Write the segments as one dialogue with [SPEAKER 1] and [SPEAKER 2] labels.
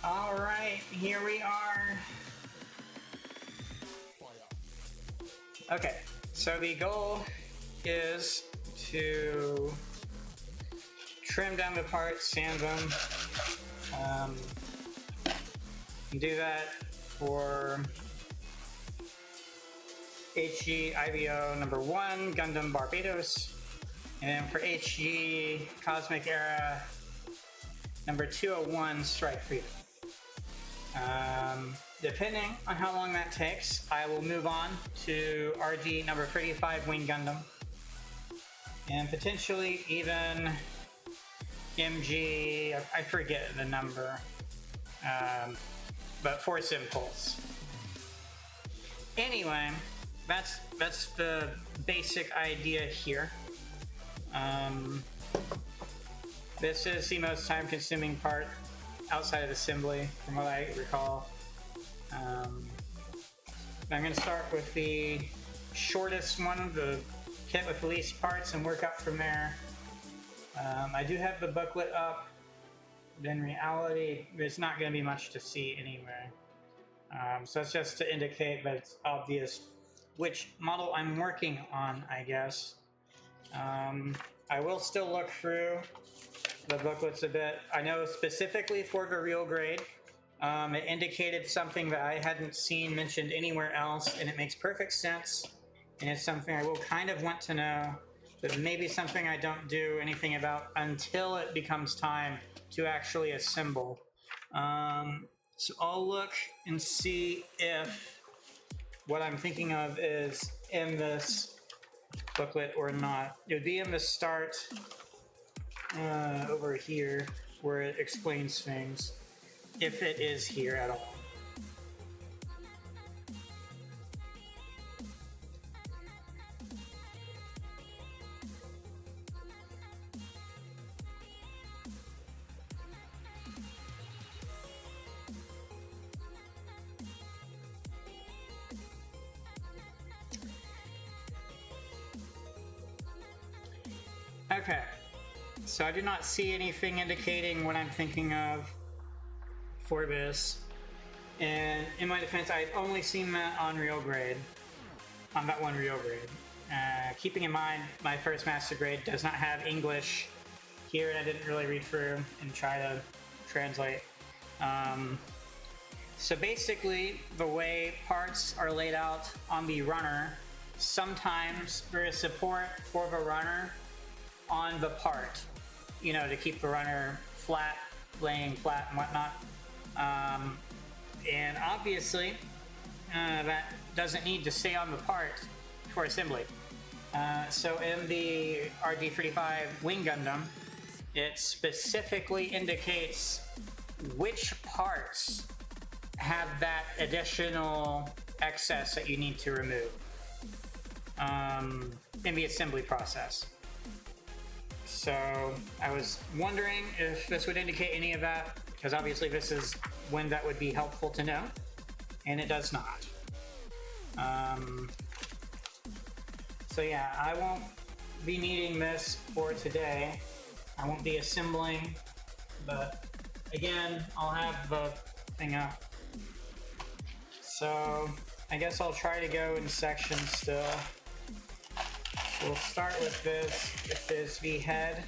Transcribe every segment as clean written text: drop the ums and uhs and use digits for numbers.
[SPEAKER 1] Alright, here we are. Okay, so the goal is to trim down the parts, sand them. Do that for HG IBO number 1, Gundam Barbados, and then for HG Cosmic Era number 201, Strike Freedom. Depending on how long that takes, I will move on to RG number 35, Wing Gundam, and potentially even MG, I forget the number, but Force Impulse. Anyway, that's the basic idea here. This is the most time-consuming part outside of assembly, from what I recall. I'm going to start with the shortest one, the kit with the least parts, and work up from there. I do have the booklet up, but in reality, there's not going to be much to see anyway. So it's just to indicate that it's obvious which model I'm working on, I guess. I will still look through the booklets a bit. I know specifically for the real grade, it indicated something that I hadn't seen mentioned anywhere else, and it makes perfect sense, and it's something I will kind of want to know, but maybe something I don't do anything about until it becomes time to actually assemble. So I'll look and see if what I'm thinking of is in this booklet or not. It would be in the start over here where it explains things, if it is here at all. Okay, so I do not see anything indicating what I'm thinking of for this, and in my defense, I've only seen that on real grade, on that one real grade. Keeping in mind, my first master grade does not have English here, and I didn't really read through and try to translate. So basically, the way parts are laid out on the runner, sometimes there is support for the runner on the part, you know, to keep the runner flat, laying flat and whatnot. And obviously, that doesn't need to stay on the part for assembly. So in the RG35 Wing Gundam, it specifically indicates which parts have that additional excess that you need to remove in the assembly process. So I was wondering if this would indicate any of that, because obviously this is when that would be helpful to know, and it does not. So yeah, I won't be needing this for today. I won't be assembling, but again, I'll have the thing up. So I guess I'll try to go in sections still. We'll start with this. This is the head,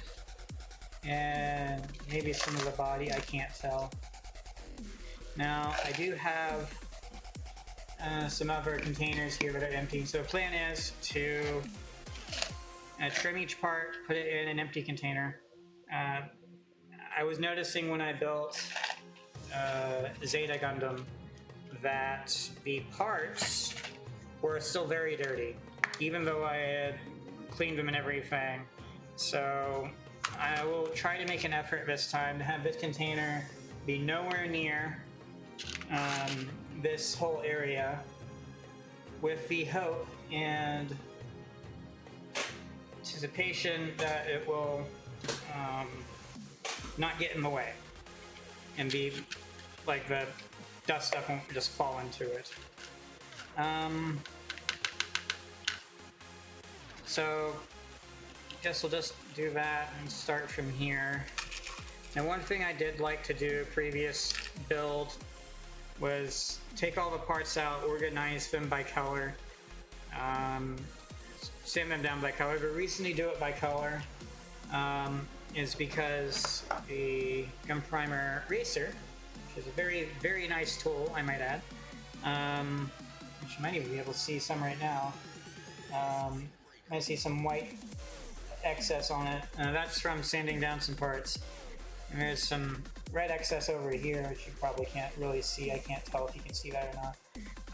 [SPEAKER 1] and maybe some of the body, I can't tell. Now, I do have some other containers here that are empty. So the plan is to trim each part, put it in an empty container. I was noticing when I built Zeta Gundam that the parts were still very dirty, even though I had cleaned them and everything. So I will try to make an effort this time to have this container be nowhere near this whole area, with the hope and anticipation that it will not get in the way and be like the dust stuff won't just fall into it. So I guess we'll just do that and start from here. And one thing I did like to do previous build was take all the parts out, organize them by color, sand them down by color. The reason you do it by color is because the Gun Primer Eraser, which is a very, very nice tool, I might add, which you might even be able to see some right now. I see some white excess on it. That's from sanding down some parts. And there's some red excess over here, which you probably can't really see. I can't tell if you can see that or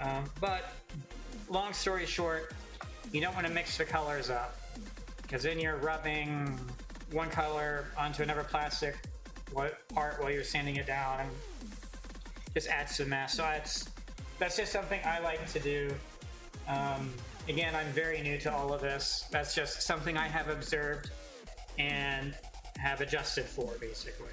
[SPEAKER 1] not. But long story short, you don't want to mix the colors up, because then you're rubbing one color onto another plastic part while you're sanding it down, and just adds to the mess. So that's just something I like to do. Again, I'm very new to all of this. That's just something I have observed and have adjusted for, basically.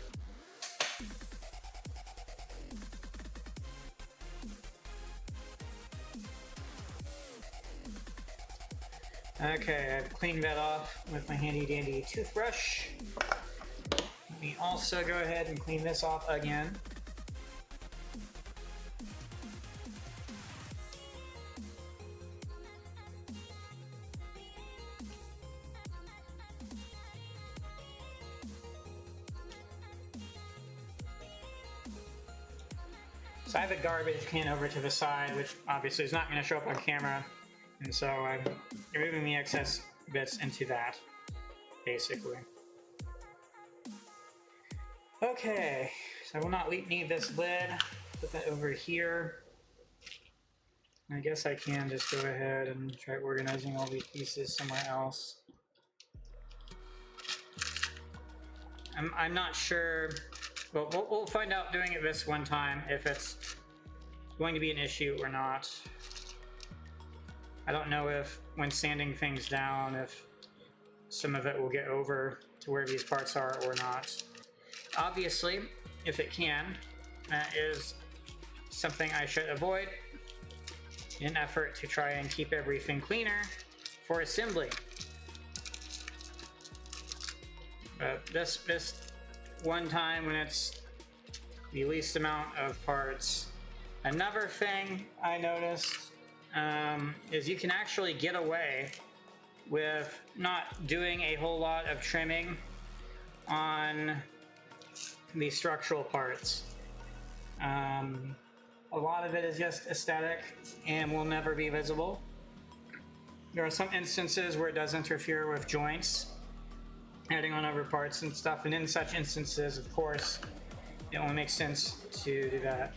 [SPEAKER 1] Okay, I've cleaned that off with my handy dandy toothbrush. Let me also go ahead and clean this off again. So I have a garbage can over to the side, which obviously is not going to show up on camera, and so I'm removing the excess bits into that, basically. Okay, so I will not need this lid. Put that over here. I guess I can just go ahead and try organizing all these pieces somewhere else. I'm not sure. Well, we'll find out doing it this one time if it's going to be an issue or not. I don't know if when sanding things down, if some of it will get over to where these parts are or not. Obviously, if it can, that is something I should avoid in an effort to try and keep everything cleaner for assembly. But this one time when it's the least amount of parts. Another thing I noticed is you can actually get away with not doing a whole lot of trimming on the structural parts. A lot of it is just aesthetic and will never be visible. There are some instances where it does interfere with joints, adding on other parts and stuff, and in such instances, of course, it only makes sense to do that.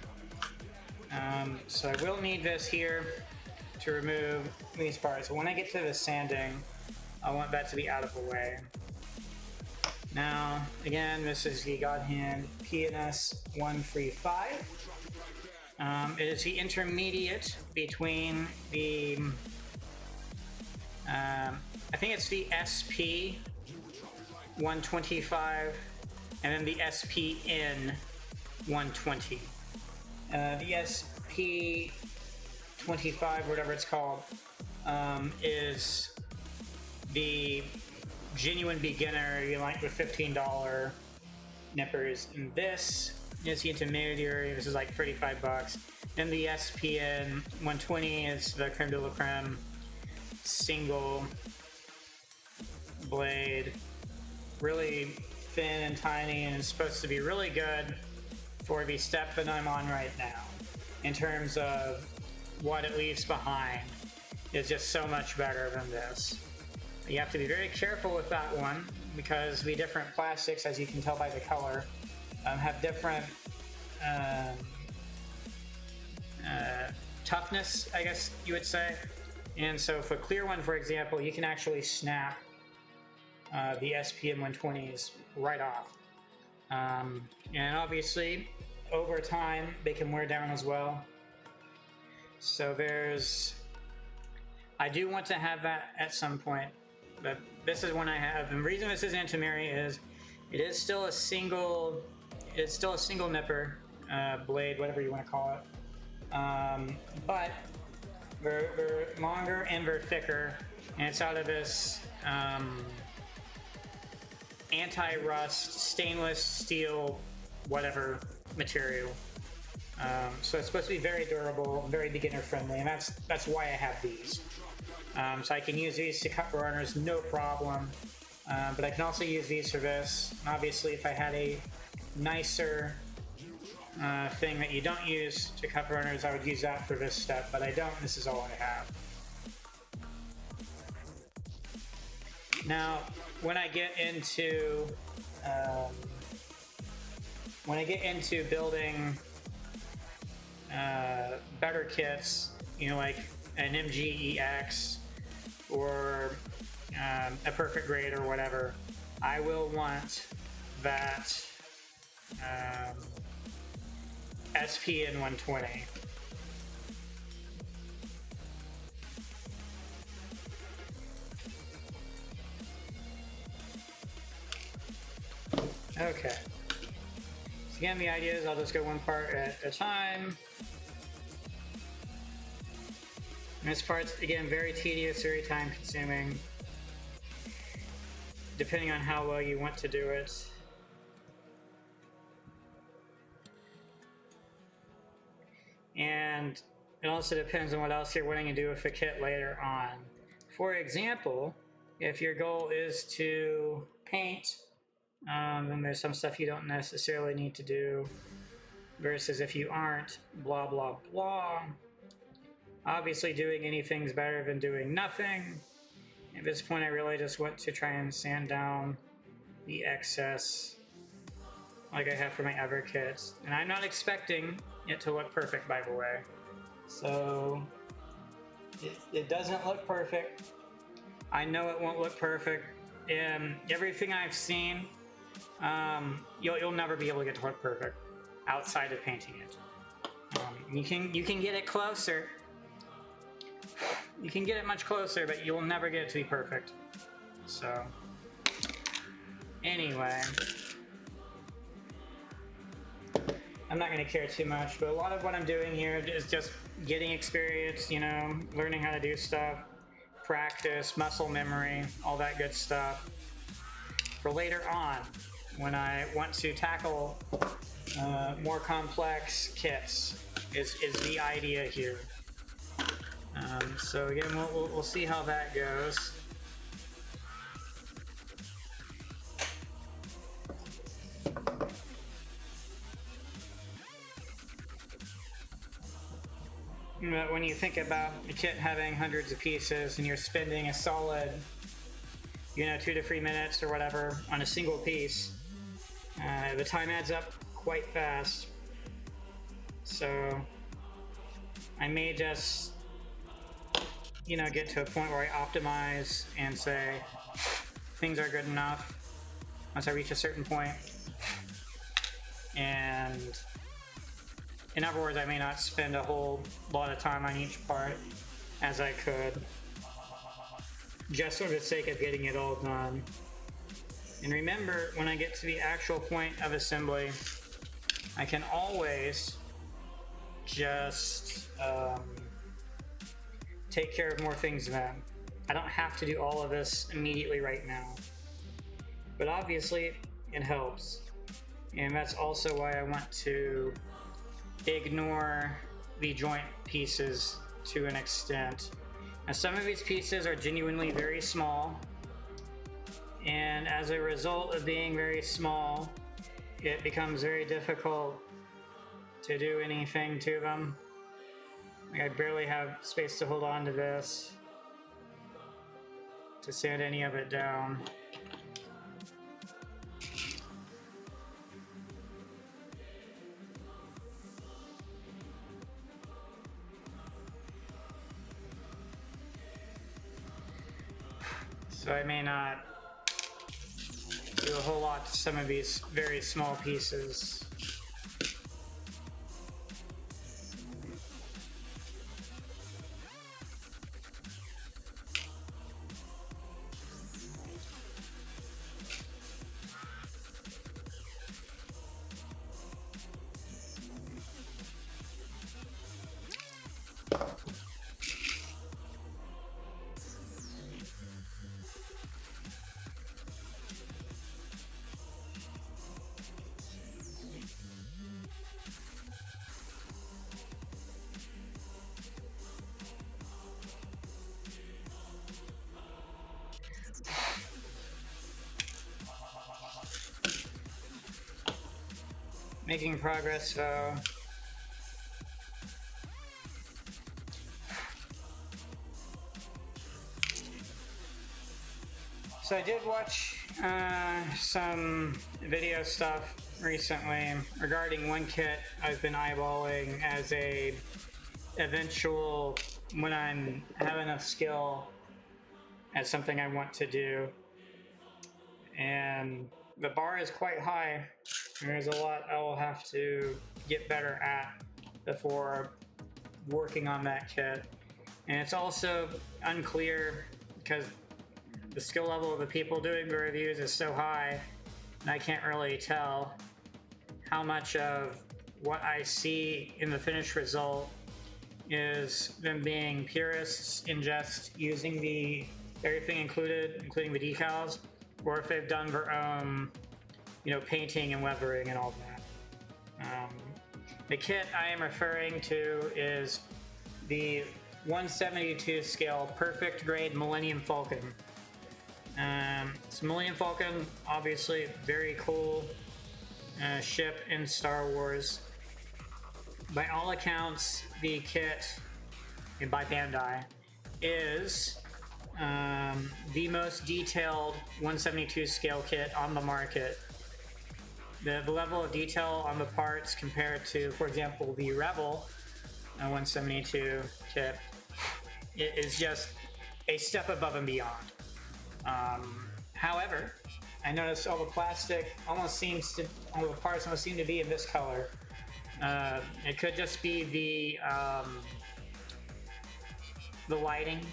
[SPEAKER 1] So I will need this here to remove these parts. When I get to the sanding, I want that to be out of the way. Now, again, this is the Godhand PNS 135. It is the intermediate between the, I think it's the SP 125 and then the SPN 120. The SP 25, whatever it's called, is the genuine beginner, you like the $15 nippers, and this is the intermediary. This is like 35 bucks. Then the SPN 120 is the creme de la creme single blade, really thin and tiny, and it's supposed to be really good for the step that I'm on right now. In terms of what it leaves behind, is just so much better than this. You have to be very careful with that one because the different plastics, as you can tell by the color, have different toughness, I guess you would say. And so for clear one, for example, you can actually snap the SPN 120s right off. And obviously, over time, they can wear down as well. So I do want to have that at some point, but this is one I have. And the reason this is intermediary is it is still a single nipper blade, whatever you want to call it. But they're longer and they're thicker, and it's out of this anti-rust stainless steel, whatever material. So it's supposed to be very durable, very beginner friendly, and that's why I have these. So I can use these to cut runners, no problem. But I can also use these for this. And obviously, if I had a nicer thing that you don't use to cut runners, I would use that for this step. But I don't. This is all I have. Now, when I get into building better kits, you know, like an MGEX or a perfect grade or whatever, I will want that SP in 120. Okay. So again, the idea is I'll just go one part at a time. And this part's, again, very tedious, very time consuming, depending on how well you want to do it. And it also depends on what else you're wanting to do with the kit later on. For example, if your goal is to paint, then there's some stuff you don't necessarily need to do, versus if you aren't, blah, blah, blah. Obviously, doing anything's better than doing nothing. At this point, I really just want to try and sand down the excess like I have for my other kits. And I'm not expecting it to look perfect, by the way. So, it doesn't look perfect. I know it won't look perfect. And everything I've seen, you'll never be able to get to look perfect outside of painting it. You can get it closer. You can get it much closer, but you'll never get it to be perfect. So, anyway, I'm not going to care too much, but a lot of what I'm doing here is just getting experience, you know, learning how to do stuff, practice, muscle memory, all that good stuff. For later on, when I want to tackle more complex kits, is the idea here. So again, we'll see how that goes. But when you think about a kit having hundreds of pieces and you're spending a solid, you know, 2 to 3 minutes or whatever on a single piece, the time adds up quite fast. So I may just, you know, get to a point where I optimize and say things are good enough once I reach a certain point. And in other words, I may not spend a whole lot of time on each part as I could, just for the sake of getting it all done. And remember, when I get to the actual point of assembly, I can always just take care of more things then. I don't have to do all of this immediately right now. But obviously, it helps. And that's also why I want to ignore the joint pieces to an extent. Now, some of these pieces are genuinely very small, and as a result of being very small, it becomes very difficult to do anything to them. Like, I barely have space to hold on to this, to sand any of it down. So I may not do a whole lot to some of these very small pieces. Making progress, though. So I did watch some video stuff recently regarding one kit I've been eyeballing as a eventual, when I'm have enough skill at something I want to do. And the bar is quite high. There's a lot I will have to get better at before working on that kit. And it's also unclear because the skill level of the people doing the reviews is so high, and I can't really tell how much of what I see in the finished result is them being purists in just using the everything included, including the decals, or if they've done their own, painting and weathering and all that. The kit I am referring to is the 172 scale perfect grade Millennium Falcon. So Millennium Falcon, obviously very cool ship in Star Wars. By all accounts, the kit by Bandai is the most detailed 172 scale kit on the market. The level of detail on the parts compared to, for example, the Rebel 172 kit, it is just a step above and beyond. However, I noticed all the plastic all the parts almost seem to be in this color. It could just be the lighting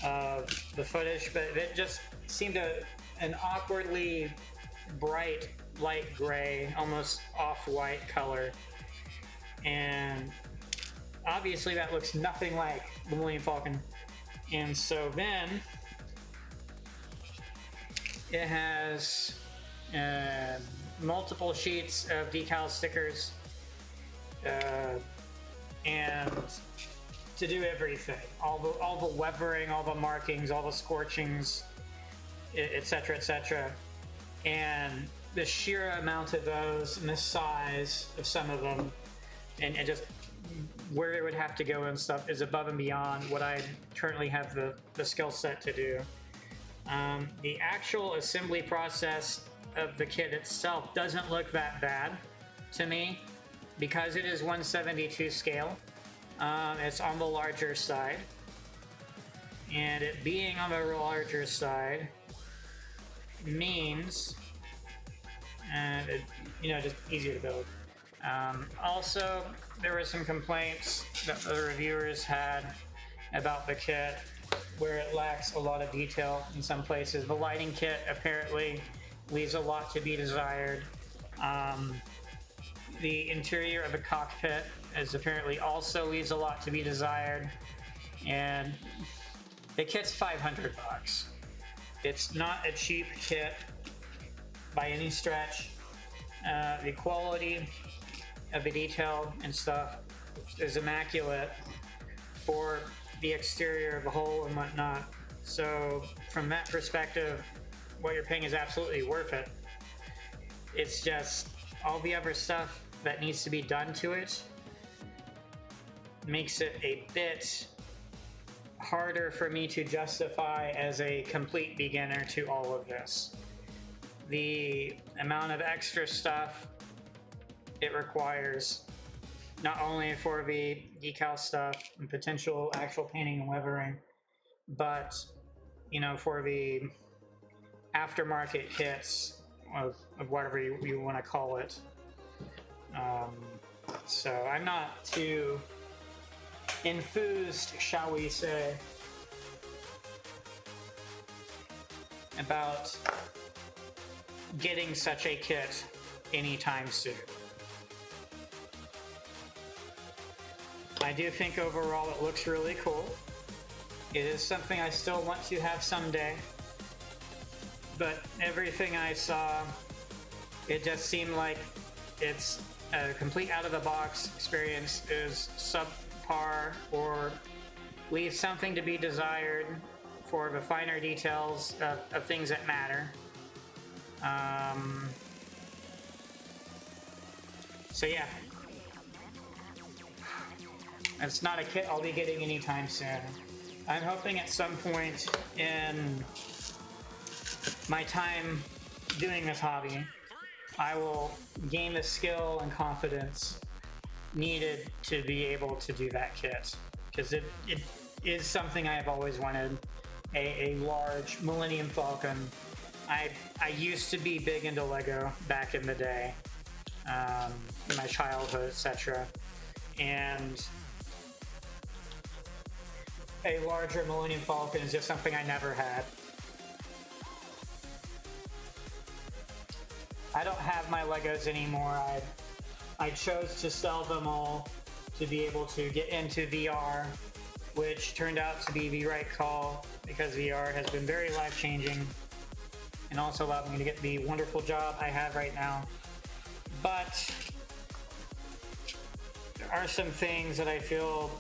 [SPEAKER 1] of the footage, but it just seemed an awkwardly bright light gray, almost off-white color. And obviously that looks nothing like the Millennium Falcon. And so then it has multiple sheets of decal stickers and to do everything, all the weathering, all the markings, all the scorchings, etc., etc. And the sheer amount of those and the size of some of them and just where it would have to go and stuff is above and beyond what I currently have the skill set to do. The actual assembly process of the kit itself doesn't look that bad to me because it is 172 scale. It's on the larger side, and it being on the larger side means just easier to build. Also, there were some complaints that the reviewers had about the kit where it lacks a lot of detail in some places. The lighting kit apparently leaves a lot to be desired. The interior of the cockpit apparently also leaves a lot to be desired. And the kit's $500. It's not a cheap kit by any stretch. The quality of the detail and stuff is immaculate for the exterior of the hull and whatnot. So from that perspective, what you're paying is absolutely worth it. It's just all the other stuff that needs to be done to it makes it a bit harder for me to justify as a complete beginner to all of this. The amount of extra stuff it requires, not only for the decal stuff and potential actual painting and weathering, but for the aftermarket kits of whatever you want to call it. So I'm not too enthused, shall we say, about getting such a kit anytime soon. I do think overall it looks really cool. It is something I still want to have someday, but everything I saw, it just seemed like it's a complete out-of-the-box experience, is subpar or leaves something to be desired for the finer details of things that matter. So yeah, it's not a kit I'll be getting anytime soon. I'm hoping at some point in my time doing this hobby, I will gain the skill and confidence needed to be able to do that kit, because it is something I've always wanted. A large Millennium Falcon. I used to be big into Lego back in the day, in my childhood, etc. And a larger Millennium Falcon is just something I never had. I don't have my Legos anymore. I chose to sell them all to be able to get into VR, which turned out to be the right call because VR has been very life-changing and also allowed me to get the wonderful job I have right now. But there are some things that I feel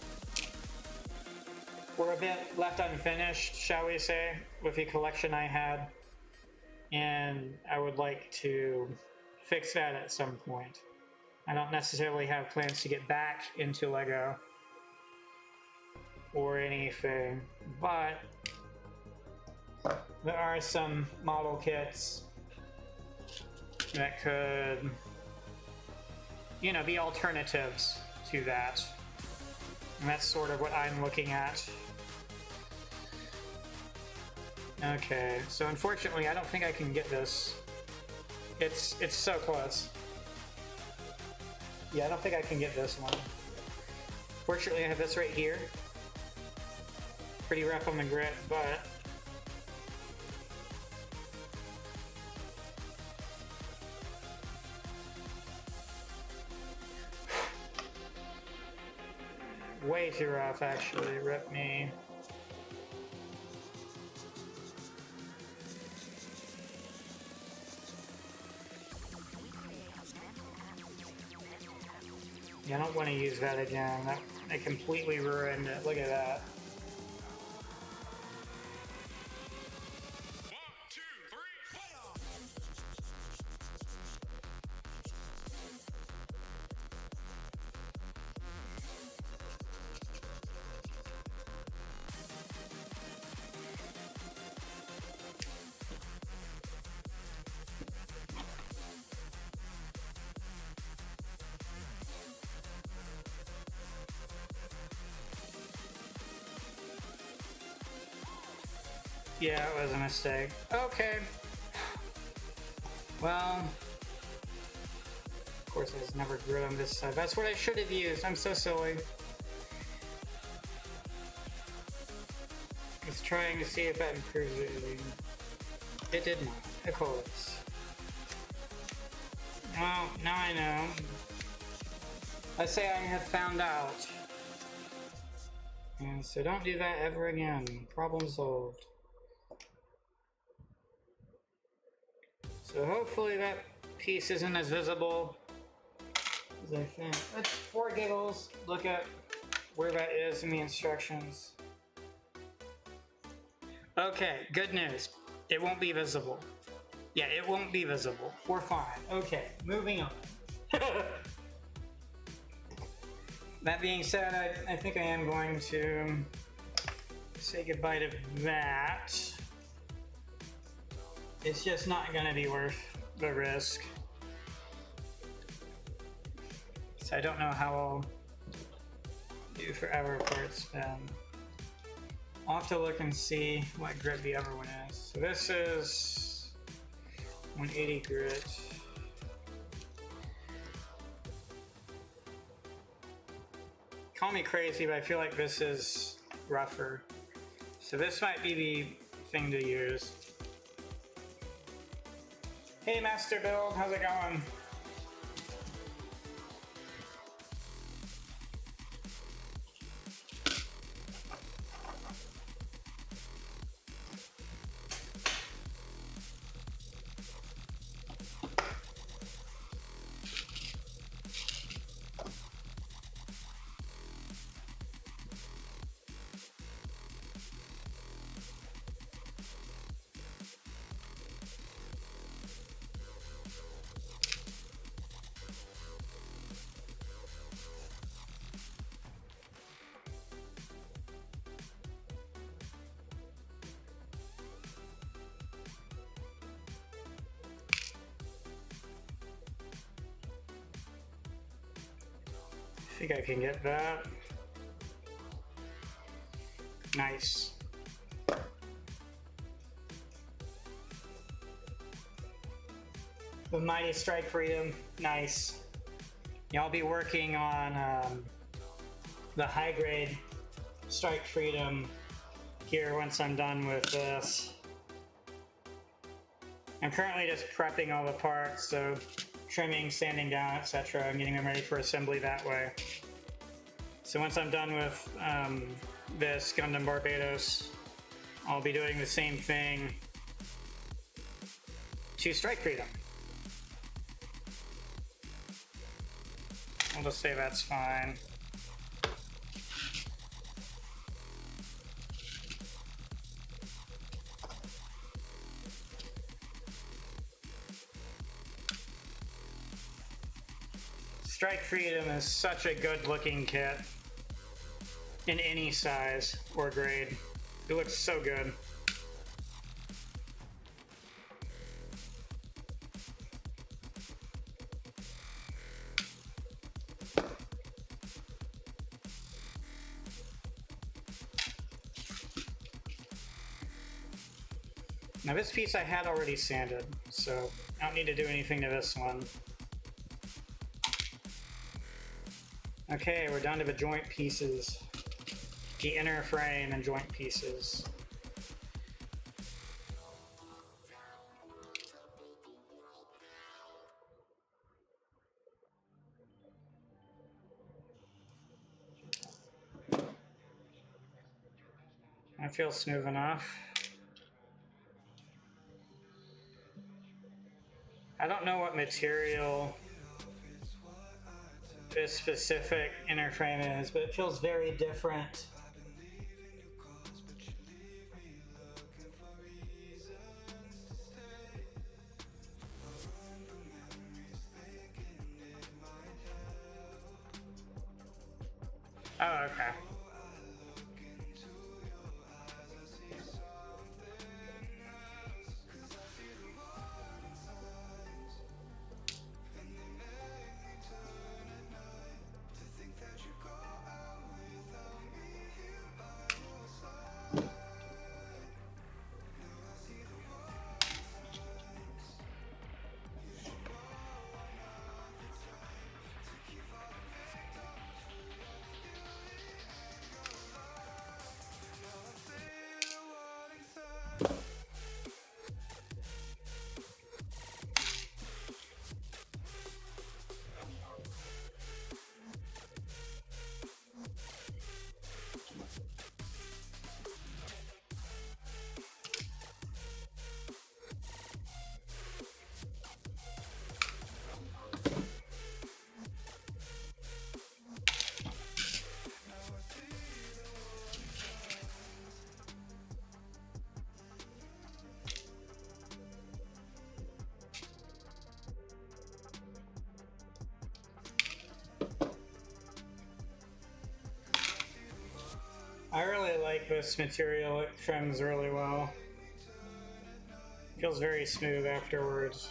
[SPEAKER 1] were a bit left unfinished, shall we say, with the collection I had, and I would like to fix that at some point. I don't necessarily have plans to get back into Lego or anything, but there are some model kits that could, you know, be alternatives to that. And that's sort of what I'm looking at. Okay, so unfortunately I don't think I can get this. It's so close. Yeah, I don't think I can get this one. Fortunately I have this right here. Pretty rough on the grit, but way too rough, actually. Rip me. Yeah, I don't want to use that again. That completely ruined it. Look at that. Yeah, it was a mistake. Okay. Well, of course there's never grit on this side. That's what I should have used. I'm so silly. I was trying to see if that improves it. It did not, of course. Well, now I know. I say I have found out. And so don't do that ever again. Problem solved. So hopefully that piece isn't as visible as I think. Let's, for giggles, look at where that is in the instructions. Okay, good news. It won't be visible. Yeah, it won't be visible. We're fine. Okay, moving on. That being said, I think I am going to say goodbye to that. It's just not going to be worth the risk. So I don't know how I'll do for other parts then. I'll have to look and see what grit the other one is. So this is 180 grit. Call me crazy, but I feel like this is rougher. So this might be the thing to use. Hey Master Build, how's it going? think I can get that. Nice. The Mighty Strike Freedom, nice. Yeah, I'll be working on the high grade Strike Freedom here once I'm done with this. I'm currently just prepping all the parts, so trimming, sanding down, etc., and getting them ready for assembly that way. So once I'm done with this Gundam Barbados, I'll be doing the same thing to Strike Freedom. I'll just say that's fine. Strike Freedom is such a good looking kit in any size or grade. It looks so good. Now this piece I had already sanded, so I don't need to do anything to this one. Okay, we're down to the joint pieces. The inner frame and joint pieces. That feels smooth enough. I don't know what material this specific inner frame is, but it feels very different. Oh, okay. I really like this material. It trims really well. Feels very smooth afterwards.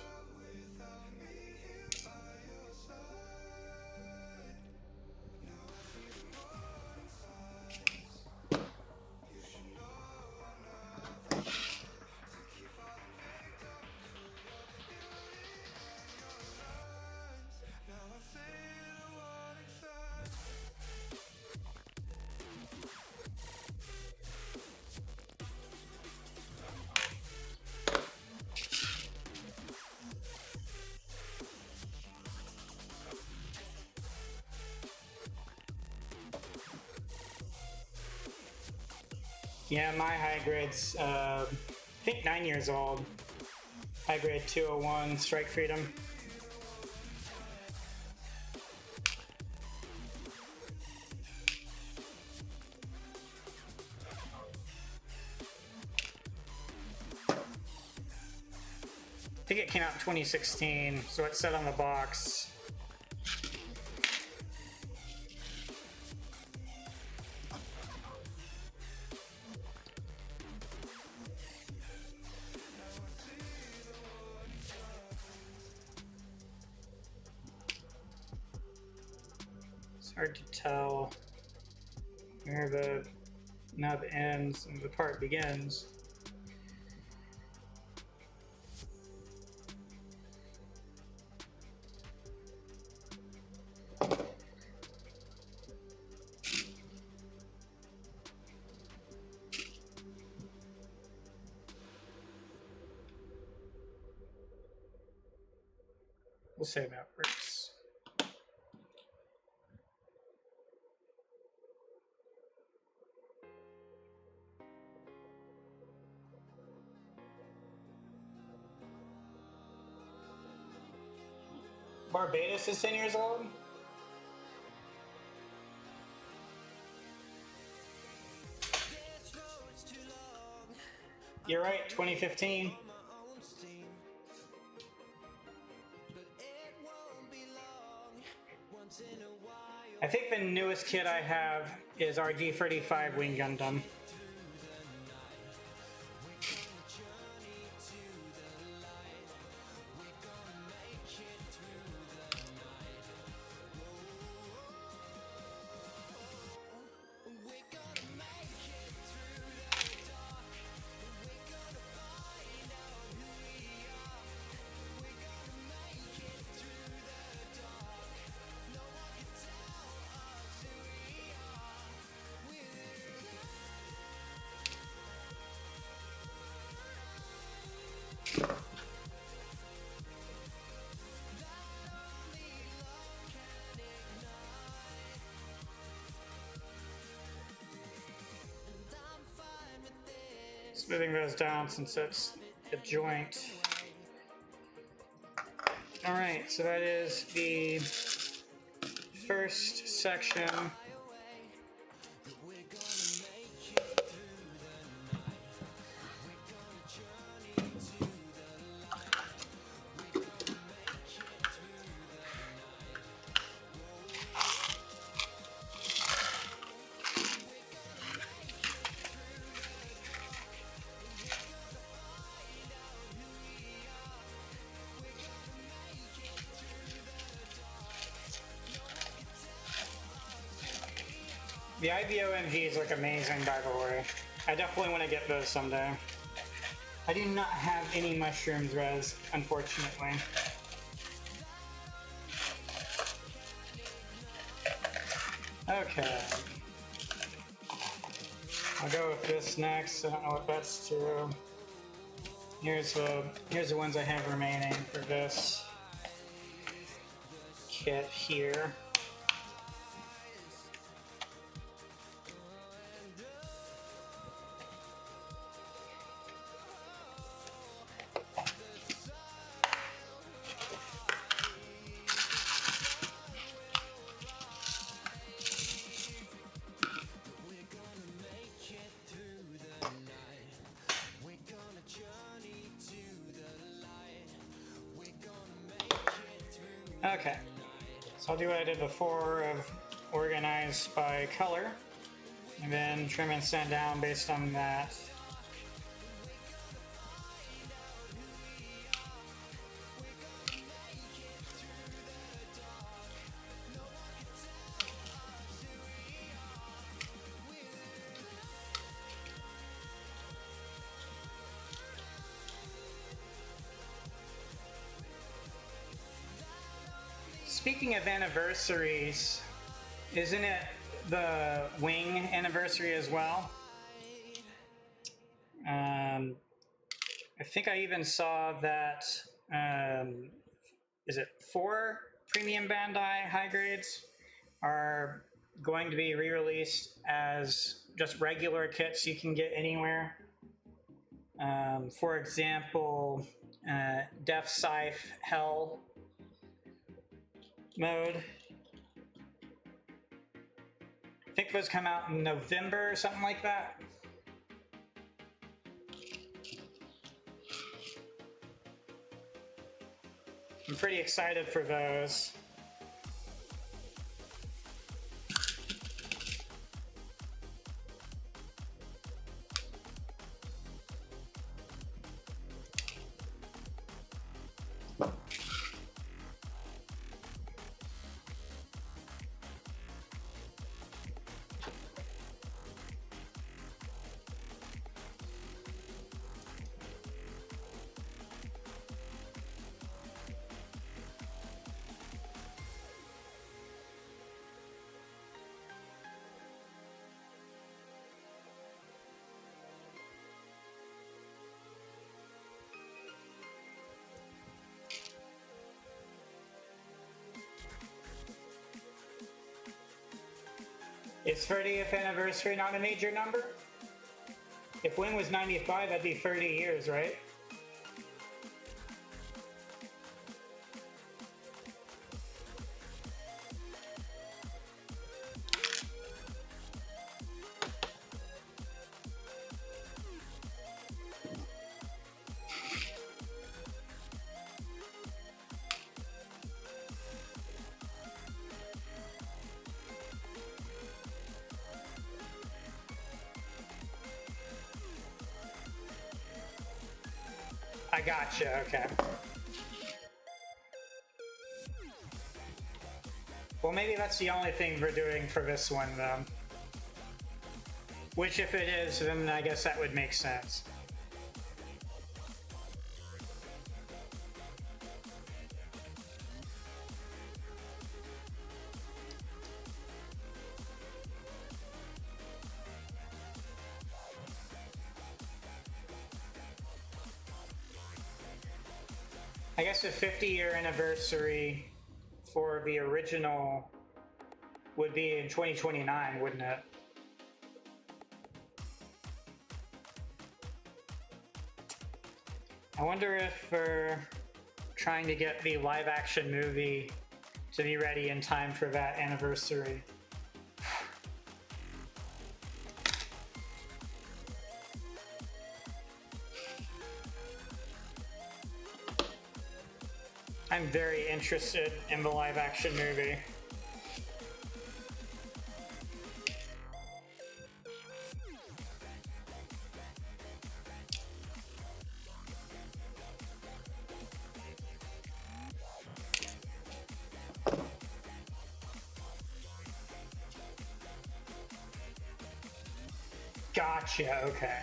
[SPEAKER 1] Yeah, my high grade's, I think 9 years old. High grade 201 Strike Freedom. I think it came out in 2016, so it said on the box. hard to tell where the nub ends and the part begins. We'll say that works. Barbados is 10 years old? You're right, 2015. I think the newest kit I have is our D35 Wing Gundam. Smoothing those down since it's a joint. All right, so that is the first section. The IBO MGs look amazing, by the way. I definitely want to get those someday. I do not have any mushrooms res, unfortunately. Okay. I'll go with this next. I don't know what that's to. Here's the ones I have remaining for this kit here. Okay, so I'll do what I did before of organize by color, and then trim and sand down based on that. Speaking of anniversaries, isn't it the Wing anniversary as well? I think I even saw that, is it 4 premium Bandai high grades are going to be re-released as just regular kits you can get anywhere. For example, Def Scythe Hell mode. I think those come out in November or something like that. I'm pretty excited for those. Is 30th anniversary not a major number? If Wing was 95, that'd be 30 years, right? I gotcha, okay. Well, maybe that's the only thing we're doing for this one, though. Which, if it is, then I guess that would make sense. I guess the 50-year anniversary for the original would be in 2029, wouldn't it? I wonder if we're trying to get the live-action movie to be ready in time for that anniversary. I'm very interested in the live-action movie. Gotcha, okay.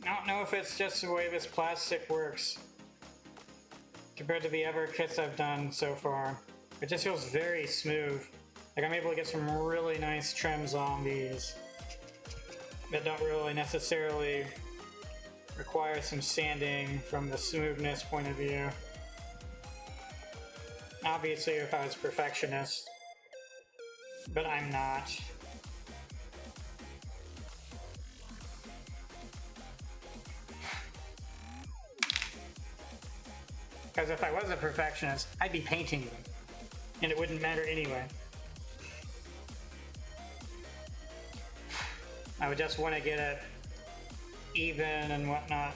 [SPEAKER 1] I don't know if it's just the way this plastic works compared to the other kits I've done so far. It just feels very smooth. Like I'm able to get some really nice trims on these that don't really necessarily require some sanding from the smoothness point of view. Obviously if I was a perfectionist, but I'm not. Because if I was a perfectionist, I'd be painting them, and it wouldn't matter anyway. I would just want to get it even and whatnot.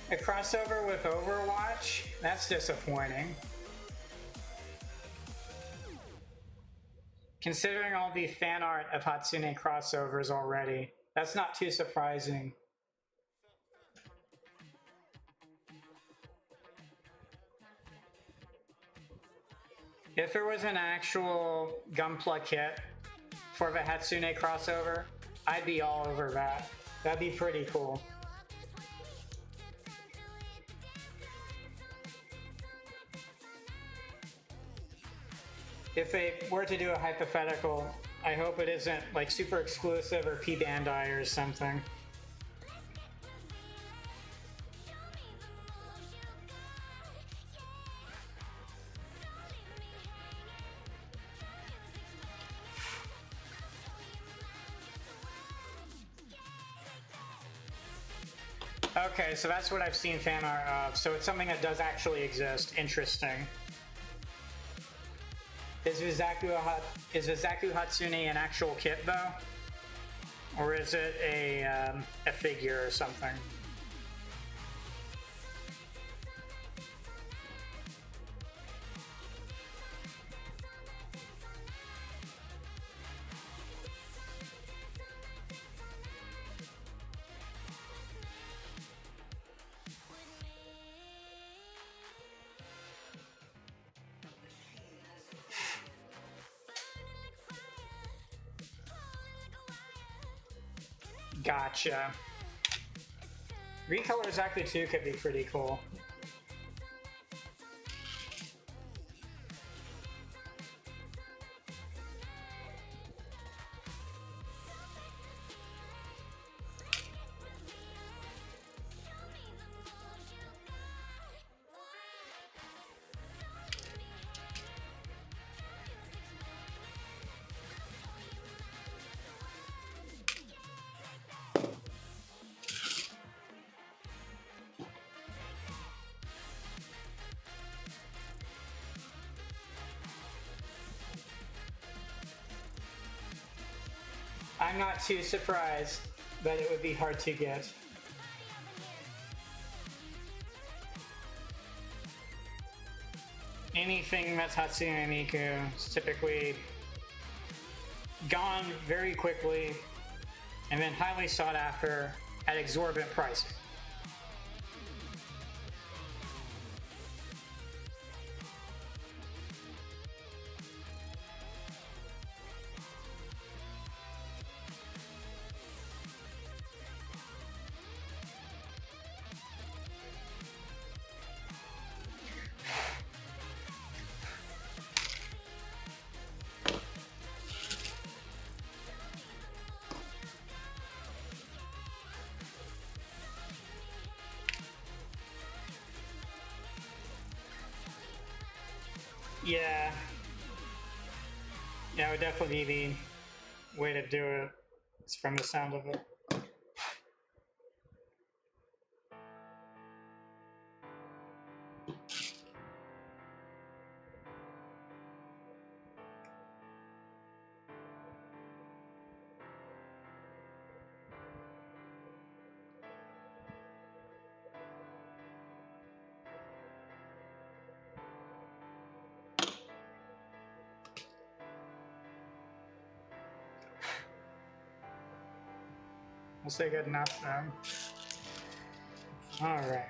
[SPEAKER 1] A crossover with Overwatch? That's disappointing. Considering all the fan art of Hatsune crossovers already, that's not too surprising. If there was an actual Gunpla kit for the Hatsune crossover, I'd be all over that. That'd be pretty cool. If they were to do a hypothetical, I hope it isn't like super exclusive or P-Bandai or something. Okay, so that's what I've seen fan art of. So it's something that does actually exist. Interesting. Is Vizaku Hatsune an actual kit though? Or is it a figure or something? Gotcha. Recolor exactly 2 could be pretty cool. I'm not too surprised that it would be hard to get. Anything that's Hatsune Miku is typically gone very quickly and then highly sought after at exorbitant prices. Yeah. Yeah, it would definitely be the way to do it. It's from the sound of it. We'll say good enough then. All right.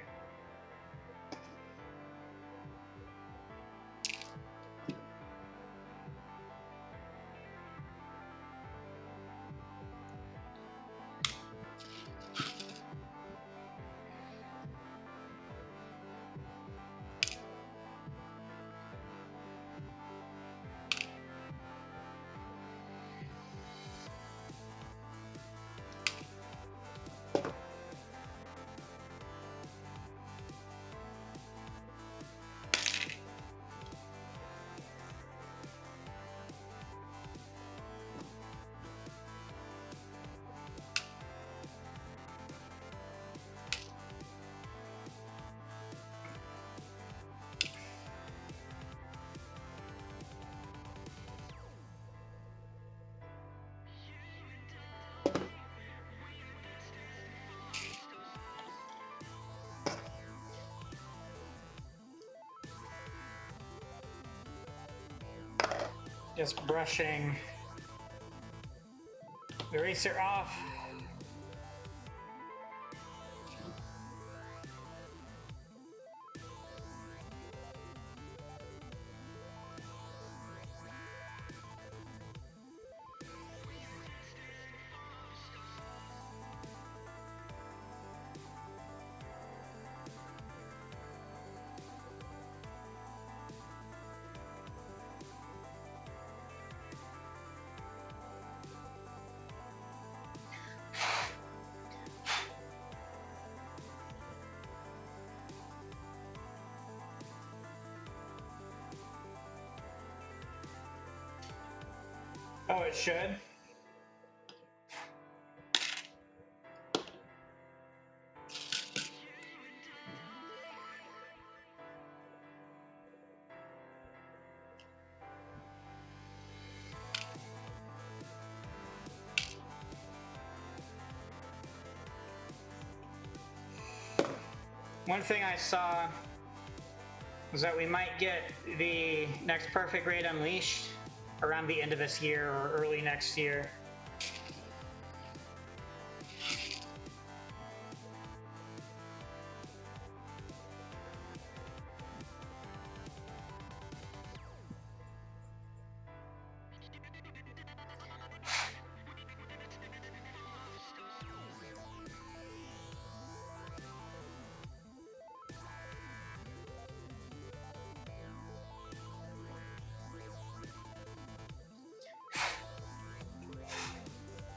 [SPEAKER 1] Just brushing the eraser off. Oh, it should. One thing I saw was that we might get the next Perfect Grade Unleashed around the end of this year or early next year.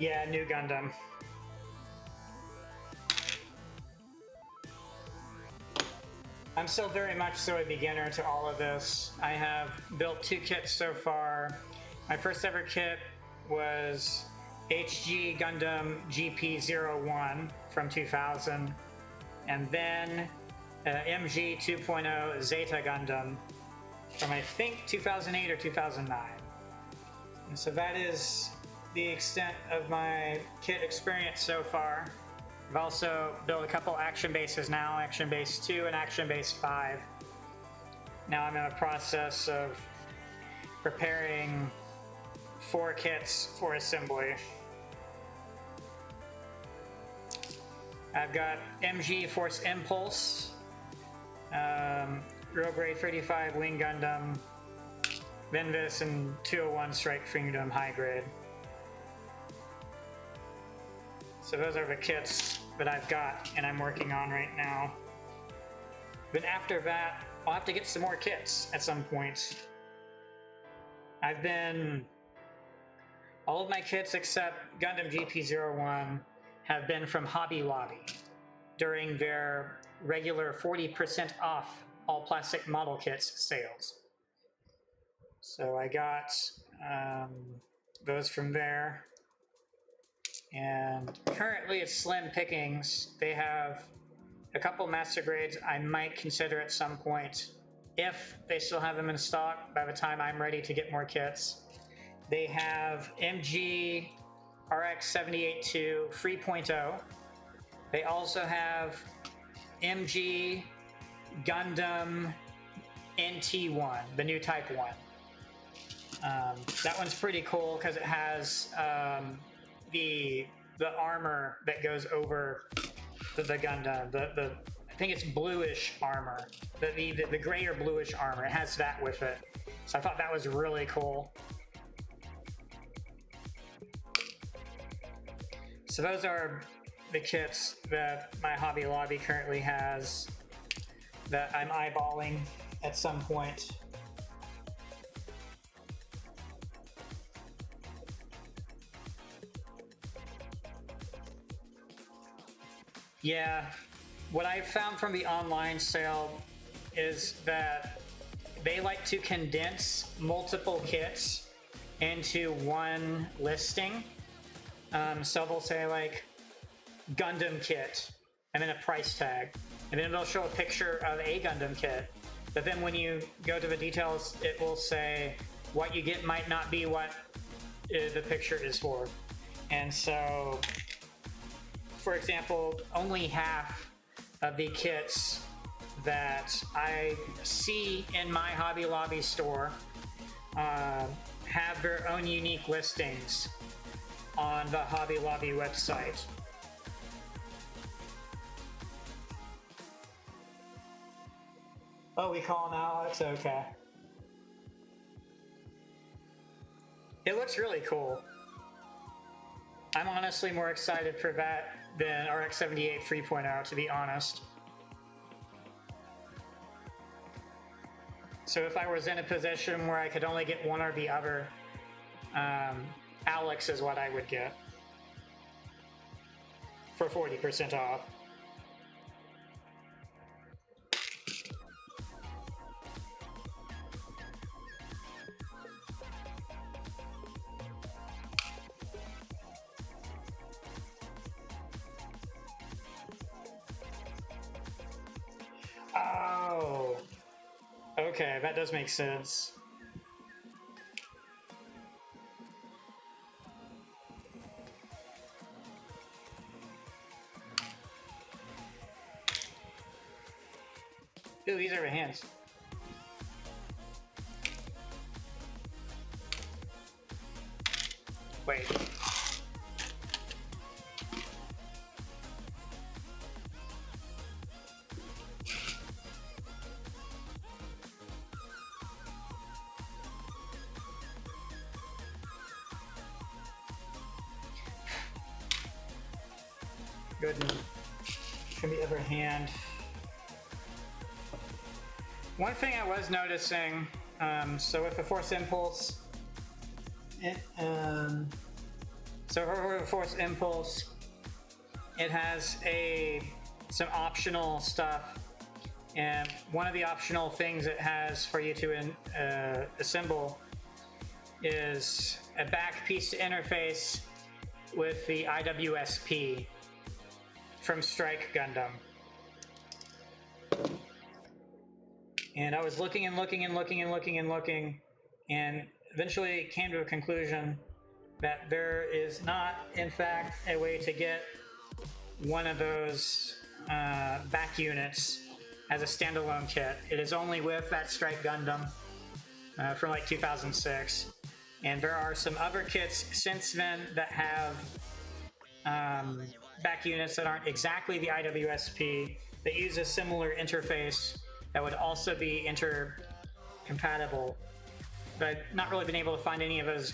[SPEAKER 1] Yeah, new Gundam. I'm still very much so a beginner to all of this. I have built 2 kits so far. My first ever kit was HG Gundam GP01 from 2000, and then MG 2.0 Zeta Gundam from I think 2008 or 2009. And so that is the extent of my kit experience so far. I've also built a couple action bases now, Action Base 2 and Action Base 5. Now I'm in the process of preparing 4 kits for assembly. I've got MG Force Impulse, Real Grade 35 Wing Gundam, Venvis, and 201 Strike Freedom High Grade. So those are the kits that I've got and I'm working on right now. But after that, I'll have to get some more kits at some point. All of my kits except Gundam GP01 have been from Hobby Lobby during their regular 40% off all plastic model kits sales. So I got those from there. And currently it's slim pickings. They have a couple master grades I might consider at some point if they still have them in stock by the time I'm ready to get more kits. They have MG RX-78-2 3.0. They also have MG Gundam NT1, the new Type 1. That one's pretty cool because it has the armor that goes over the Gundam. I think it's bluish armor. The gray or bluish armor. It has that with it. So I thought that was really cool. So those are the kits that my Hobby Lobby currently has that I'm eyeballing at some point. Yeah, what I've found from the online sale is that they like to condense multiple kits into one listing. So they'll say like Gundam kit and then a price tag, and then they'll show a picture of a Gundam kit. But then when you go to the details, it will say what you get might not be what the picture is for. And so, for example, only half of the kits that I see in my Hobby Lobby store have their own unique listings on the Hobby Lobby website. Oh, we call him Alex? Okay. It looks really cool. I'm honestly more excited for that than RX-78 3.0, to be honest. So if I was in a position where I could only get one or the other, Alex is what I would get for 40% off. Oh, okay, that does make sense. Ooh, these are my hands. Wait. Good. From the other hand. One thing I was noticing, so with the force impulse, it has some optional stuff, and one of the optional things it has for you to assemble is a back piece to interface with the IWSP from Strike Gundam. And I was looking and looking and looking and looking and looking, and eventually came to a conclusion that there is not, in fact, a way to get one of those back units as a standalone kit. It is only with that Strike Gundam from like 2006. And there are some other kits since then that have back units that aren't exactly the IWSP, that use a similar interface that would also be inter-compatible. But I've not really been able to find any of those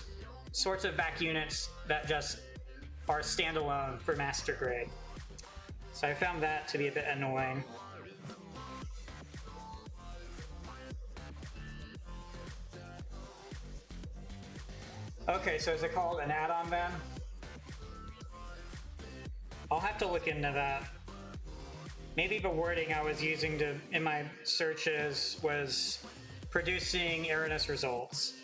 [SPEAKER 1] sorts of back units that just are standalone for master grade. So I found that to be a bit annoying. Okay, so is it called an add-on then? I'll have to look into that. Maybe the wording I was using in my searches was producing erroneous results.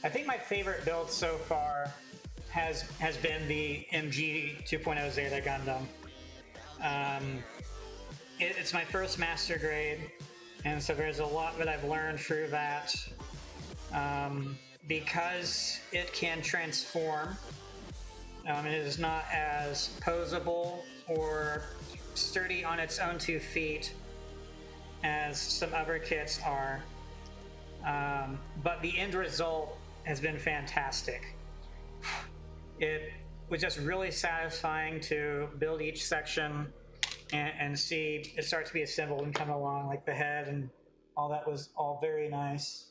[SPEAKER 1] I think my favorite build so far has been the MG 2.0 Zeta Gundam. It's my first master grade, and so there's a lot that I've learned through that. Because it can transform, it is not as posable or sturdy on its own 2 feet as some other kits are. But the end result has been fantastic. It was just really satisfying to build each section and see it start to be assembled and come along, like the head and all that was all very nice.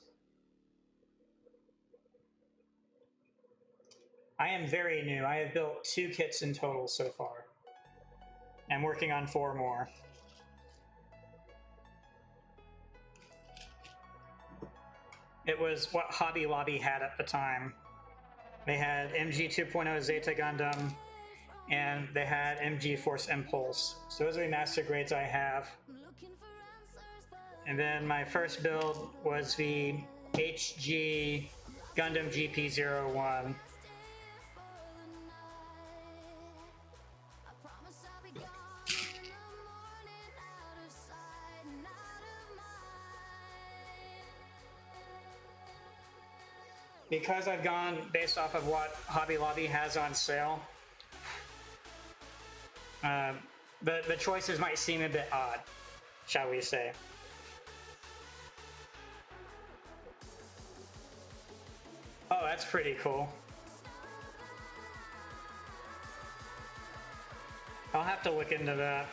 [SPEAKER 1] I am very new. I have built 2 kits in total so far. I'm working on 4 more. It was what Hobby Lobby had at the time. They had MG 2.0 Zeta Gundam, and they had MG Force Impulse. So those are the master grades I have. And then my first build was the HG Gundam GP01. Because I've gone based off of what Hobby Lobby has on sale, the choices might seem a bit odd, shall we say. Oh, that's pretty cool. I'll have to look into that.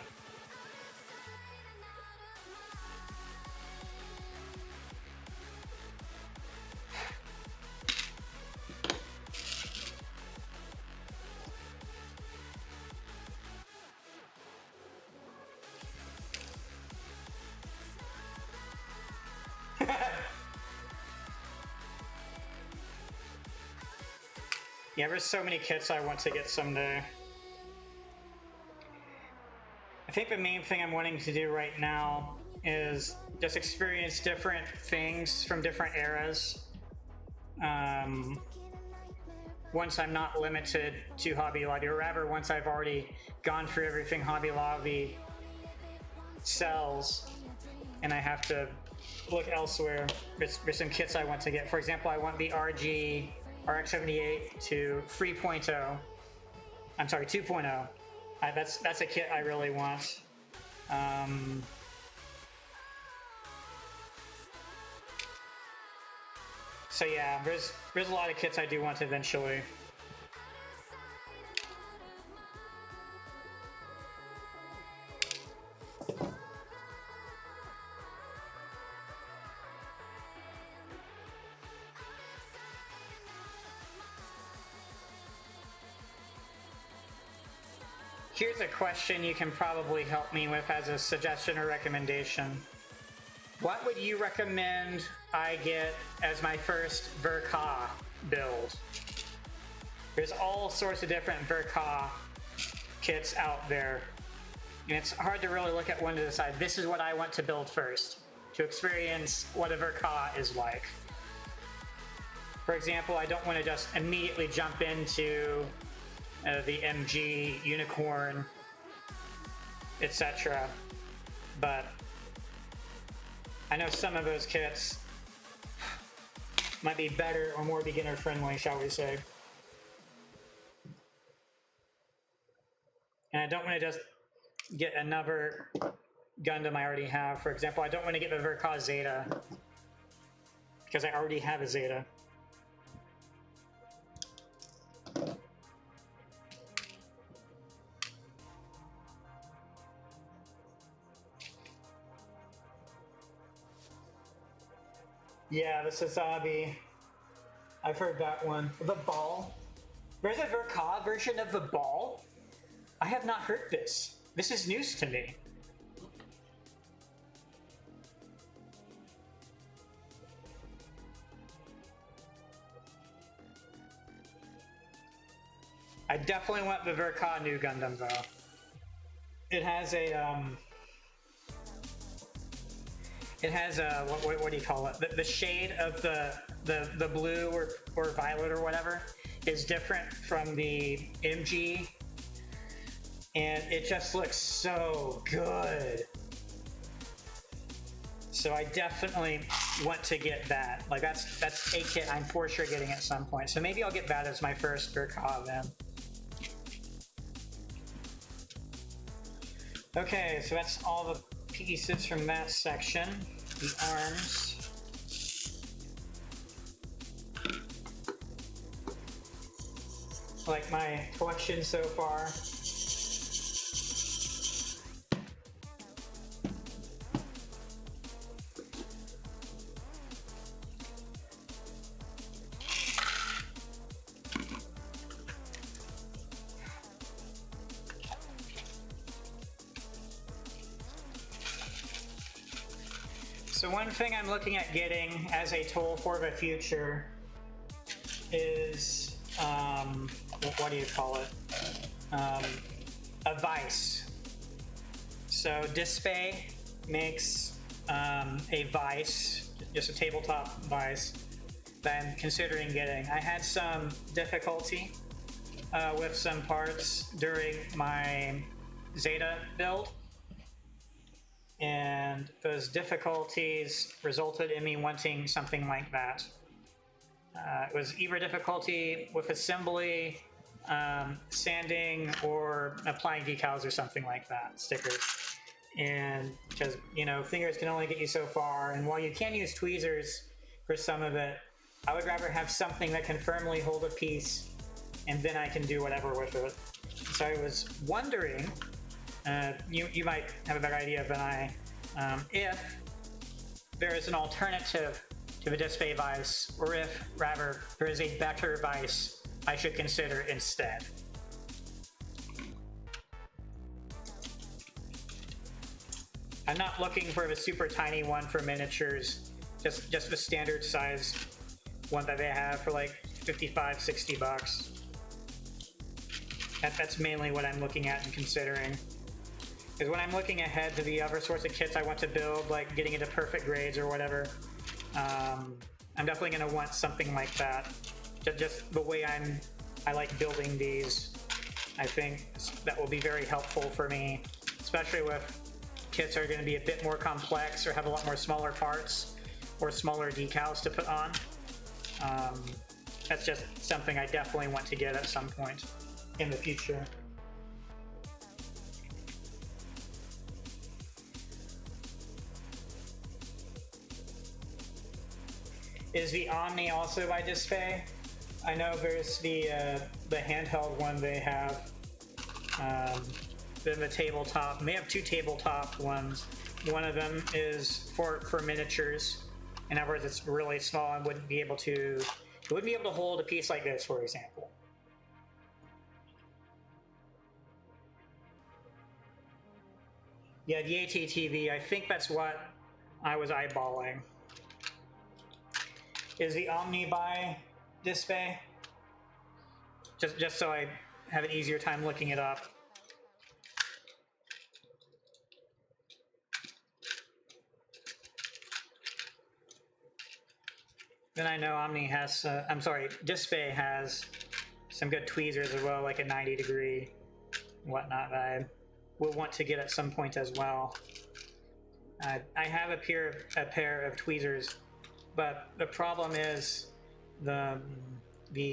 [SPEAKER 1] Yeah, there's so many kits I want to get someday. I think the main thing I'm wanting to do right now is just experience different things from different eras. Once I'm not limited to Hobby Lobby, or rather once I've already gone through everything Hobby Lobby sells and I have to look elsewhere, there's some kits I want to get. For example, I want the RX-78 to 3.0. I'm sorry, 2.0. That's a kit I really want. So yeah, there's a lot of kits I do want eventually. Here's a question you can probably help me with as a suggestion or recommendation. What would you recommend I get as my first Verka build? There's all sorts of different Verka kits out there, and it's hard to really look at one to decide, this is what I want to build first, to experience what a Verka is like. For example, I don't want to just immediately jump into the MG, Unicorn, etc. But I know some of those kits might be better or more beginner friendly, shall we say. And I don't want to just get another Gundam I already have. For example, I don't want to get the Verka Zeta because I already have a Zeta. Yeah, the Sazabi. I've heard that one. The Ball. There's a Verka version of the Ball? I have not heard this. This is news to me. I definitely want the Verka new Gundam though. It has a what do you call it? The shade of the blue or violet or whatever is different from the MG, and it just looks so good. So I definitely want to get that. Like that's a kit I'm for sure getting at some point. So maybe I'll get that as my first Verka then. Okay, so that's all the pieces from that section. The arms. Like my collection so far. So one thing I'm looking at getting as a tool for the future is, what do you call it? A vise. So Display makes a vise, just a tabletop vise, that I'm considering getting. I had some difficulty with some parts during my Zeta build, and those difficulties resulted in me wanting something like that. It was either difficulty with assembly, sanding, or applying decals or something like that, stickers. And because, you know, fingers can only get you so far, and while you can use tweezers for some of it, I would rather have something that can firmly hold a piece, and then I can do whatever with it. So I was wondering, you might have a better idea than I, if there is an alternative to the Display vise, or if rather there is a better vise I should consider instead. I'm not looking for the super tiny one for miniatures, just the standard size one that they have for like 55, 60 bucks. That's mainly what I'm looking at and considering. Because when I'm looking ahead to the other sorts of kits I want to build, like getting into perfect grades or whatever, I'm definitely going to want something like that. Just the way I like building these, I think that will be very helpful for me, especially with kits that are going to be a bit more complex or have a lot more smaller parts or smaller decals to put on. That's just something I definitely want to get at some point in the future. Is the Omni also by Display? I know there's the handheld one they have. Then the tabletop. They have two tabletop ones. One of them is for miniatures. In other words, it's really small and wouldn't be able to hold a piece like this, for example. Yeah, the ATTV, I think that's what I was eyeballing. Is the Omni by Display? Just so I have an easier time looking it up. Then I know Omni has, Display has some good tweezers as well, like a 90-degree and whatnot that I will want to get at some point as well. I have a pair of tweezers, but the problem is the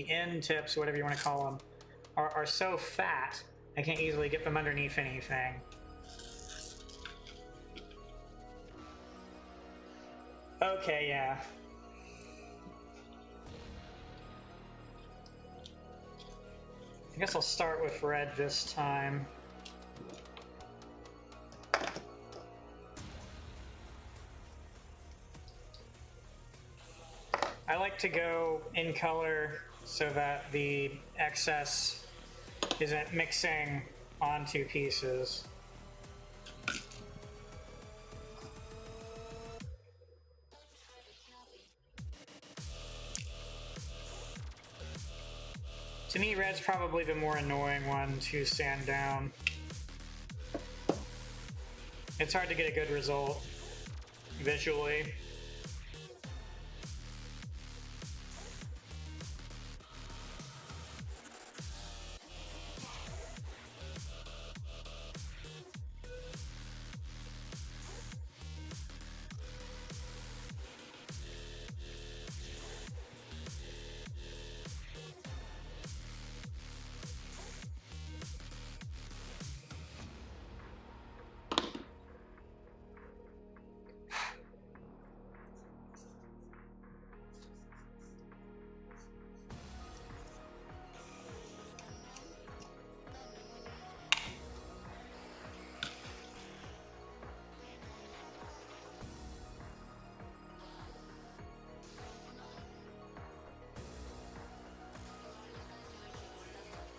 [SPEAKER 1] end tips, whatever you want to call them, are so fat I can't easily get them underneath anything. Okay, yeah. I guess I'll start with red this time. I like to go in color so that the excess isn't mixing onto pieces. To me, red's probably the more annoying one to sand down. It's hard to get a good result visually.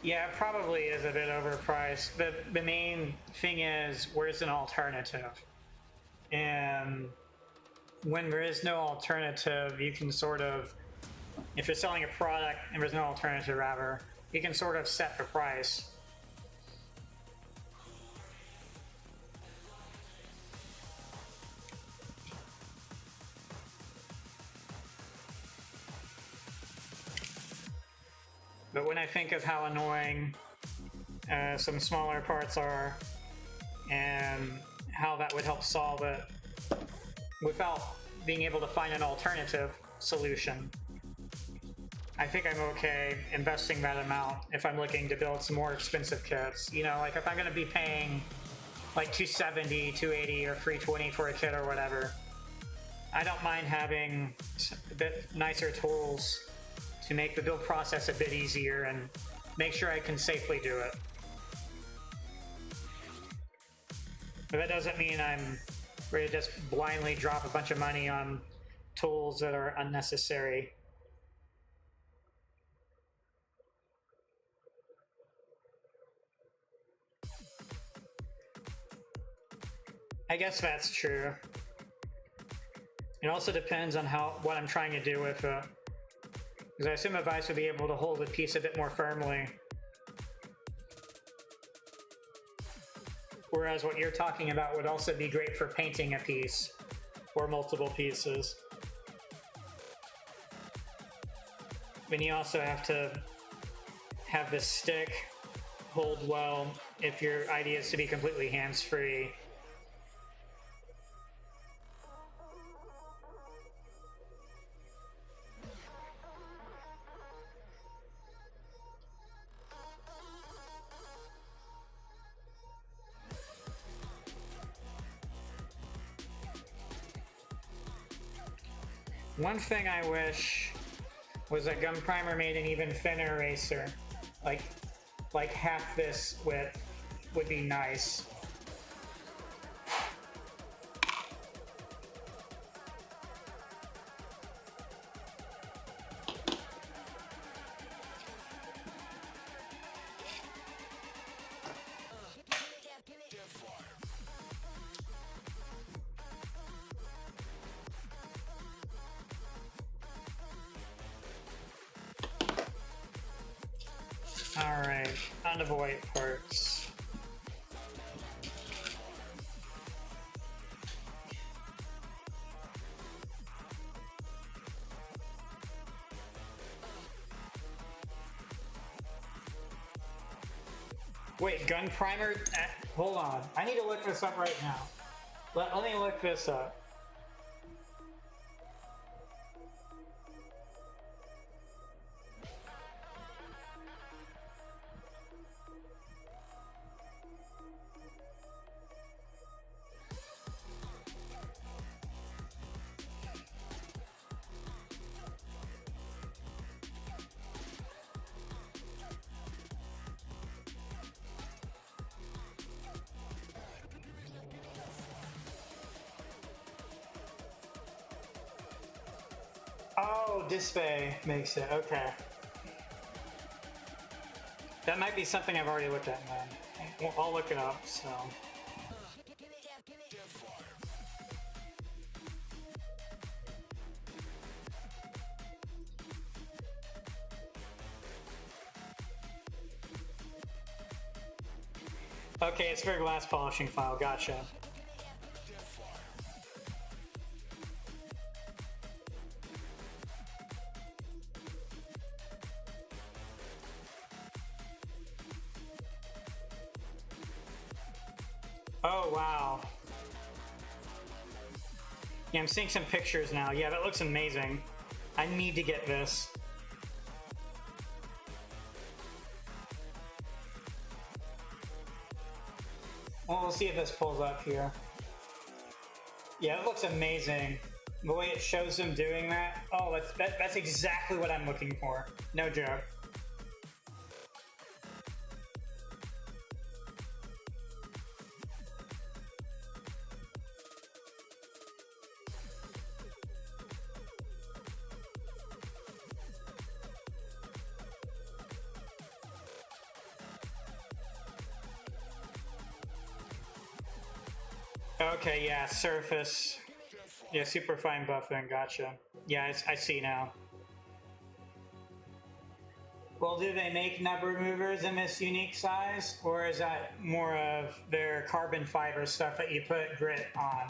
[SPEAKER 1] Yeah, it probably is a bit overpriced. The main thing is, where's an alternative? And when there is no alternative, you can sort of, if you're selling a product and there's no alternative, rather, you can sort of set the price. But when I think of how annoying some smaller parts are and how that would help solve it without being able to find an alternative solution, I think I'm okay investing that amount if I'm looking to build some more expensive kits. You know, like if I'm going to be paying like $270, $280, or $320 for a kit or whatever, I don't mind having a bit nicer tools to make the build process a bit easier and make sure I can safely do it. But that doesn't mean I'm ready to just blindly drop a bunch of money on tools that are unnecessary. I guess that's true. It also depends on what I'm trying to do with it. Because I assume a vise would be able to hold a piece a bit more firmly. Whereas what you're talking about would also be great for painting a piece or multiple pieces. Then you also have to have the stick hold well if your idea is to be completely hands-free. One thing I wish was that Gun Primer made an even thinner eraser. Like half this width would be nice. Alright, on to the white parts. Wait, gun primer? Hold on. I need to look this up right now. Let me look this up. Oh, display makes it, okay. That might be something I've already looked at, man. I'll look it up, so. Okay, it's for a glass polishing file, gotcha. Oh, wow. Yeah, I'm seeing some pictures now. Yeah, that looks amazing. I need to get this. Well, we'll see if this pulls up here. Yeah, it looks amazing. The way it shows them doing that. Oh, that's exactly what I'm looking for. No joke. Okay, yeah, surface. Yeah, super fine buffing, gotcha. Yeah, I see now. Well, do they make nub removers in this unique size? Or is that more of their carbon fiber stuff that you put grit on?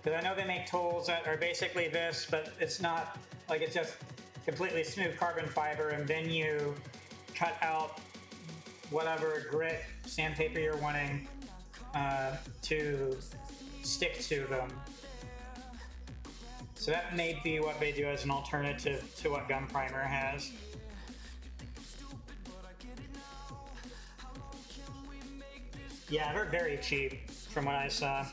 [SPEAKER 1] Because I know they make tools that are basically this, but it's not, like it's just completely smooth carbon fiber, and then you cut out whatever grit sandpaper you're wanting to stick to them. So that may be what they do as an alternative to what Gun Primer has. Yeah, they're very cheap from what I saw.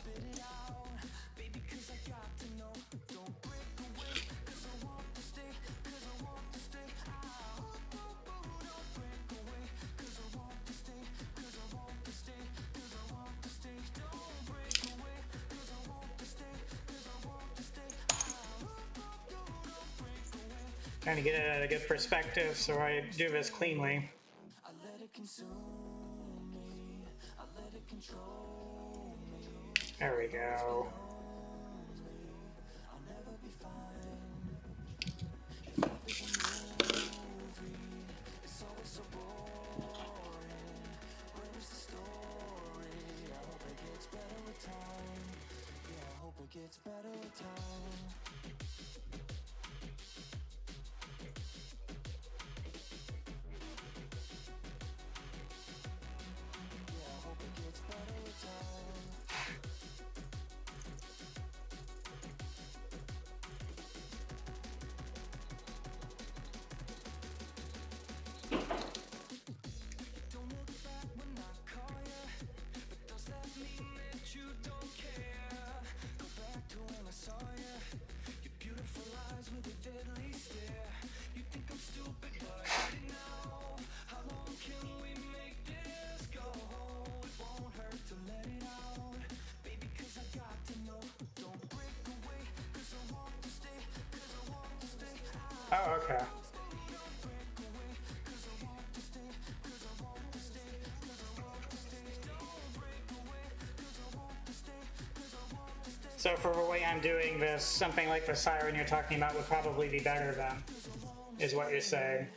[SPEAKER 1] Trying to get it at a good perspective so I do this cleanly. There we go. Oh, okay. So for the way I'm doing this, something like the siren you're talking about would probably be better then, is what you're saying.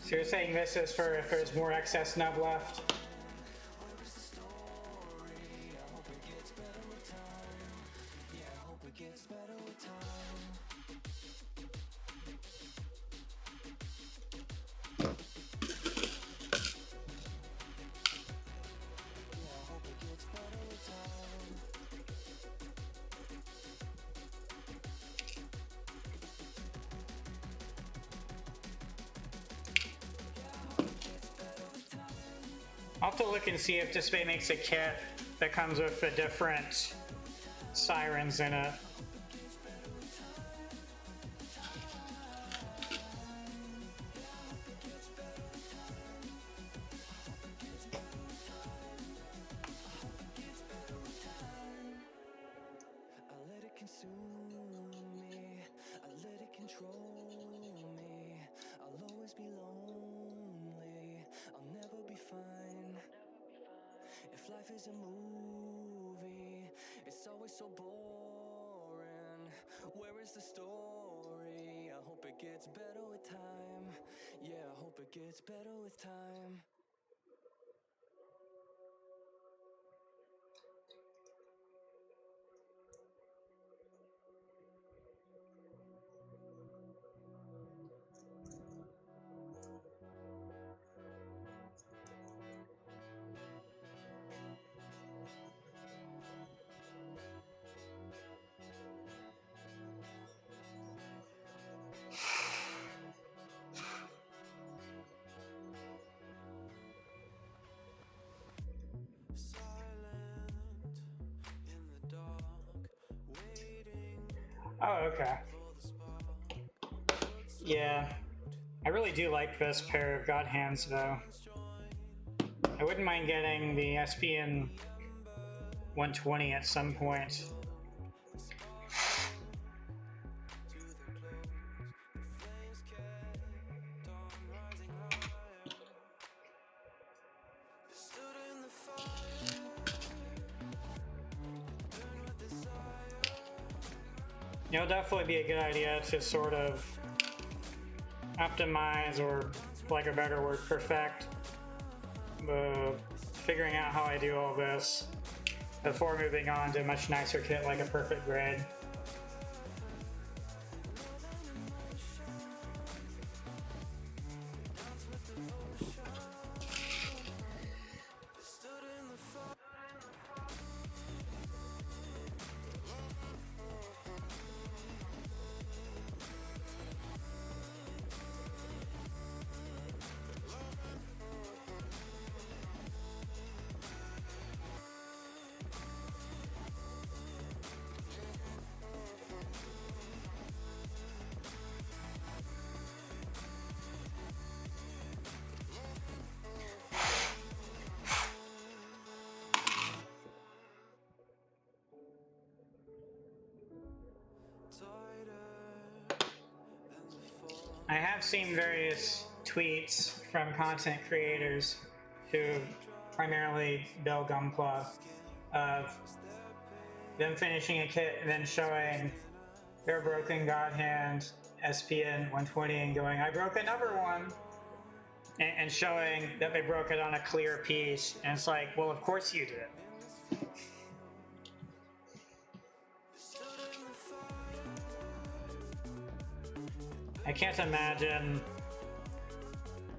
[SPEAKER 1] So you're saying this is for if there's more excess nub left? I'll have to look and see if Display makes a kit that comes with the different sirens in it. Oh, okay. Yeah. I really do like this pair of God Hands, though. I wouldn't mind getting the SPN 120 at some point. It'll definitely be a good idea to sort of optimize, or for lack of a better word, perfect figuring out how I do all this before moving on to a much nicer kit like a perfect grid. I have seen various tweets from content creators who primarily build Gunpla of them finishing a kit and then showing their broken God Hand SPN 120 and going, I broke another one, and showing that they broke it on a clear piece. And it's like, well, of course you did. I can't imagine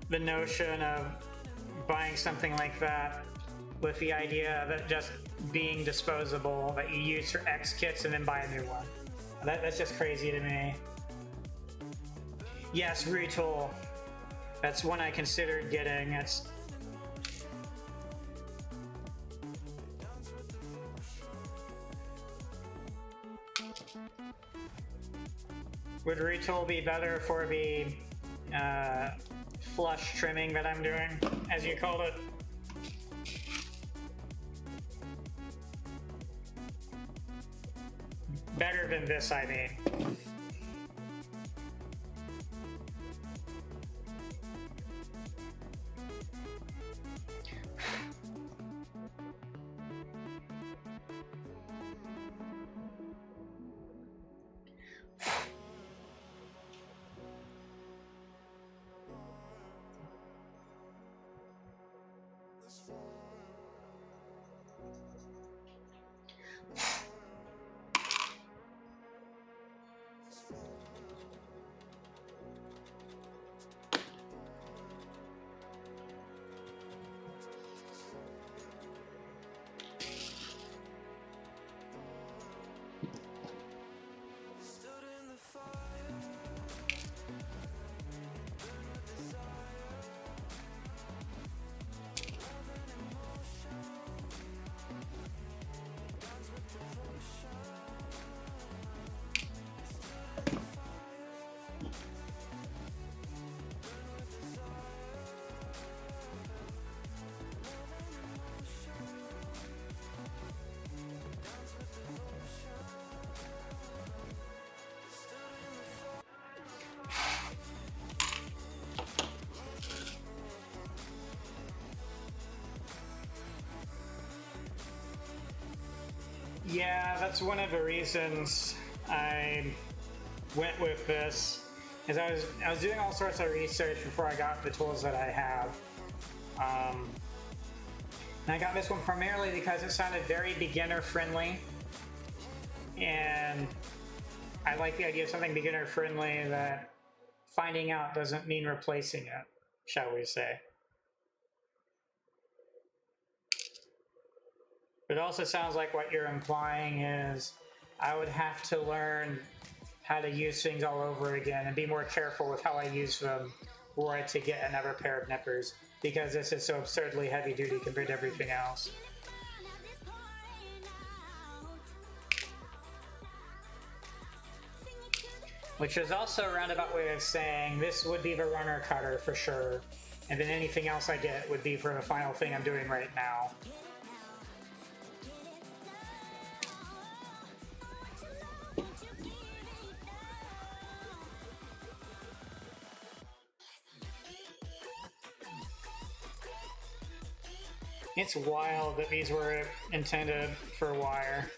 [SPEAKER 1] the notion of buying something like that with the idea of it just being disposable, that you use for X kits and then buy a new one. That's just crazy to me. Yes, retool. That's one I considered getting. It's would retool be better for the flush trimming that I'm doing, as you called it. Better than this, I mean. Yeah, that's one of the reasons I went with this. Is I was doing all sorts of research before I got the tools that I have. And I got this one primarily because it sounded very beginner friendly, and I like the idea of something beginner friendly that finding out doesn't mean replacing it, shall we say. It also sounds like what you're implying is I would have to learn how to use things all over again and be more careful with how I use them were I to get another pair of nippers, because this is so absurdly heavy duty compared to everything else. Which is also a roundabout way of saying this would be the runner cutter for sure, and then anything else I get would be for the final thing I'm doing right now. It's wild that these were intended for wire.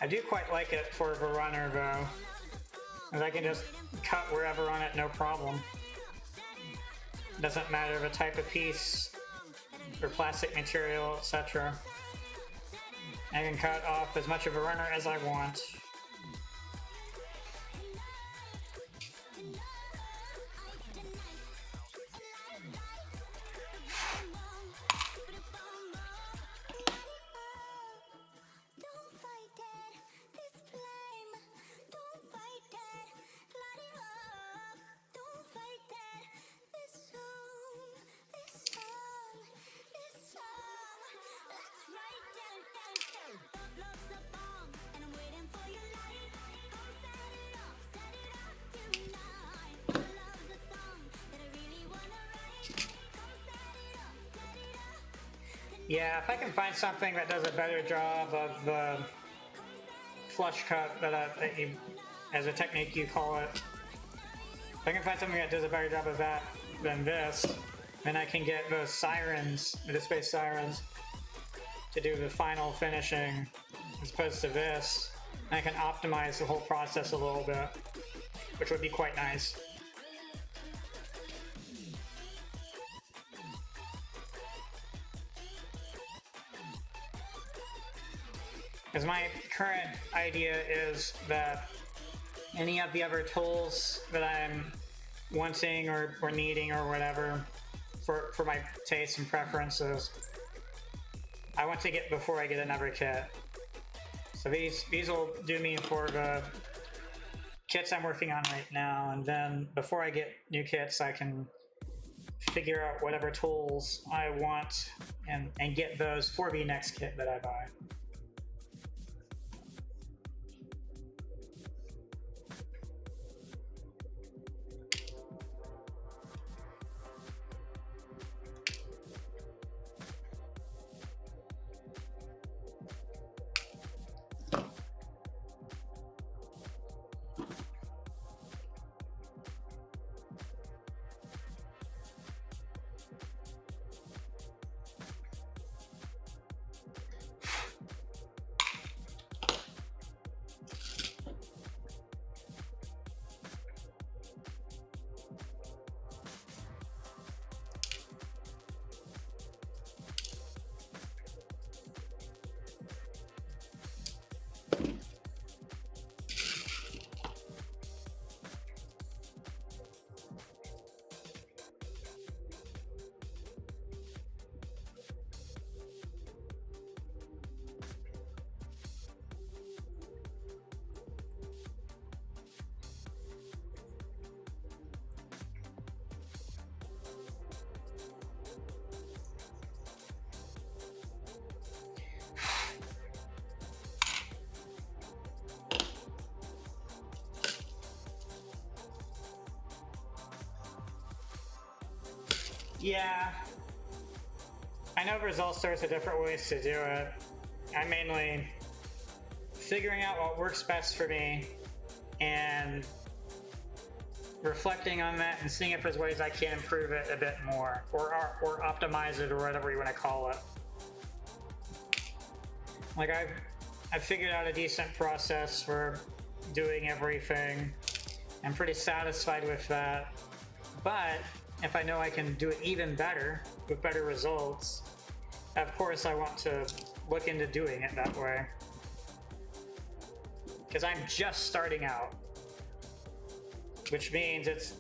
[SPEAKER 1] I do quite like it for the runner though, as I can just cut wherever on it, no problem. Doesn't matter the type of piece or plastic material, etc. I can cut off as much of a runner as I want. Yeah, if I can find something that does a better job of the flush cut that you, as a technique you call it, if I can find something that does a better job of that than this, then I can get those sirens, the space sirens, to do the final finishing as opposed to this. And I can optimize the whole process a little bit, which would be quite nice. Because my current idea is that any of the other tools that I'm wanting or needing or whatever for my tastes and preferences, I want to get before I get another kit. So these will do me for the kits I'm working on right now, and then before I get new kits I can figure out whatever tools I want and get those for the next kit that I buy. Yeah, I know there's all sorts of different ways to do it. I'm mainly figuring out what works best for me and reflecting on that and seeing if there's ways I can improve it a bit more or optimize it or whatever you want to call it. Like I've figured out a decent process for doing everything. I'm pretty satisfied with that, but if I know I can do it even better with better results, of course I want to look into doing it that way. Because I'm just starting out, which means it's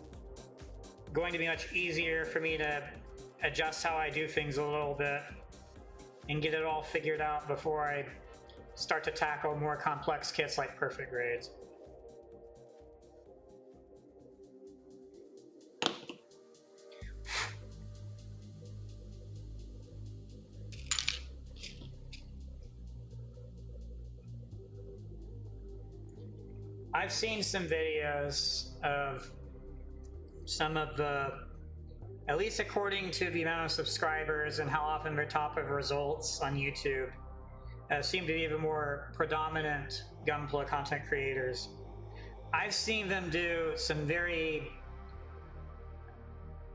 [SPEAKER 1] going to be much easier for me to adjust how I do things a little bit and get it all figured out before I start to tackle more complex kits like perfect grades. I've seen some videos of some of the, at least according to the amount of subscribers and how often they're top of results on YouTube, seem to be the more predominant Gunpla content creators. I've seen them do some very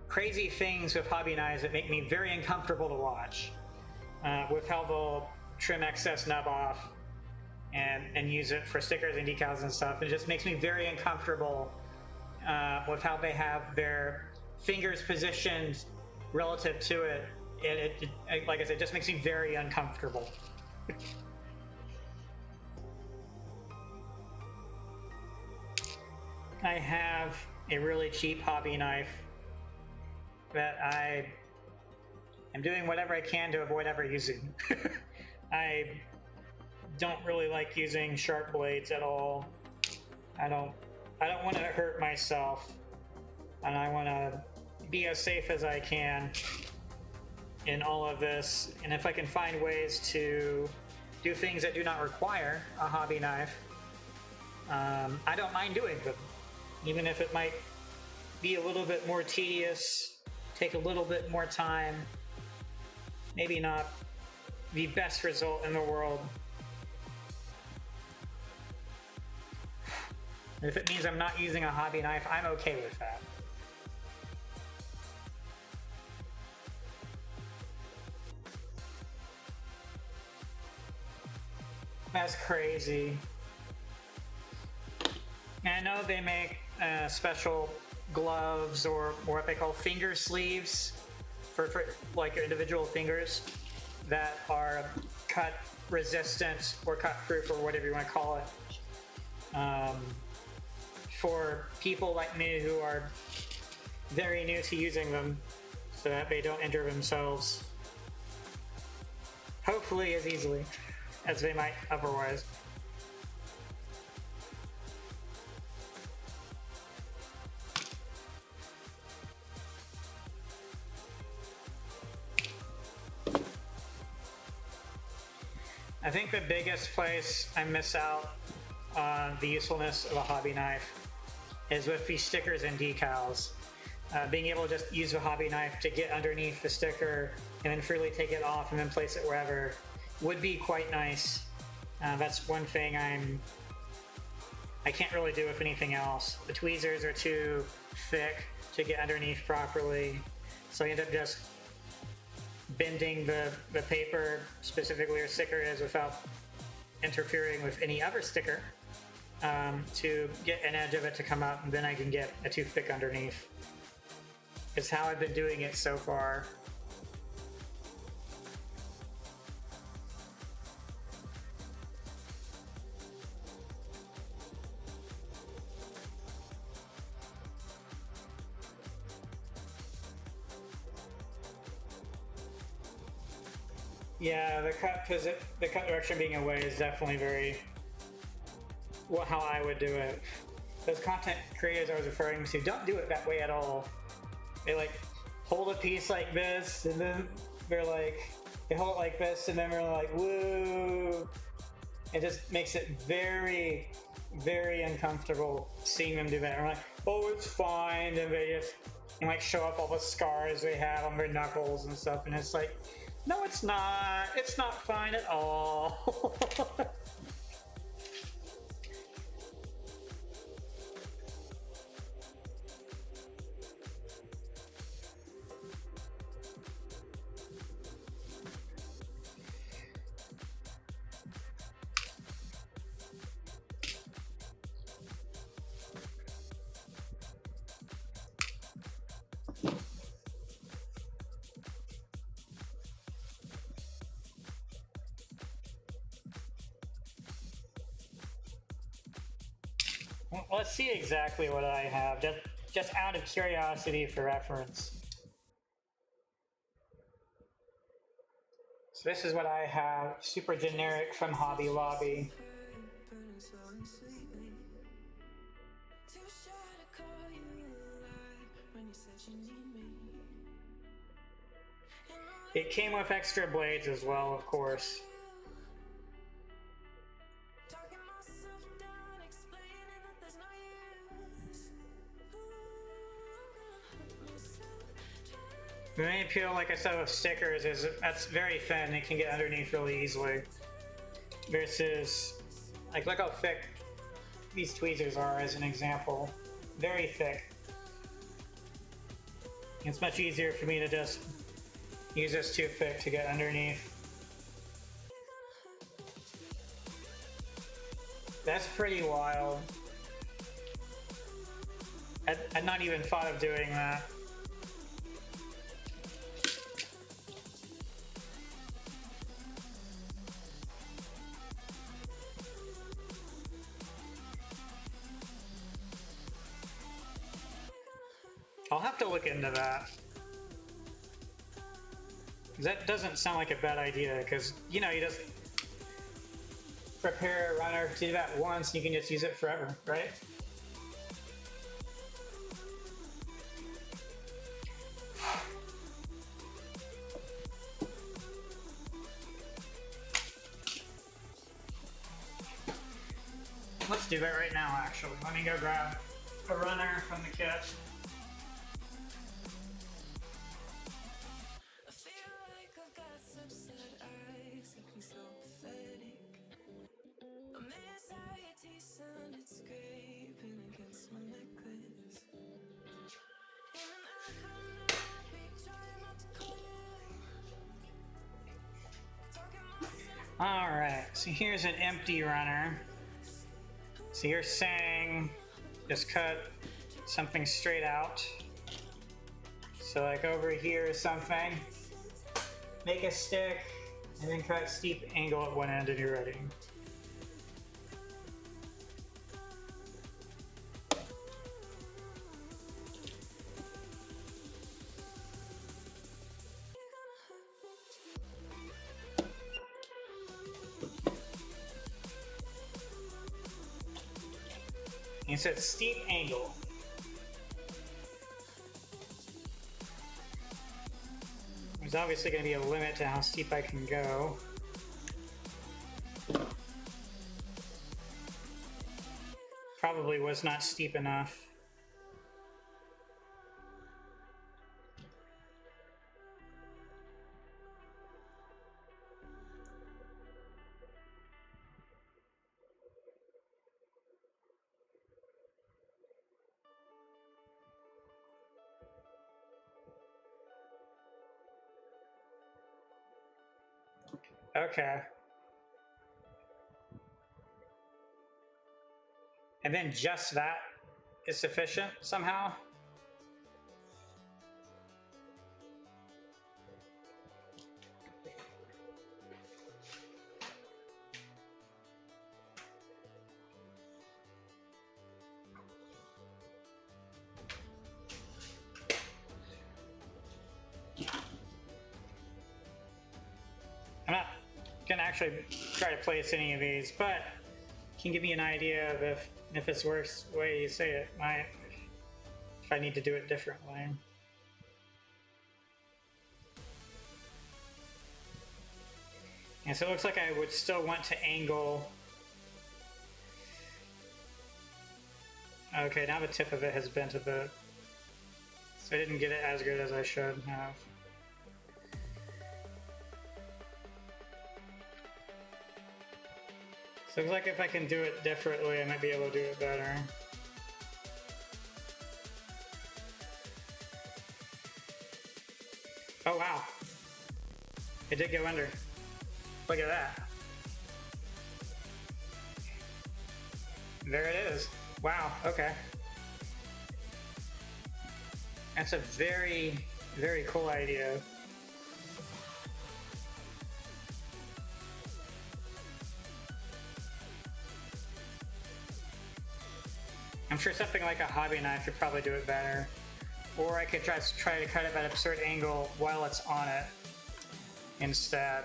[SPEAKER 1] crazy things with hobby knives that make me very uncomfortable to watch, with how they'll trim excess nub off and use it for stickers and decals and stuff. It just makes me very uncomfortable with how they have their fingers positioned relative to it. It like I said, it just makes me very uncomfortable. I have a really cheap hobby knife that I am doing whatever I can to avoid ever using. I don't really like using sharp blades at all. I don't want to hurt myself, and I want to be as safe as I can in all of this. And if I can find ways to do things that do not require a hobby knife, I don't mind doing them, even if it might be a little bit more tedious, take a little bit more time, maybe not the best result in the world. If it means I'm not using a hobby knife, I'm okay with that. That's crazy. And I know they make special gloves or what they call finger sleeves for like individual fingers that are cut resistant or cut proof or whatever you want to call it. For people like me who are very new to using them, so that they don't injure themselves, hopefully as easily as they might otherwise. I think the biggest place I miss out on the usefulness of a hobby knife is with these stickers and decals. Being able to just use a hobby knife to get underneath the sticker and then freely take it off and then place it wherever would be quite nice. That's one thing I can't really do with anything else. The tweezers are too thick to get underneath properly, so I end up just bending the paper, specifically where sticker is, without interfering with any other sticker, to get an edge of it to come out, and then I can get a toothpick underneath. It's how I've been doing it so far. Yeah, the cut direction being away is definitely very how I would do it. Those content creators I was referring to don't do it that way at all. They like hold a piece like this, and then they're like, they hold it like this, and then they're like, woo! It just makes it very, very uncomfortable seeing them do that. I'm like, oh, it's fine, and they just like show up all the scars they have on their knuckles and stuff, and it's like, no, it's not. It's not fine at all. Let's see exactly what I have, just out of curiosity for reference. So this is what I have, super generic from Hobby Lobby. It came with extra blades as well, of course. The main appeal, like I said, with stickers is that's very thin. It can get underneath really easily. Versus, like, look how thick these tweezers are as an example. Very thick. It's much easier for me to just use this toothpick to get underneath. That's pretty wild. I'd not even thought of doing that. I'll have to look into that. That doesn't sound like a bad idea, because, you know, you just prepare a runner to do that once, and you can just use it forever, right? Let's do that right now, actually. Let me go grab a runner from the kit. Alright, so here's an empty runner. So you're saying just cut something straight out. So like over here or something. Make a stick and then cut steep angle at one end and you're ready. And so it's steep angle. There's obviously going to be a limit to how steep I can go. probably was not steep enough. Okay. And then just that is sufficient somehow? I'm not gonna actually try to place any of these, but can give me an idea of if it's worse the way you say it, if I need to do it differently. And so it looks like I would still want to angle. Okay, now the tip of it has bent a bit. So I didn't get it as good as I should have. So it looks like if I can do it differently, I might be able to do it better. Oh wow. It did go under. Look at that. There it is. Wow, okay. That's a very, very cool idea. I'm sure something like a hobby knife could probably do it better. Or I could try to cut it at a certain angle while it's on it instead.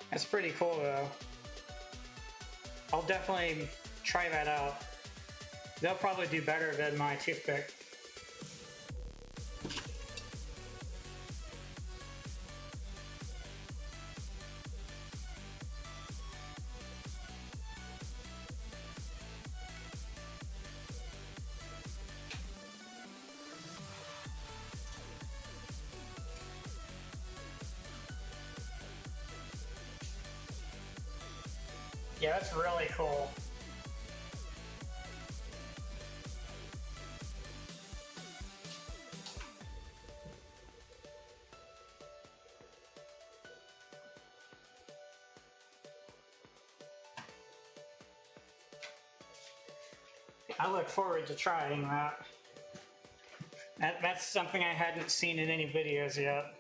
[SPEAKER 1] That's pretty cool though. I'll definitely try that out. They'll probably do better than my toothpick. Yeah, that's really cool. I look forward to trying that. That's something I hadn't seen in any videos yet.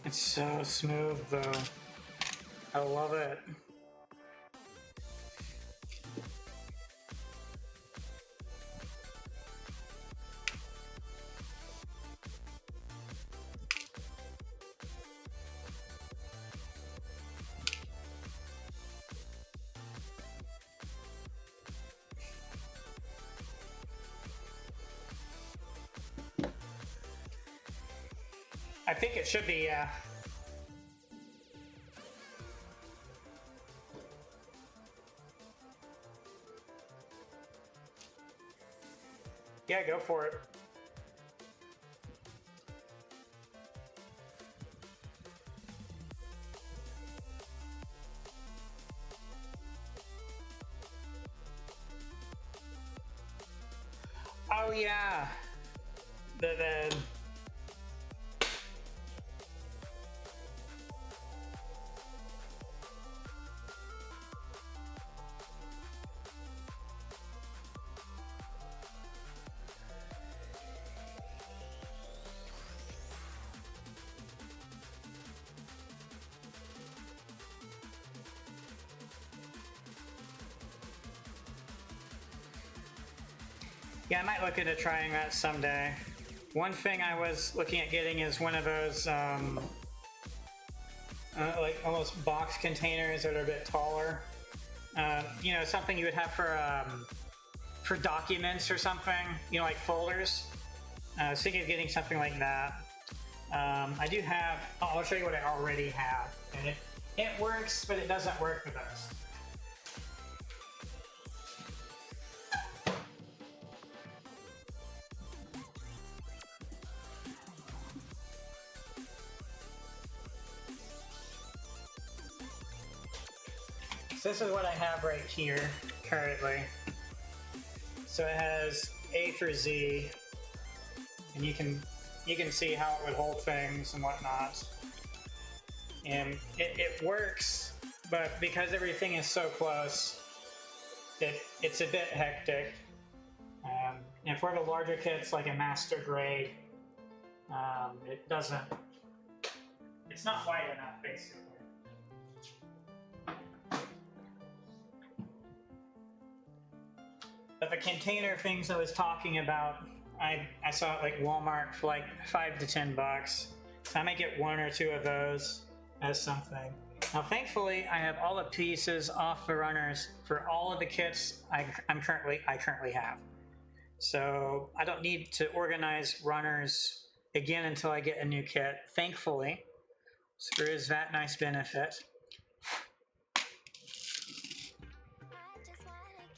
[SPEAKER 1] It's so smooth though. I love it. I think it should be, yeah. Yeah, go for it. Oh yeah, the yeah, I might look into trying that someday. One thing I was looking at getting is one of those like almost box containers that are a bit taller. You know, something you would have for documents or something. You know, like folders. I was thinking of getting something like that. I do have. I'll show you what I already have, and it works, but it doesn't work the best. So this is what I have right here currently. So it has A through Z, and you can see how it would hold things and whatnot. And it works, but because everything is so close, it's a bit hectic. And for the larger kits, like a master grade, it doesn't. It's not wide enough, basically. But the container things I was talking about, I saw it like Walmart for like $5 to $10. I might get one or two of those as something. Now, thankfully, I have all the pieces off the runners for all of the kits I currently have. So I don't need to organize runners again until I get a new kit, thankfully. So there is that nice benefit.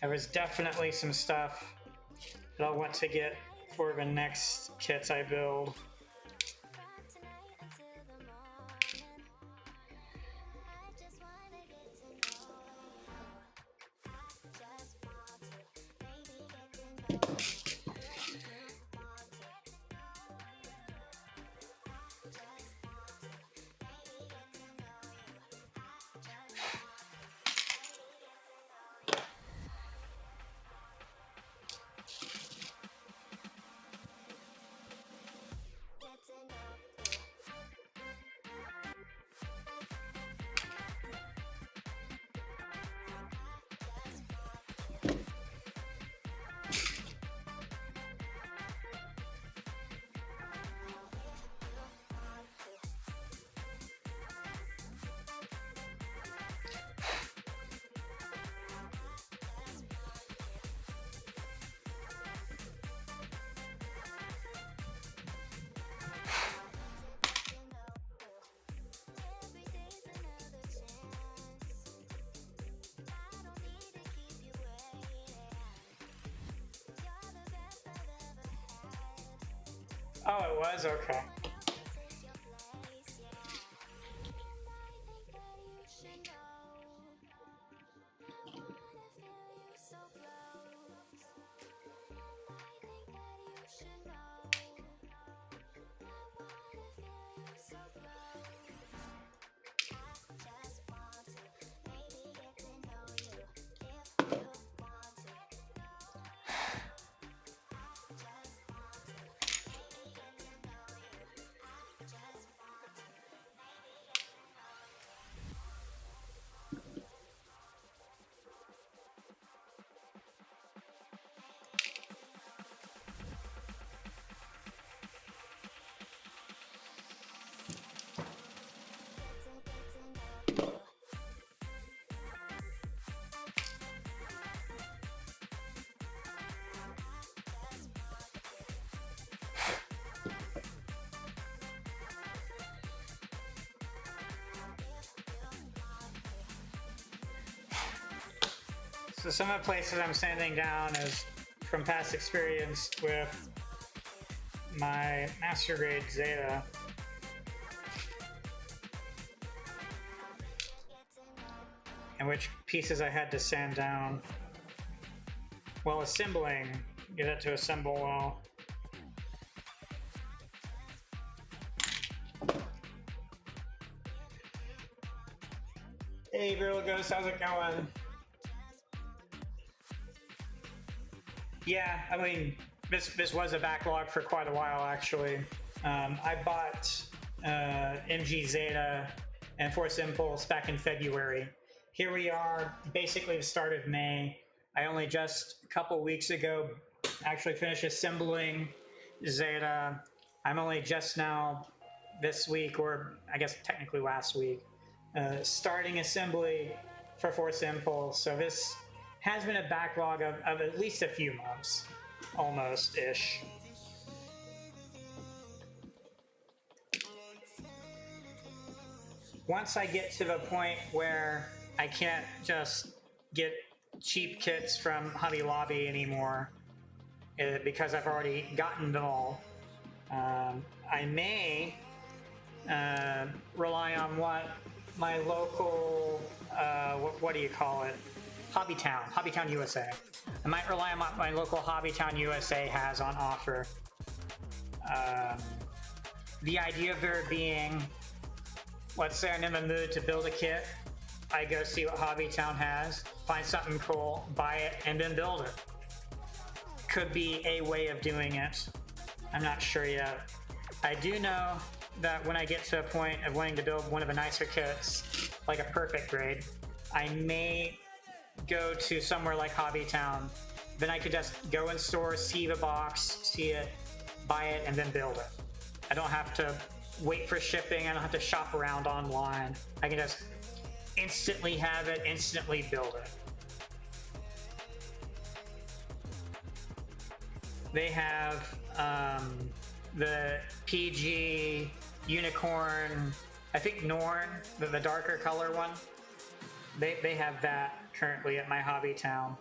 [SPEAKER 1] There was definitely some stuff that I'll want to get for the next kits I build. Oh, it was? Okay. So some of the places I'm sanding down is from past experience with my master grade Zeta. And which pieces I had to sand down while assembling, get it to assemble well. Hey Virgos, how's it going? Yeah, I mean, this was a backlog for quite a while actually. I bought MG Zeta and Force Impulse back in February. Here we are, basically the start of May. I only just a couple weeks ago actually finished assembling Zeta. I'm only just now this week, or I guess technically last week, starting assembly for Force Impulse. So this has been a backlog of at least a few months, almost-ish. Once I get to the point where I can't just get cheap kits from Hobby Lobby anymore because I've already gotten them all, I may rely on what my local, what do you call it? Hobbytown USA. I might rely on what my local Hobbytown USA has on offer. The idea of there being, let's say I'm in the mood to build a kit, I go see what Hobbytown has, find something cool, buy it, and then build it. Could be a way of doing it. I'm not sure yet. I do know that when I get to a point of wanting to build one of the nicer kits, like a perfect grade, I may go to somewhere like Hobbytown. Then I could just go in store, see the box, see it, buy it, and then build it. I don't have to wait for shipping. I don't have to shop around online. I can just instantly have it, instantly build it. They have the PG Unicorn, I think Norn, the darker color one. They have that currently at my Hobbytown.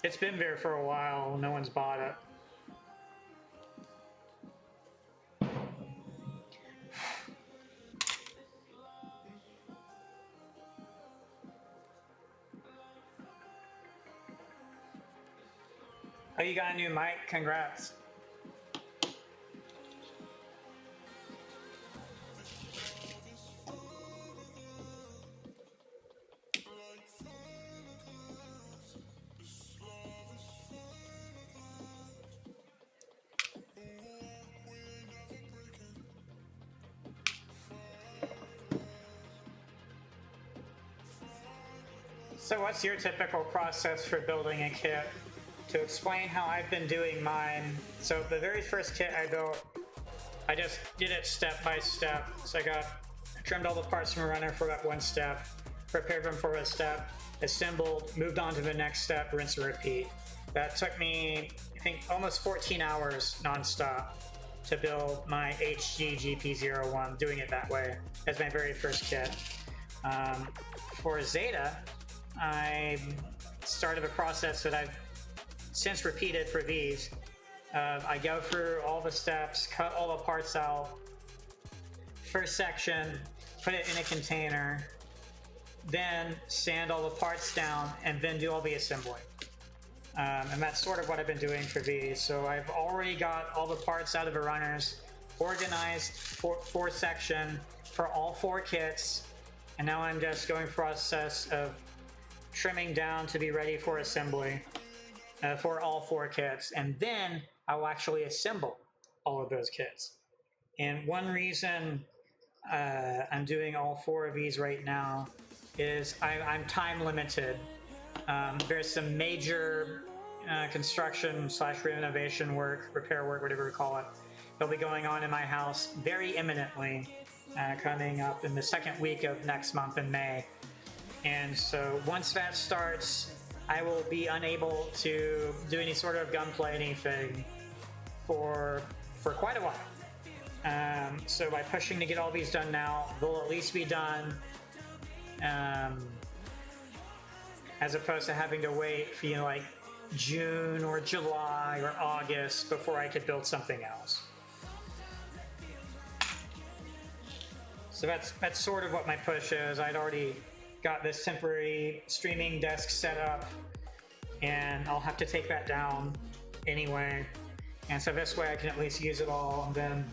[SPEAKER 1] It's been there for a while, no one's bought it. Oh, you got a new mic? Congrats. So what's your typical process for building a kit? To explain how I've been doing mine, so the very first kit I built, I just did it step by step. So I trimmed all the parts from a runner for that one step, prepared them for a step, assembled, moved on to the next step, rinse and repeat. That took me, I think, almost 14 hours non-stop to build my HGCE01, doing it that way as my very first kit. For Zeta, I started a process that I've since repeated for these. I go through all the steps, cut all the parts out, first section, put it in a container, then sand all the parts down, and then do all the assembly. And that's sort of what I've been doing for these. So I've already got all the parts out of the runners, organized four section for all 4 kits, and now I'm just going through the process of trimming down to be ready for assembly. For all 4 kits, and then I will actually assemble all of those kits. And one reason I'm doing all 4 of these right now is I'm time limited. There's some major construction / renovation work, repair work, whatever we call it, that'll be going on in my house very imminently, coming up in the second week of next month in May. And so once that starts, I will be unable to do any sort of gunplay anything for quite a while. So by pushing to get all these done now, they'll at least be done as opposed to having to wait for, you know, like June or July or August before I could build something else. So that's sort of what my push is. I'd already got this temporary streaming desk set up, and I'll have to take that down anyway. And so this way I can at least use it all, and then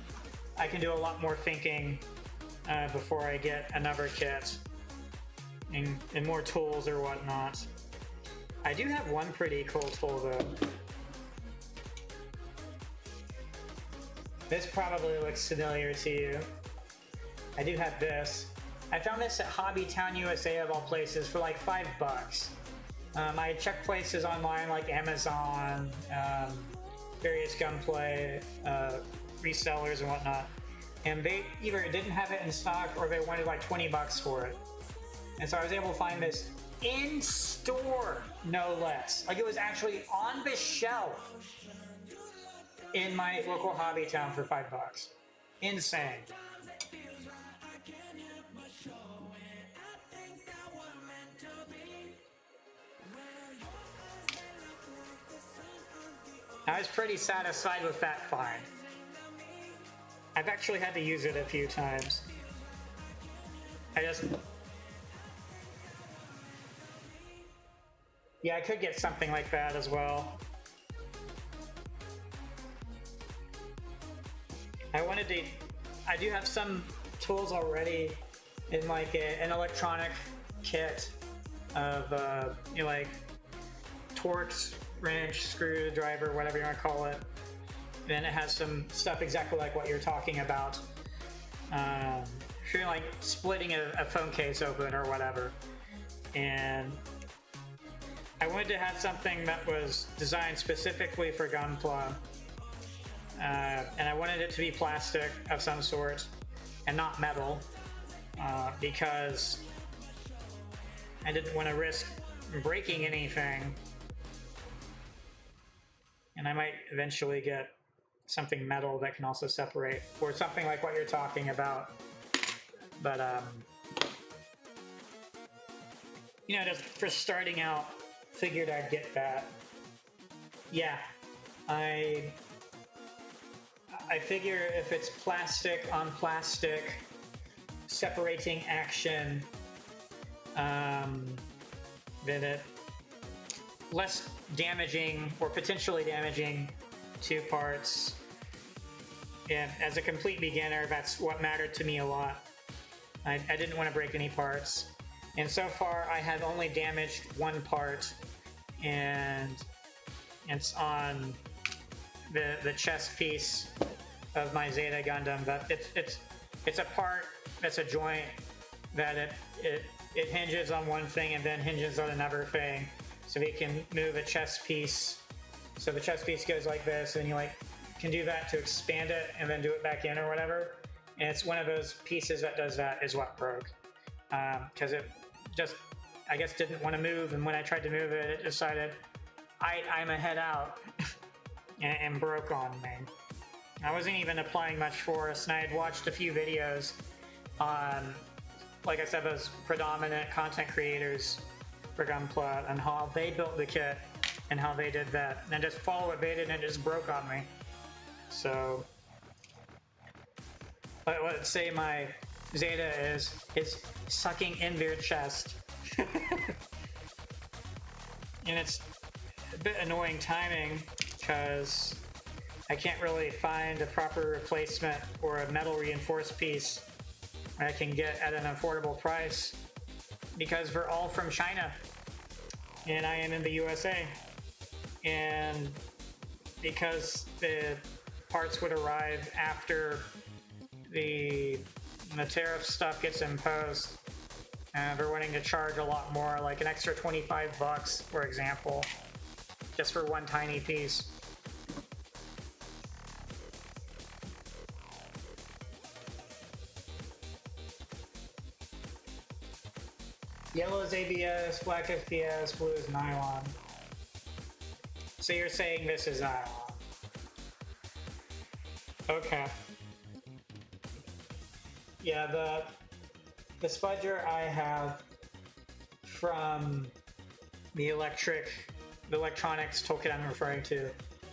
[SPEAKER 1] I can do a lot more thinking before I get another kit and more tools or whatnot. I do have one pretty cool tool though. This probably looks familiar to you. I do have this. I found this at Hobbytown USA of all places for like $5. I checked places online like Amazon, various Gunpla resellers and whatnot, and they either didn't have it in stock or they wanted like $20 for it. And so I was able to find this in store, no less. Like it was actually on the shelf in my local Hobbytown for $5. Insane. I was pretty satisfied with that find. I've actually had to use it a few times. Yeah, I could get something like that as well. I do have some tools already in like an electronic kit of, you know, like Torx, wrench, screwdriver, whatever you want to call it. And it has some stuff exactly like what you're talking about. If you're like splitting a phone case open or whatever. And I wanted to have something that was designed specifically for Gunpla. And I wanted it to be plastic of some sort and not metal, because I didn't want to risk breaking anything. And I might eventually get something metal that can also separate, or something like what you're talking about. But, you know, just for starting out, figured I'd get that. Yeah, I figure if it's plastic on plastic, separating action, then it less damaging or potentially damaging to parts. And as a complete beginner, that's what mattered to me a lot. I didn't want to break any parts. And so far, I have only damaged one part, and it's on the chest piece of my Zeta Gundam. But it's a part that's a joint that it hinges on one thing and then hinges on another thing. So we can move a chest piece. So the chest piece goes like this, and you like can do that to expand it and then do it back in or whatever. And it's one of those pieces that does that is what broke. Because it just, I guess, didn't want to move, and when I tried to move it, it decided I'm a head out and broke on me. I wasn't even applying much force, and I had watched a few videos on, like I said, those predominant content creators for Gunpla and how they built the kit and how they did that, and just follow what they did, and it just broke on me. So let's say my Zeta is sucking in their chest. And it's a bit annoying timing because I can't really find a proper replacement or a metal reinforced piece I can get at an affordable price, because they're all from China and I am in the USA. And because the parts would arrive after the tariff stuff gets imposed, they're wanting to charge a lot more, like an extra $25, for example, just for one tiny piece. Yellow is ABS, black FPS, blue is nylon. So you're saying this is nylon? Okay. Yeah, the spudger I have from the electronics toolkit I'm referring to,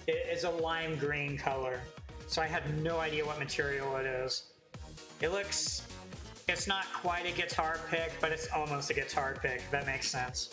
[SPEAKER 1] it is a lime green color. So I have no idea what material it is. It looks, it's not quite a guitar pick, but it's almost a guitar pick, if that makes sense.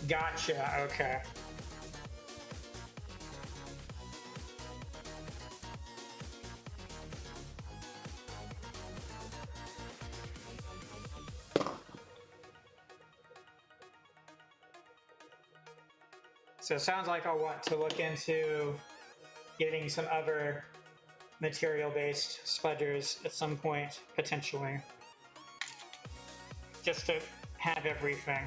[SPEAKER 1] Gotcha, okay. So it sounds like I'll want to look into getting some other material-based spudgers at some point, potentially. Just to have everything.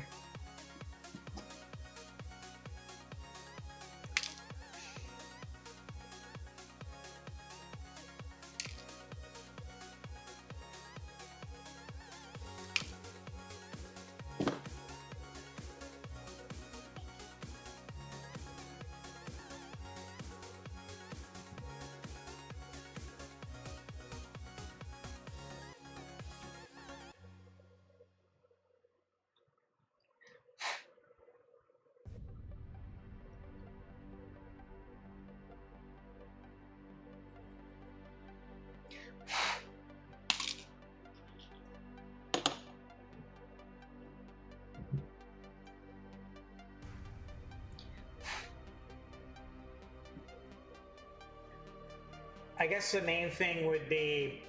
[SPEAKER 1] I guess the main thing would be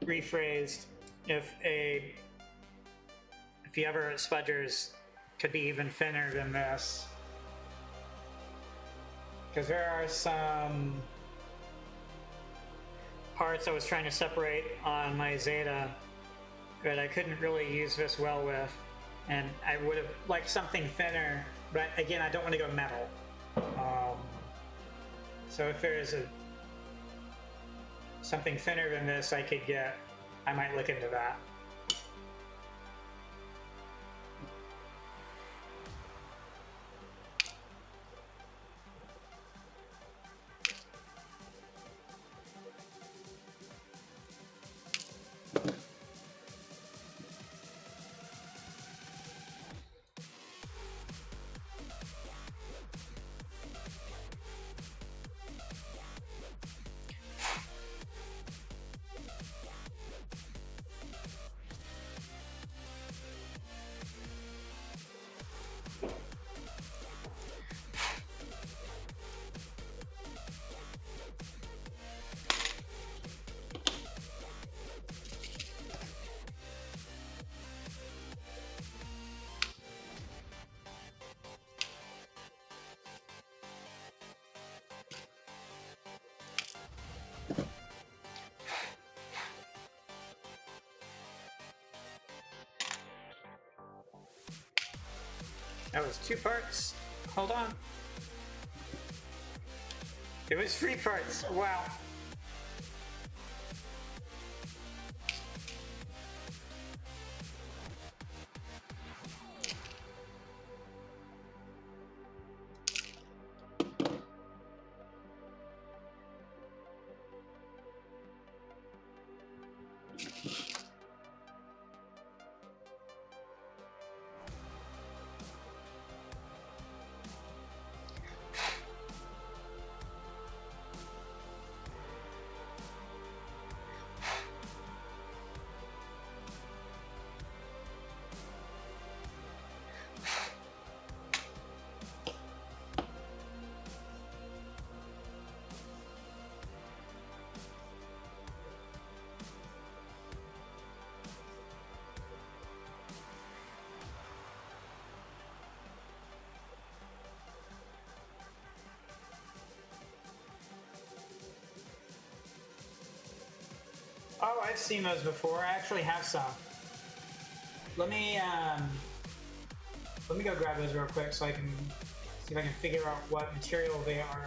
[SPEAKER 1] rephrased if the other spudgers could be even thinner than this. Because there are some parts I was trying to separate on my Zeta that I couldn't really use this well with, and I would have liked something thinner, but again, I don't want to go metal. So if there is something thinner than this I could get, I might look into that. That was 2 parts. Hold on. It was 3 parts. Wow. Oh, I've seen those before. I actually have some. Let me go grab those real quick so I can see if I can figure out what material they are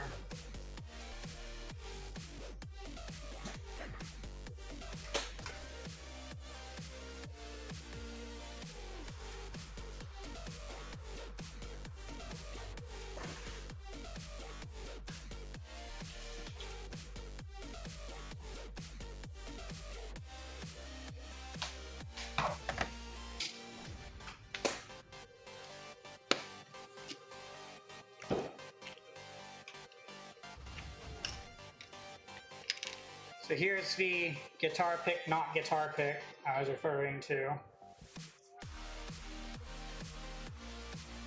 [SPEAKER 1] So here's the guitar pick, not guitar pick I was referring to.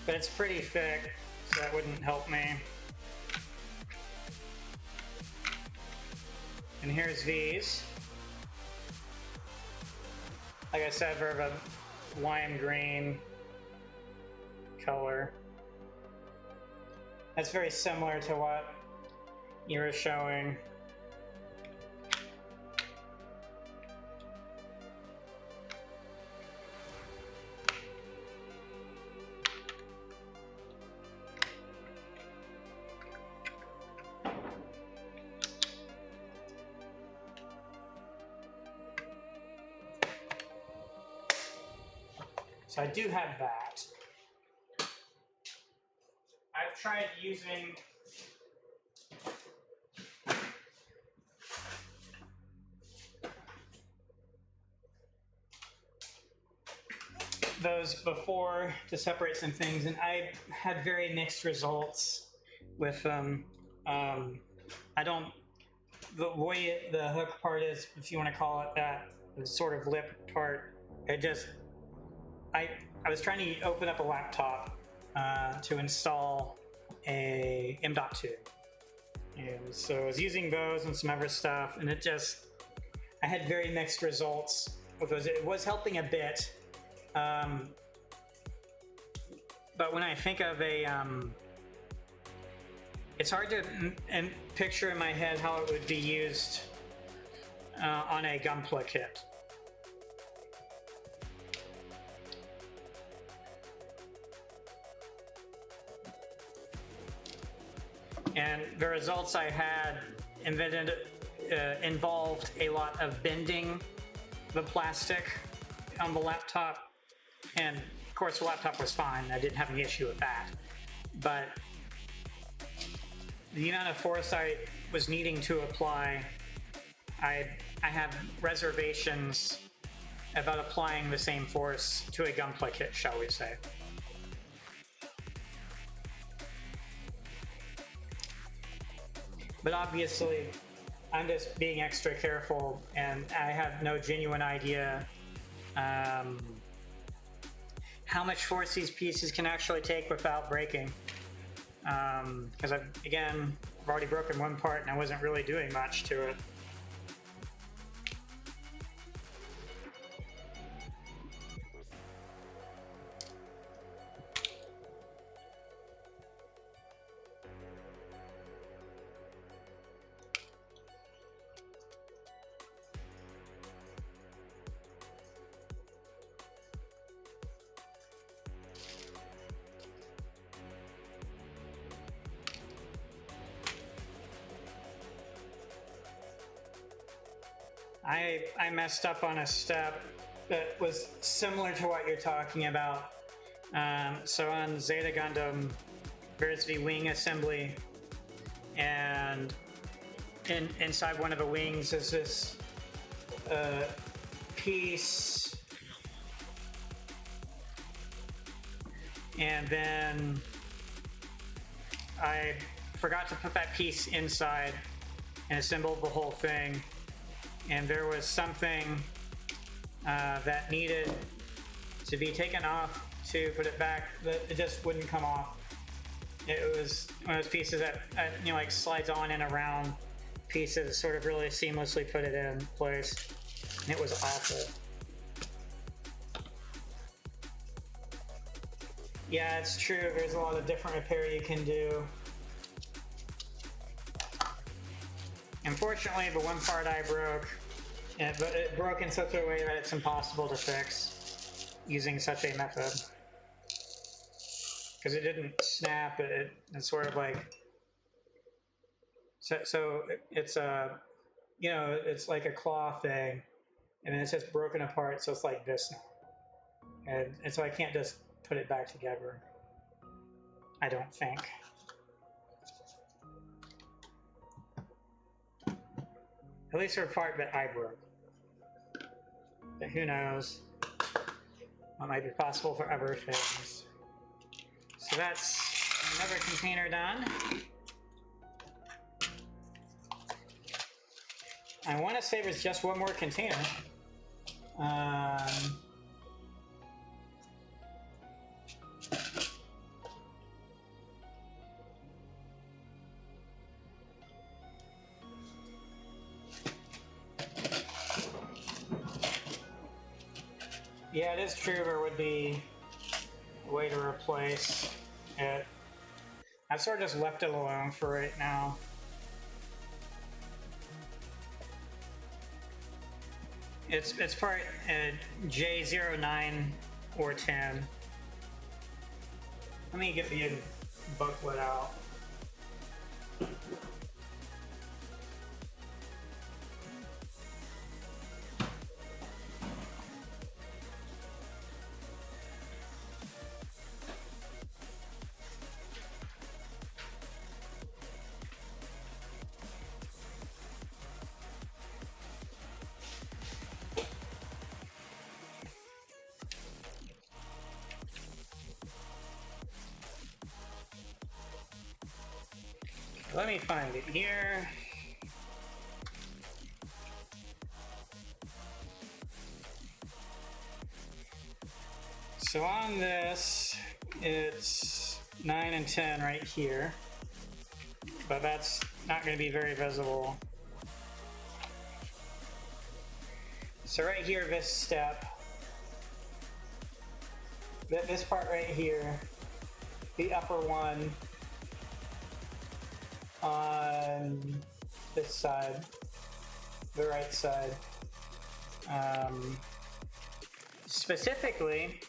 [SPEAKER 1] But it's pretty thick, so that wouldn't help me. And here's these. Like I said, they're of a lime green color. That's very similar to what you were showing. So I do have that. I've tried using those before to separate some things, and I had very mixed results with them. The way the hook part is, if you want to call it that, the sort of lip part, it just, I was trying to open up a laptop to install a M.2. And so I was using those and some other stuff, and I had very mixed results with those. It was helping a bit, but when I think of it's hard to picture in my head how it would be used on a Gunpla kit. And the results I had involved a lot of bending the plastic on the laptop. And of course the laptop was fine, I didn't have any issue with that. But the amount of force I was needing to apply, I have reservations about applying the same force to a Gunpla kit, shall we say. But obviously, I'm just being extra careful, and I have no genuine idea how much force these pieces can actually take without breaking. Because I've already broken one part and I wasn't really doing much to it. I messed up on a step that was similar to what you're talking about. So on Zeta Gundam, there's the wing assembly, and inside one of the wings is this piece, and then I forgot to put that piece inside and assembled the whole thing. And there was something that needed to be taken off to put it back, but it just wouldn't come off. It was one of those pieces that like slides on and around pieces, sort of really seamlessly put it in place. And it was awful. Yeah, it's true. There's a lot of different repair you can do. Unfortunately, the one part I broke, but it broke in such a way that it's impossible to fix using such a method. Because it didn't snap, it's sort of like, so it's it's like a claw thing, and then it's just broken apart, so it's like this now. And so I can't just put it back together, I don't think. At least for a part that I broke. But who knows? What might be possible for other things. So that's another container done. I want to say there's just one more container. Yeah, it is true there would be a way to replace it. I've sort of just left it alone for right now. It's part J09 or 10. Let me get the booklet out. Let me find it here. So on this, it's 9 and 10 right here, but that's not going to be very visible. So right here, this step, this part right here, the upper one on this side, the right side, specifically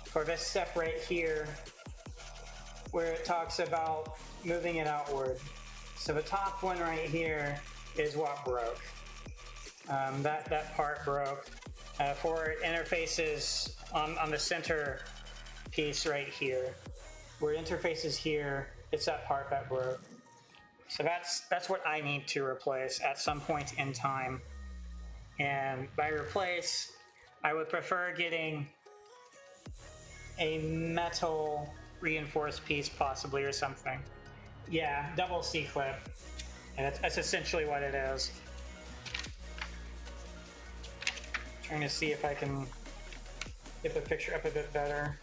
[SPEAKER 1] for this step right here, where it talks about moving it outward. So the top one right here is what broke. That part broke. For interfaces on the center piece right here, where it interfaces here, it's that part that broke. So that's what I need to replace at some point in time. And by replace, I would prefer getting a metal reinforced piece possibly or something. Yeah, double C-clip. And that's essentially what it is. Trying to see if I can get the picture up a bit better.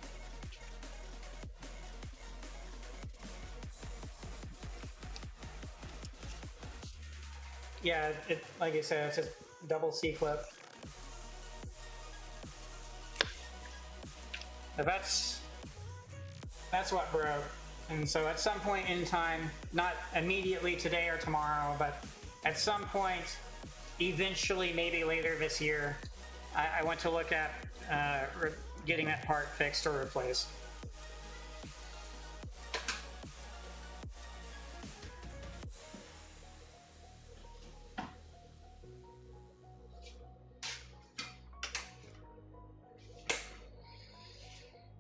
[SPEAKER 1] Yeah, like I said, it's just double C-clip. That's what broke. And so at some point in time, not immediately today or tomorrow, but at some point, eventually, maybe later this year, I want to look at getting that part fixed or replaced.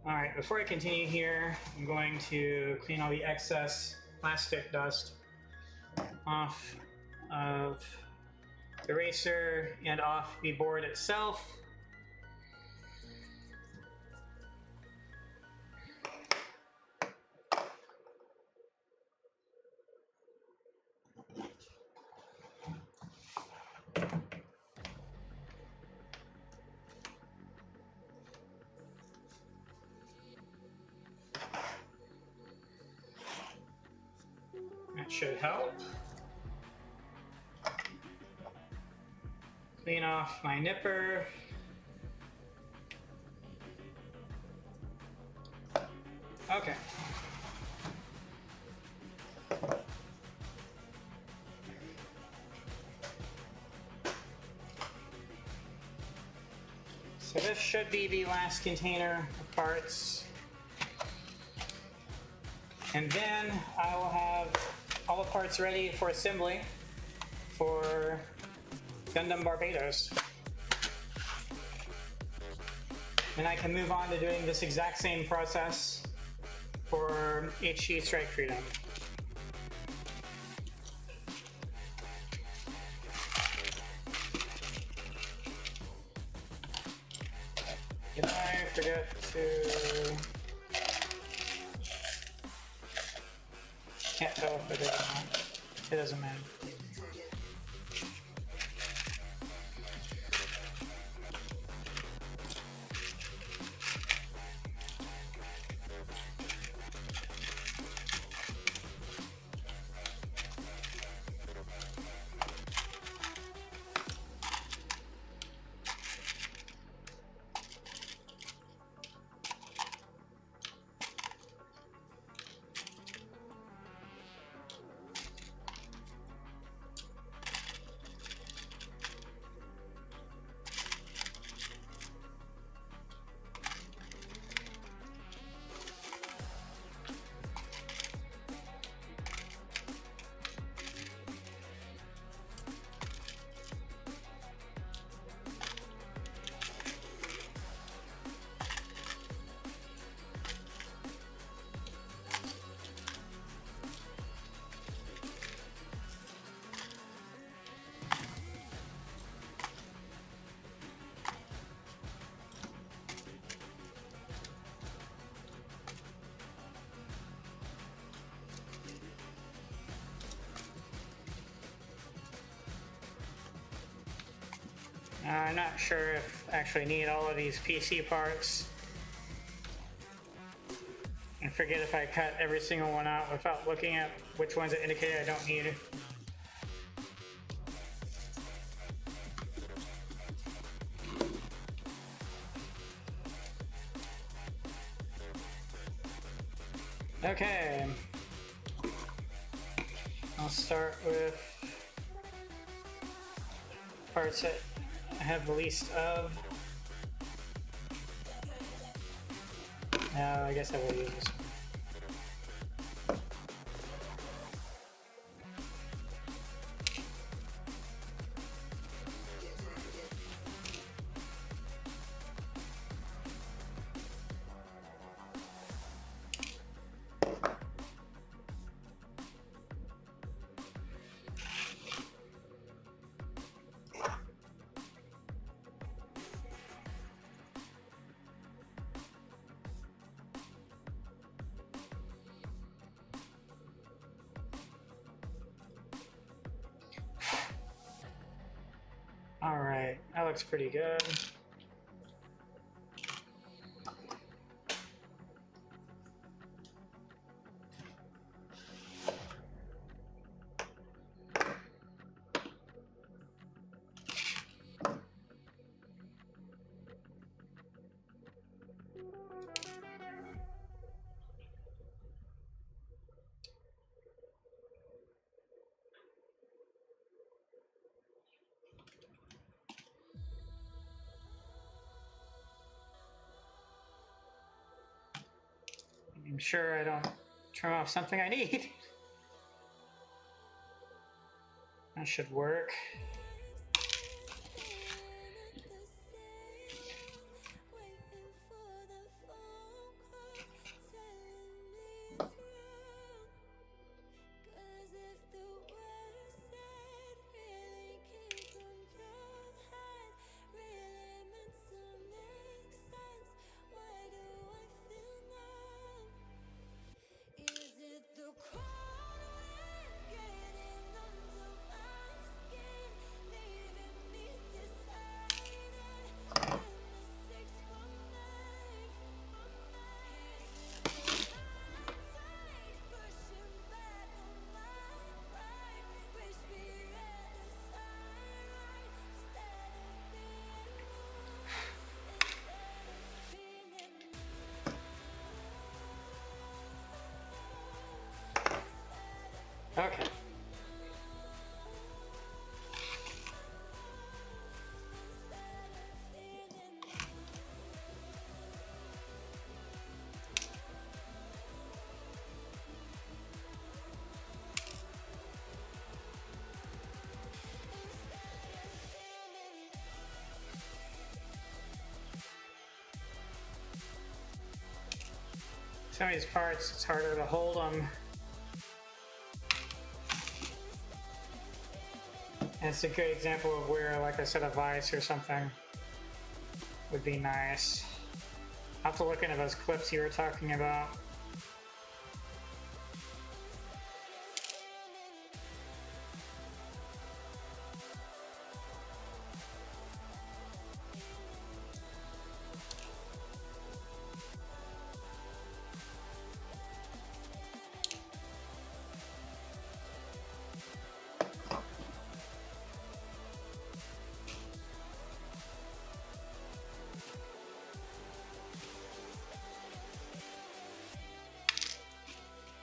[SPEAKER 1] Alright, before I continue here, I'm going to clean all the excess plastic dust off of the eraser and off the board itself. That should help. Clean off my nipper. Okay. So this should be the last container of parts. And then I will have all the parts ready for assembly for Gundam Barbados. Then I can move on to doing this exact same process for HG Strike Freedom. Did I forget to... Can't tell if it is or not. It doesn't matter. I'm not sure if I actually need all of these PC parts. I forget if I cut every single one out without looking at which ones it indicated I don't need. Okay. I'll start with parts that I have the least of. I guess I will use this one. Alright, that looks pretty good. I'm sure I don't turn off something I need. That should work. Okay. Some of these parts, it's harder to hold them. And it's a good example of where, like I said, a vise or something would be nice. I'll have to look into those clips you were talking about.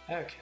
[SPEAKER 1] Okay.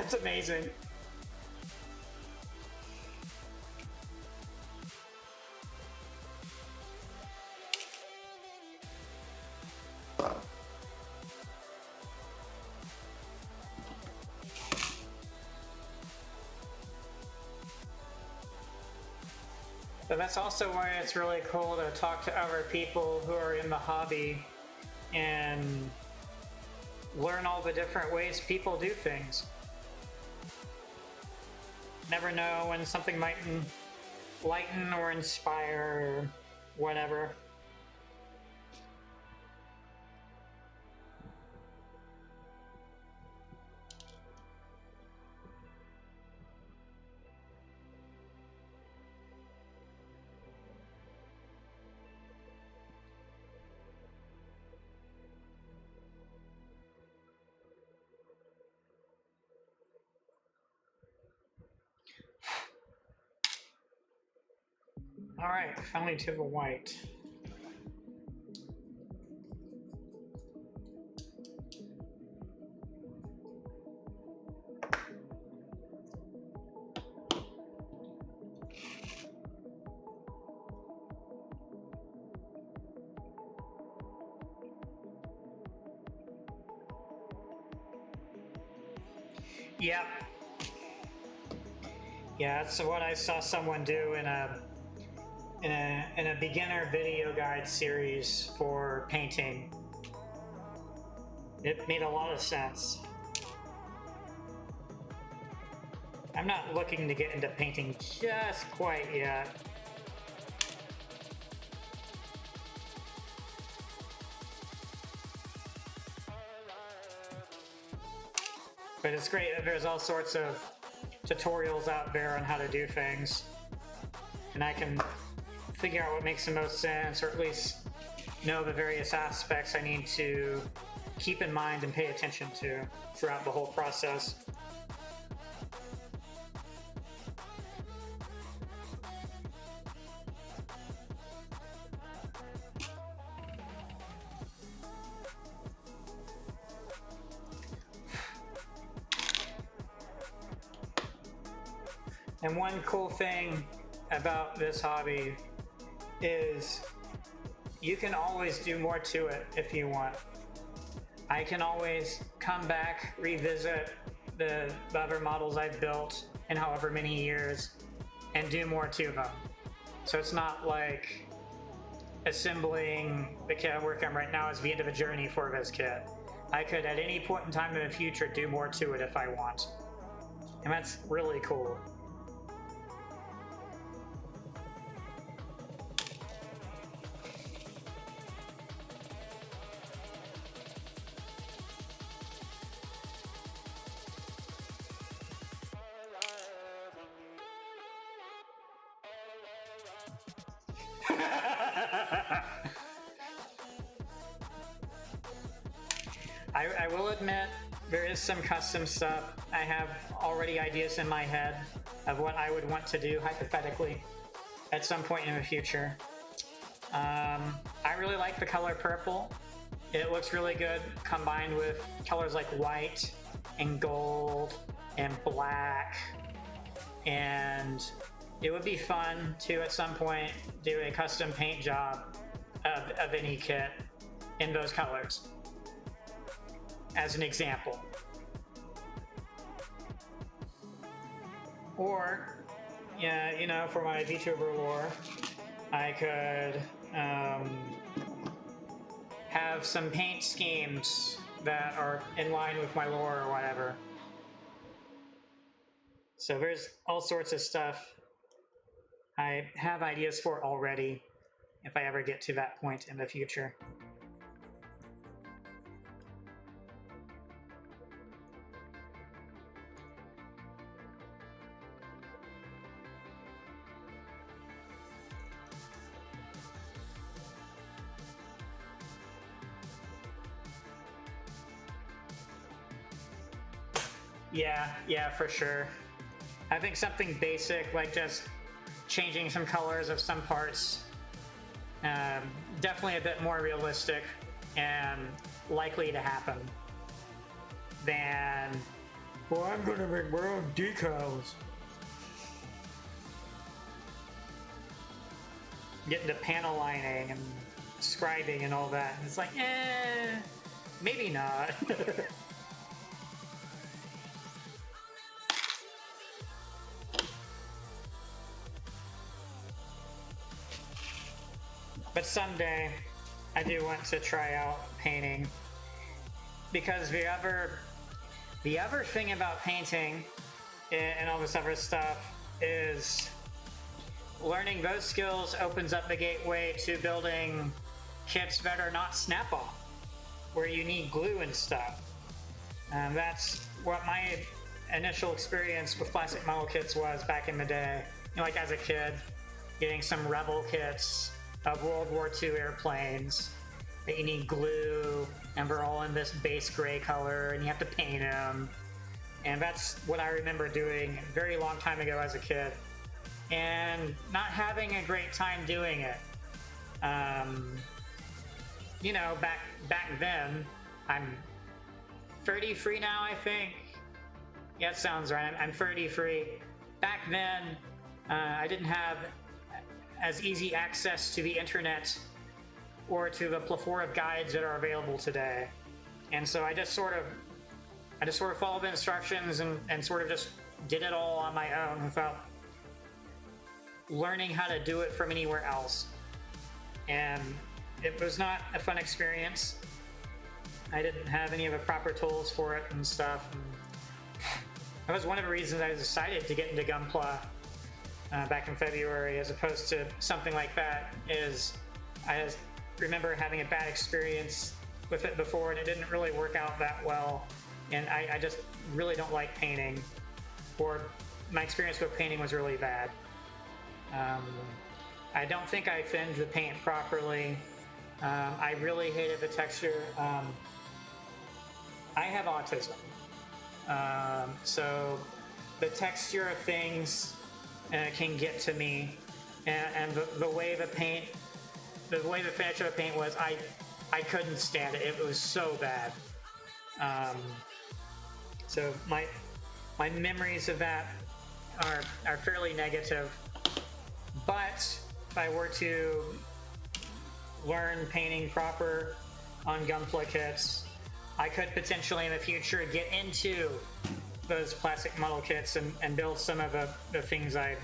[SPEAKER 1] That's amazing. But that's also why it's really cool to talk to other people who are in the hobby and learn all the different ways people do things. Never know when something might lighten or inspire or whatever. All right, finally to the white. Yep. Yeah, that's what I saw someone do in a beginner video guide series for painting. It made a lot of sense. I'm not looking to get into painting just quite yet. But it's great that there's all sorts of tutorials out there on how to do things. And I can figure out what makes the most sense, or at least know the various aspects I need to keep in mind and pay attention to throughout the whole process. And one cool thing about this hobby is you can always do more to it if you want. I can always come back, revisit the other models I've built in however many years and do more to them. So it's not like assembling the kit I'm working on right now is the end of the journey for this kit. I could at any point in time in the future do more to it if I want. And that's really cool. I will admit, there is some custom stuff. I have already ideas in my head of what I would want to do, hypothetically, at some point in the future. I really like the color purple. It looks really good combined with colors like white and gold and black. And it would be fun to, at some point, do a custom paint job of any kit in those colors, as an example. Or, yeah, you know, for my Vtuber lore, I could have some paint schemes that are in line with my lore or whatever. So there's all sorts of stuff I have ideas for already if I ever get to that point in the future. Yeah, for sure. I think something basic like just changing some colors of some parts, definitely a bit more realistic and likely to happen than Well, I'm gonna make my own decals. Getting to panel lining and scribing and all that. And it's like, maybe not. But someday, I do want to try out painting, because the other thing about painting and all this other stuff is learning those skills opens up the gateway to building kits that are not snap-on, where you need glue and stuff. That's what my initial experience with plastic model kits was back in the day. You know, like as a kid, getting some Rebel kits of World War II airplanes that you need glue, and they're all in this base gray color, and you have to paint them. And that's what I remember doing a very long time ago as a kid, and not having a great time doing it. You know, back then, I'm 33 now, I think. Yeah, that sounds right. I'm 33. Back then, I didn't have as easy access to the internet or to the plethora of guides that are available today. And so I just sort of followed the instructions and sort of just did it all on my own without learning how to do it from anywhere else. And it was not a fun experience. I didn't have any of the proper tools for it and stuff. And that was one of the reasons I decided to get into Gunpla back in February, as opposed to something like that. Is I just remember having a bad experience with it before, and it didn't really work out that well. And I just really don't like painting, or my experience with painting was really bad. I don't think I thinned the paint properly. I really hated the texture. I have autism, so the texture of things can get to me, and the way the finish of the paint was, I couldn't stand it. It was so bad. So my memories of that are fairly negative. But if I were to learn painting proper on Gunpla kits, I could potentially in the future get into those plastic model kits and build some of the things I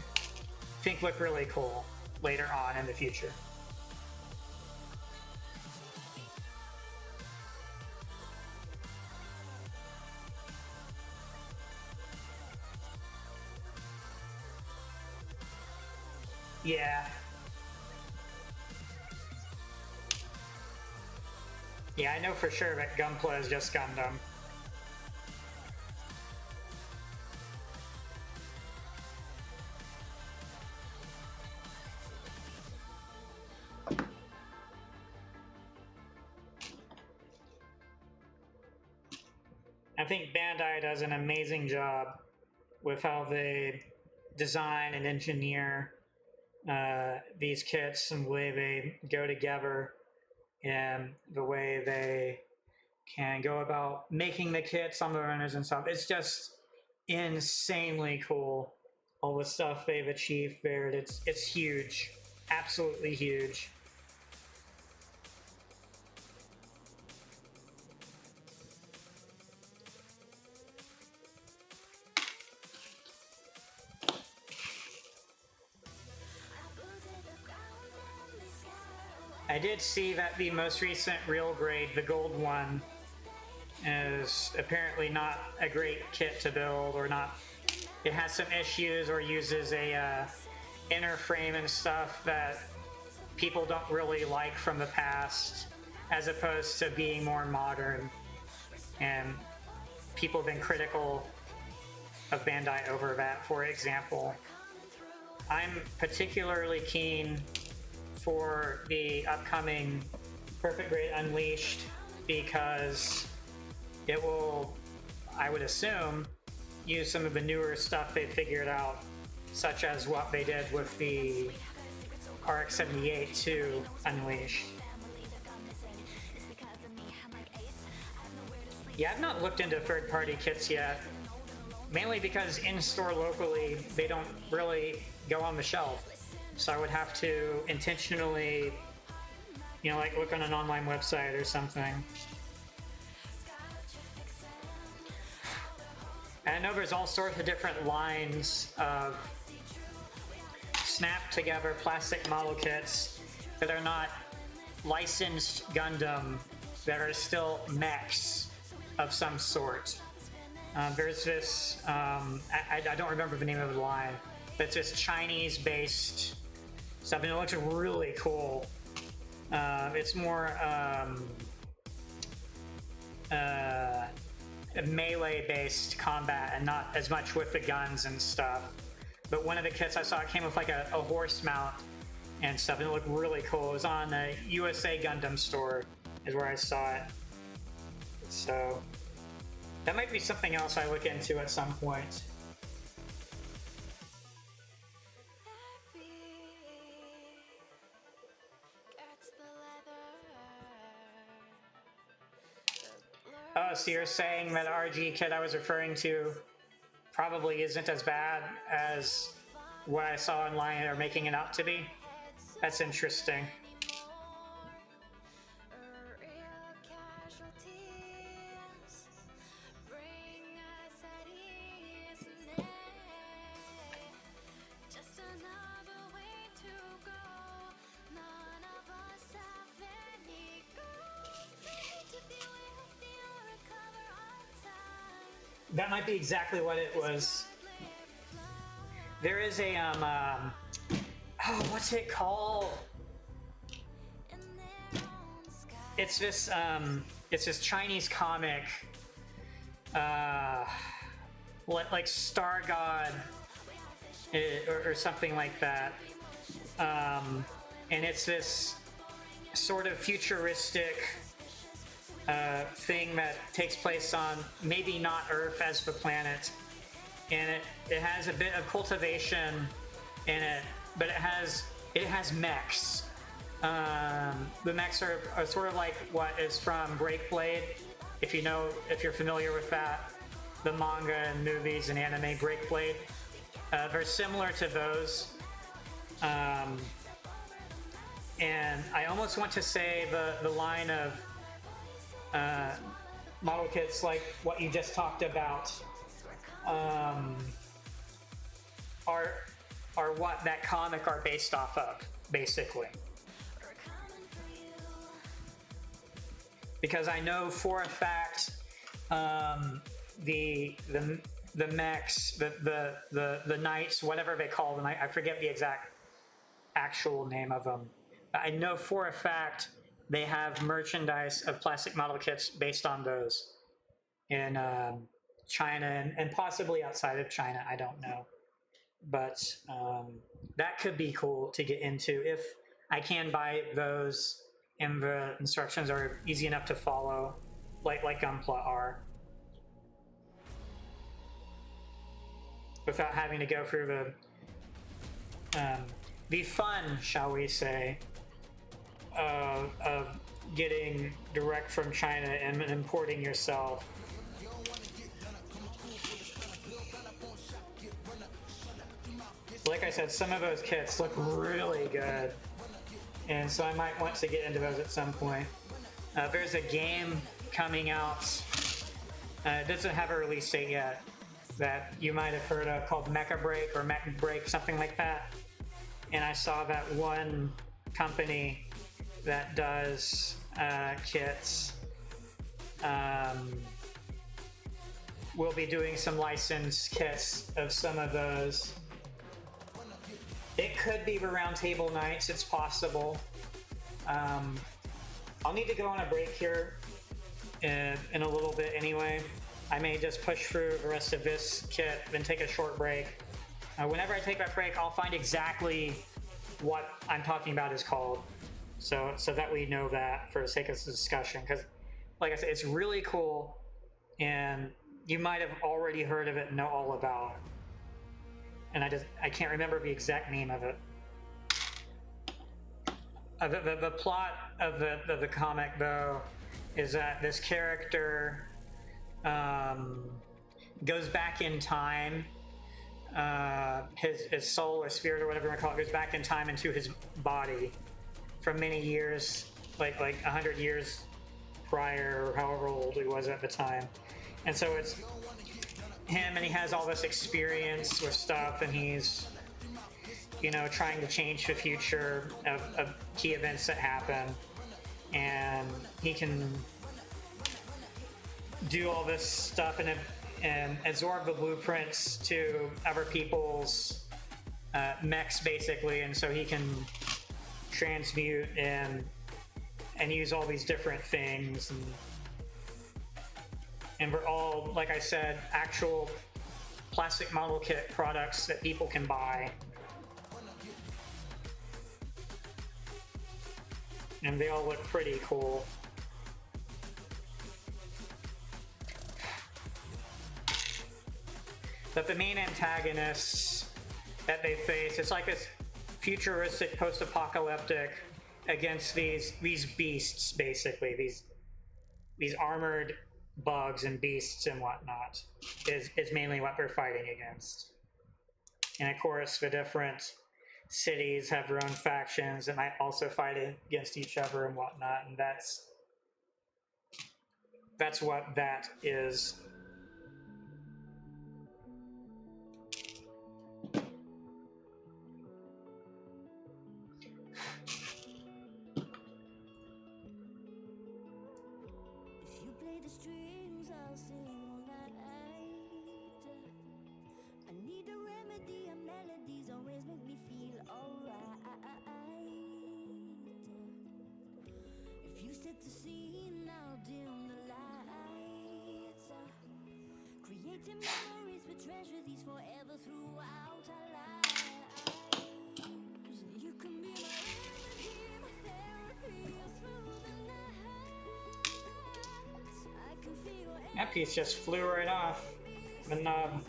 [SPEAKER 1] think look really cool later on in the future. Yeah. Yeah, I know for sure that Gunpla is just Gundam. I think Bandai does an amazing job with how they design and engineer these kits, and the way they go together, and the way they can go about making the kits on the runners and stuff. It's just insanely cool, all the stuff they've achieved there. It's huge, absolutely huge. I did see that the most recent real grade, the gold one, is apparently not a great kit to build, or not. It has some issues, or uses a inner frame and stuff that people don't really like from the past, as opposed to being more modern. And people have been critical of Bandai over that, for example. I'm particularly keen for the upcoming Perfect Grade Unleashed, because it will, I would assume, use some of the newer stuff they've figured out, such as what they did with the RX-78 to Unleashed. Yeah, I've not looked into third-party kits yet. mainly because in-store locally, they don't really go on the shelf. So I would have to intentionally, you know, like look on an online website or something. And I know there's all sorts of different lines of snap together plastic model kits that are not licensed Gundam, that are still mechs of some sort. There's this, I don't remember the name of the line, but it's this Chinese-based stuff, and it looks really cool. It's more melee-based combat and not as much with the guns and stuff. But one of the kits I saw, it came with like a horse mount and stuff, and it looked really cool. It was on the USA Gundam store is where I saw it. So that might be something else I look into at some point. Oh, so you're saying that RG kit I was referring to probably isn't as bad as what I saw online are making it out to be? That's interesting. That might be exactly what it was. There is a oh, what's it called? It's this Chinese comic, like Star God or something like that, and it's this sort of futuristic thing that takes place on maybe not Earth as the planet, and it has a bit of cultivation in it, but it has mechs. The mechs are sort of like what is from Breakblade, if you're familiar with that, the manga and movies and anime Breakblade. They're similar to those, and I almost want to say the line of model kits like what you just talked about are what that comic are based off of, basically. Because I know for a fact the mechs, the knights, whatever they call them, I forget the exact actual name of them. I know for a fact they have merchandise of plastic model kits based on those in China and possibly outside of China. I don't know, but that could be cool to get into if I can buy those and the instructions are easy enough to follow, like Gunpla are, without having to go through the fun, shall we say, of getting direct from China and importing yourself. Like I said, some of those kits look really good, and so I might want to get into those at some point. There's a game coming out, it doesn't have a release date yet, that you might have heard of, called Mecha Break or Mech Break, something like that. And I saw that one company that does kits will be doing some licensed kits of some of those. It could be the roundtable nights, it's possible. I'll need to go on a break here in a little bit anyway. I may just push through the rest of this kit, then take a short break. Whenever I take that break, I'll find exactly what I'm talking about is called, so that we know that for the sake of this discussion. Because, like I said, it's really cool, and you might have already heard of it and know all about it. And I can't remember the exact name of it. The plot of the comic, though, is that this character goes back in time. His soul or spirit or whatever you want to call it goes back in time into his body from many years, like 100 years prior, or however old he was at the time. And so it's him, and he has all this experience with stuff, and he's, you know, trying to change the future of key events that happen, and he can do all this stuff and absorb the blueprints to other people's mechs, basically, and so he can transmute and use all these different things, and we're all, like I said, actual plastic model kit products that people can buy, and they all look pretty cool. But the main antagonists that they face, it's like this futuristic post-apocalyptic against these beasts, basically, these armored bugs and beasts and whatnot is mainly what they're fighting against. And of course, the different cities have their own factions and might also fight against each other and whatnot, and that's what that is. That piece just flew right off the nub.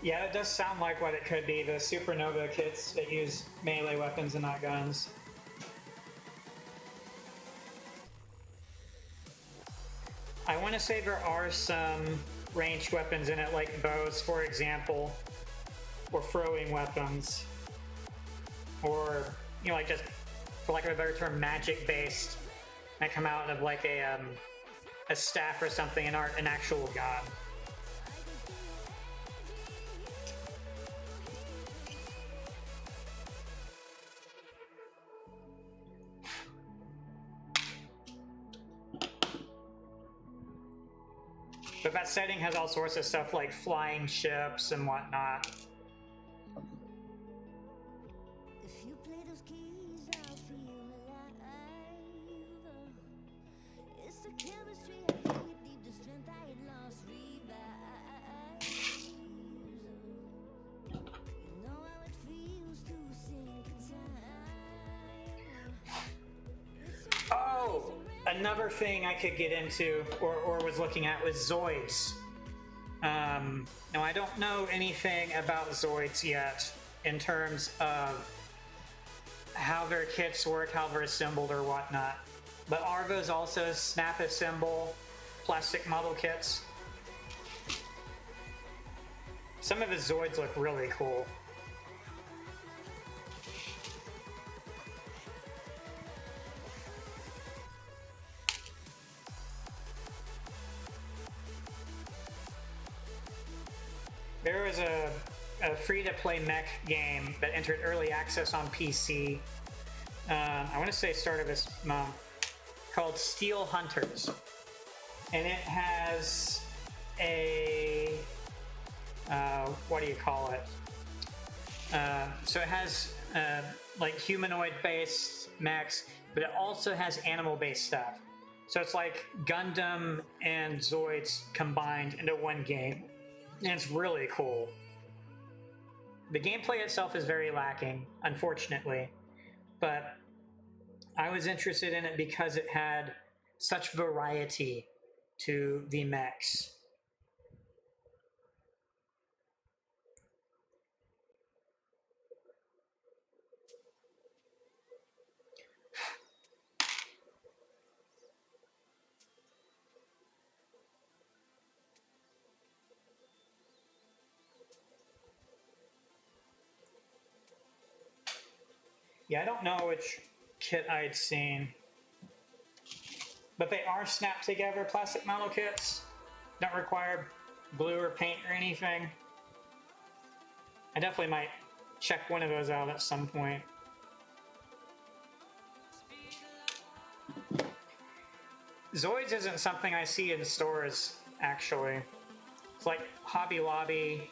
[SPEAKER 1] Yeah, it does sound like what it could be, the supernova kits that use melee weapons and not guns. I want to say there are some ranged weapons in it, like bows, for example, or throwing weapons, or, you know, like, just, for lack of a better term, magic-based, that come out of like a staff or something and aren't an actual gun. But that setting has all sorts of stuff like flying ships and whatnot. Oh, another thing I could get into or was looking at was Zoids. Now, I don't know anything about Zoids yet in terms of how their kits work, how they're assembled or whatnot. But are those also snap assemble plastic model kits? Some of the Zoids look really cool. There was a free-to-play mech game that entered early access on PC. I want to say start of this month, called Steel Hunters, and it has a what do you call it? So it has like humanoid-based mechs, but it also has animal-based stuff. So it's like Gundam and Zoids combined into one game. And it's really cool. The gameplay itself is very lacking, unfortunately, but I was interested in it because it had such variety to the mechs. Yeah, I don't know which kit I'd seen, but they are snapped together plastic model kits. Don't require glue or paint or anything. I definitely might check one of those out at some point. Zoids isn't something I see in stores, actually. It's like Hobby Lobby.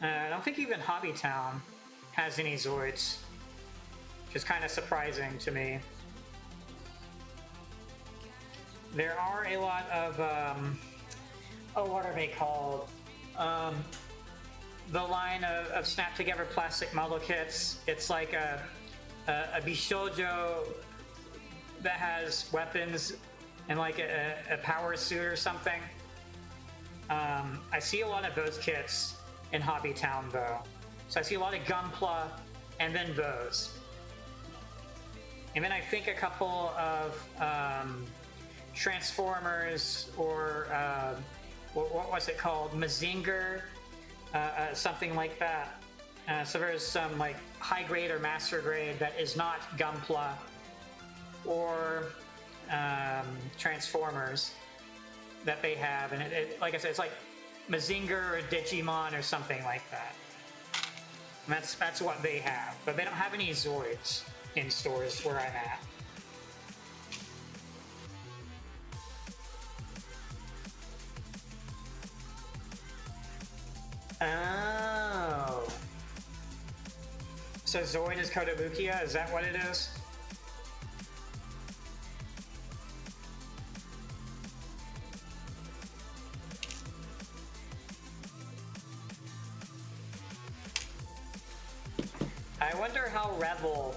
[SPEAKER 1] I don't think even Hobby Town has any Zoids, which is kind of surprising to me. There are a lot of, what are they called? The line of snap together plastic model kits. It's like a Bishoujo that has weapons and like a power suit or something. I see a lot of those kits in Hobby Town though. So I see a lot of Gunpla and then those. And then I think a couple of Transformers or what was it called? Mazinger, something like that. So there's some like high grade or master grade that is not Gunpla or Transformers that they have, and like I said, it's like Mazinger or Digimon or something like that. And that's what they have, but they don't have any Zoids in stores where I'm at. Oh. So Zoid is Kotobukiya? Is that what it is? I wonder how Rebel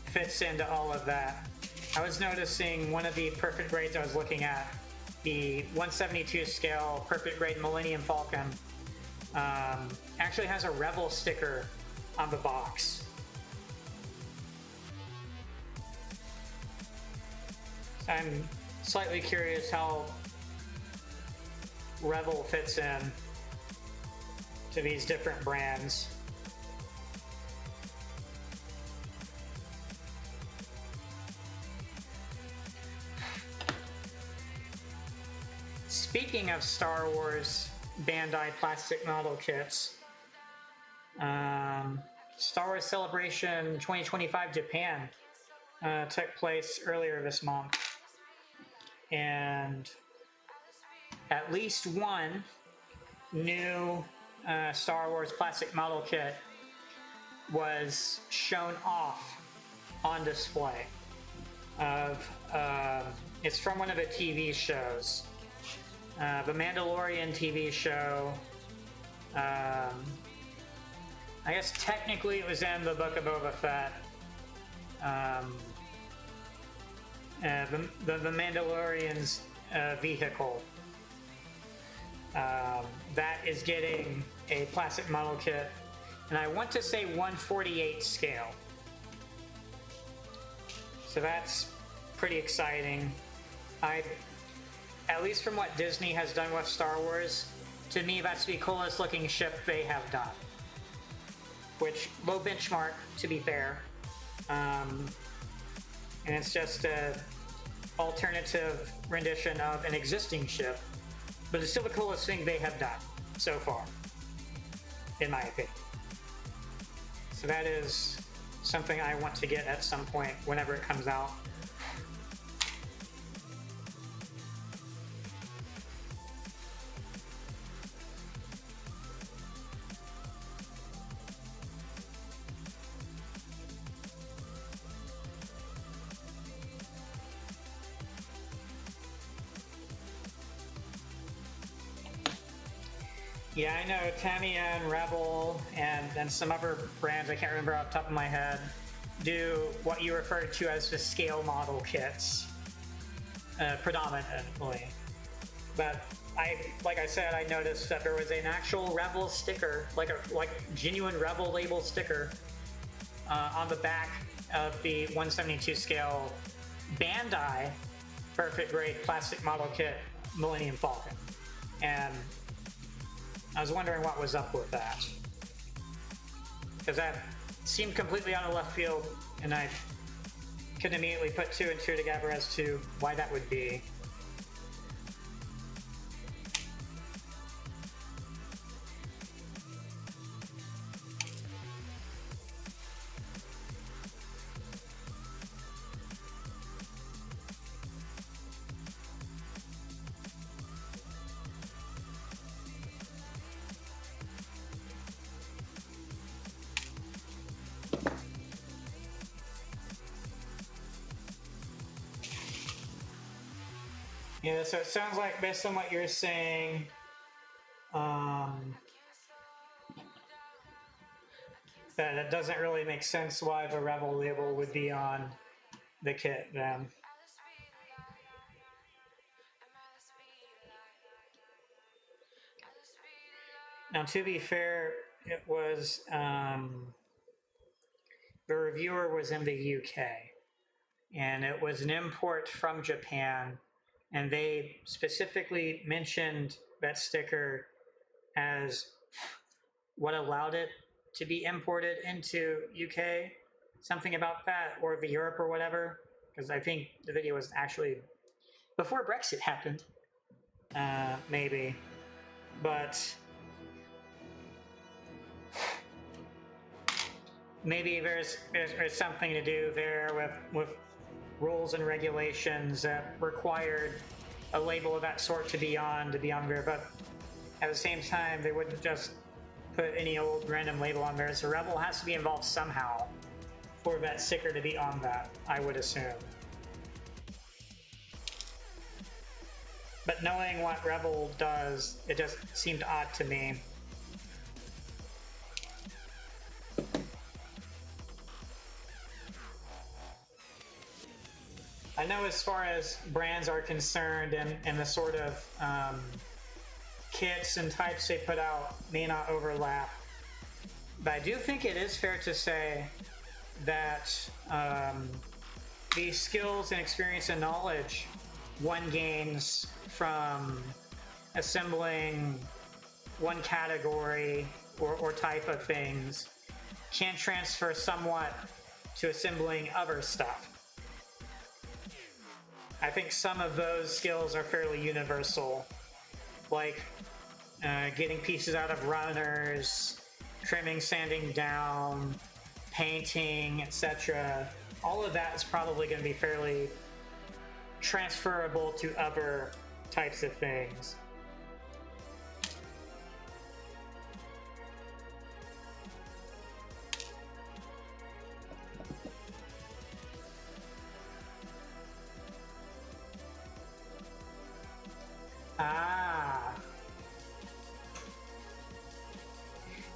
[SPEAKER 1] fits into all of that. I was noticing one of the perfect grades I was looking at, the 172 scale perfect grade Millennium Falcon, actually has a Rebel sticker on the box. So I'm slightly curious how Rebel fits in to these different brands. Speaking of Star Wars Bandai plastic model kits, Star Wars Celebration 2025 Japan took place earlier this month, and at least one new Star Wars plastic model kit was shown off on display. It's from one of the TV shows, the Mandalorian TV show. I guess technically it was in the Book of Boba Fett. The Mandalorian's vehicle. That is getting a plastic model kit, and I want to say 1/48 scale. So that's pretty exciting. At least from what Disney has done with Star Wars, to me that's the coolest looking ship they have done. Which, low benchmark, to be fair. And it's just an alternative rendition of an existing ship. But it's still the coolest thing they have done so far, in my opinion. So that is something I want to get at some point whenever it comes out. Yeah, I know Tamiya and Rebel and some other brands I can't remember off the top of my head do what you referred to as the scale model kits predominantly. But like I said, I noticed that there was an actual Rebel sticker, like genuine Rebel label sticker on the back of the 172 scale Bandai perfect grade plastic model kit Millennium Falcon. And I was wondering what was up with that, because that seemed completely out of left field, and I couldn't immediately put two and two together as to why that would be. Yeah, so it sounds like, based on what you're saying, that it doesn't really make sense why the Rebel label would be on the kit then. Now, to be fair, it was the reviewer was in the UK, and it was an import from Japan, and they specifically mentioned that sticker as what allowed it to be imported into UK, something about that, or the Europe or whatever, because I think the video was actually before Brexit happened, maybe, but maybe there's something to do there with rules and regulations that required a label of that sort to be on there, but at the same time, they wouldn't just put any old random label on there. So Rebel has to be involved somehow for that sticker to be on that, I would assume. But knowing what Rebel does, it just seemed odd to me. I know as far as brands are concerned and the sort of kits and types they put out may not overlap, but I do think it is fair to say that the skills and experience and knowledge one gains from assembling one category or type of things can transfer somewhat to assembling other stuff. I think some of those skills are fairly universal, like getting pieces out of runners, trimming, sanding down, painting, etc. All of that is probably going to be fairly transferable to other types of things.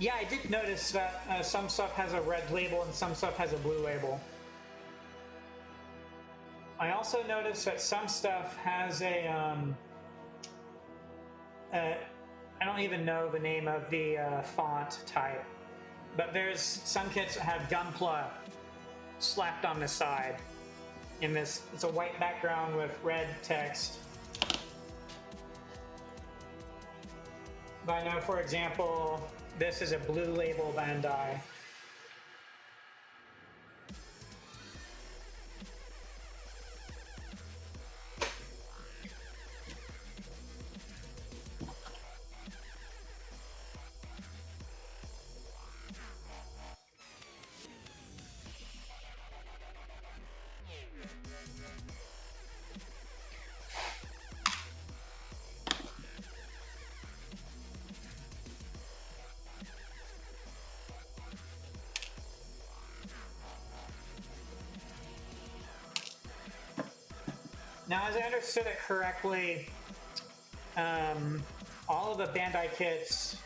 [SPEAKER 1] Yeah, I did notice that some stuff has a red label and some stuff has a blue label. I also noticed that some stuff has a, I don't even know the name of the font type, but there's some kits that have Gunpla slapped on the side. In this, it's a white background with red text. But I know, for example, this is a blue label Bandai. Now, as I understood it correctly, all of the Bandai kits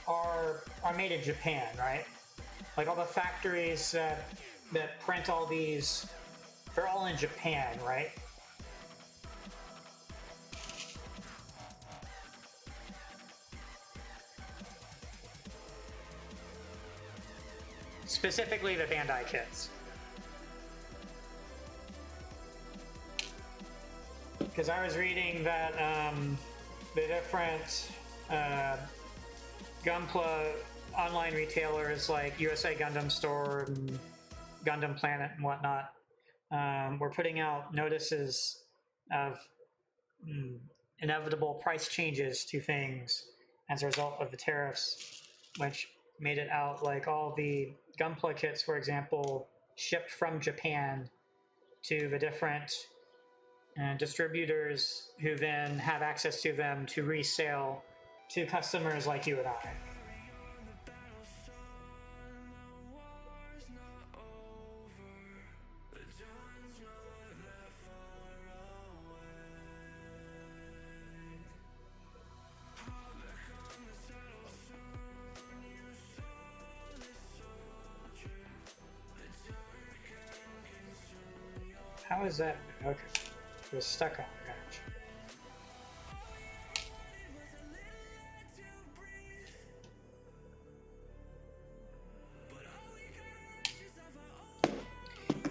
[SPEAKER 1] are made in Japan, right? Like all the factories that that print all these, they're all in Japan, right? Specifically the Bandai kits. Because I was reading that the different Gunpla online retailers like USA Gundam Store and Gundam Planet and whatnot were putting out notices of inevitable price changes to things as a result of the tariffs, which made it out like all the Gunpla kits, for example, shipped from Japan to the different distributors who then have access to them to resale to customers like you and I. How is that? Okay. It was stuck on the patch.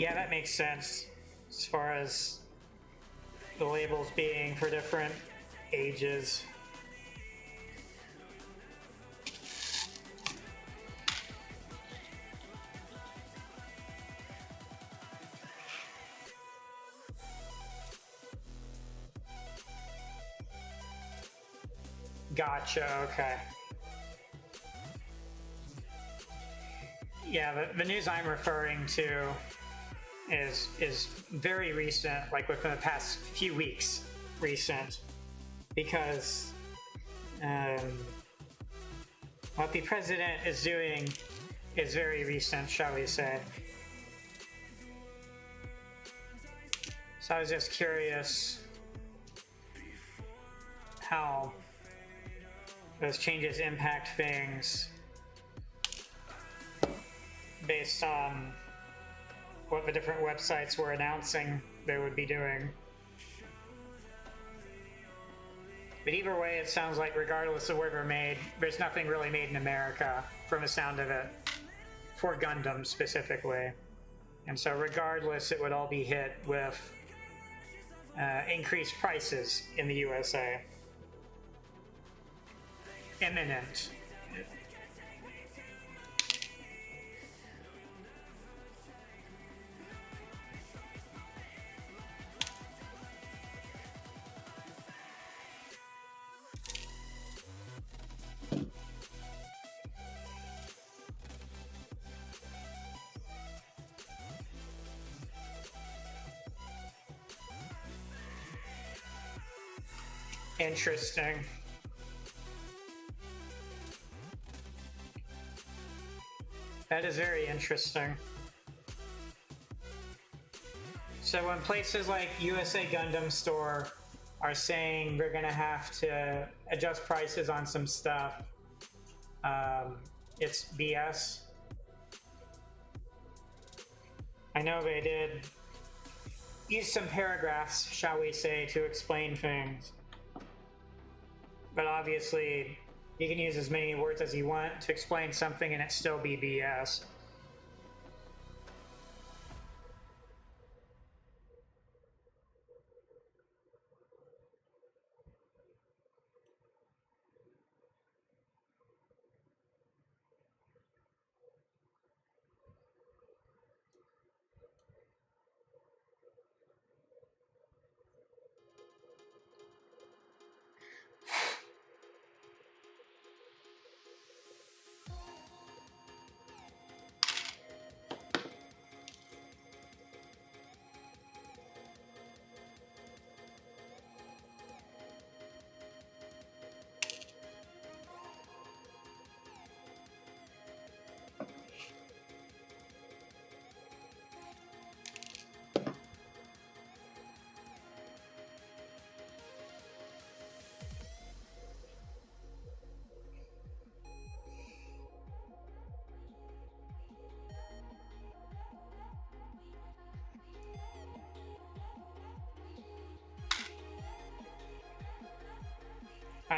[SPEAKER 1] Yeah, that makes sense as far as the labels being for different ages. Gotcha, okay. Yeah, the news I'm referring to is very recent, like within the past few weeks recent, because what the president is doing is very recent, shall we say. So I was just curious how those changes impact things based on what the different websites were announcing they would be doing. But either way, it sounds like regardless of where they're made, there's nothing really made in America from the sound of it, for Gundam specifically. And so regardless, it would all be hit with increased prices in the USA. Imminent. Interesting. That is very interesting. So when places like USA Gundam Store are saying they're going to have to adjust prices on some stuff, it's BS. I know they did use some paragraphs, shall we say, to explain things. But obviously, you can use as many words as you want to explain something and it still be BS.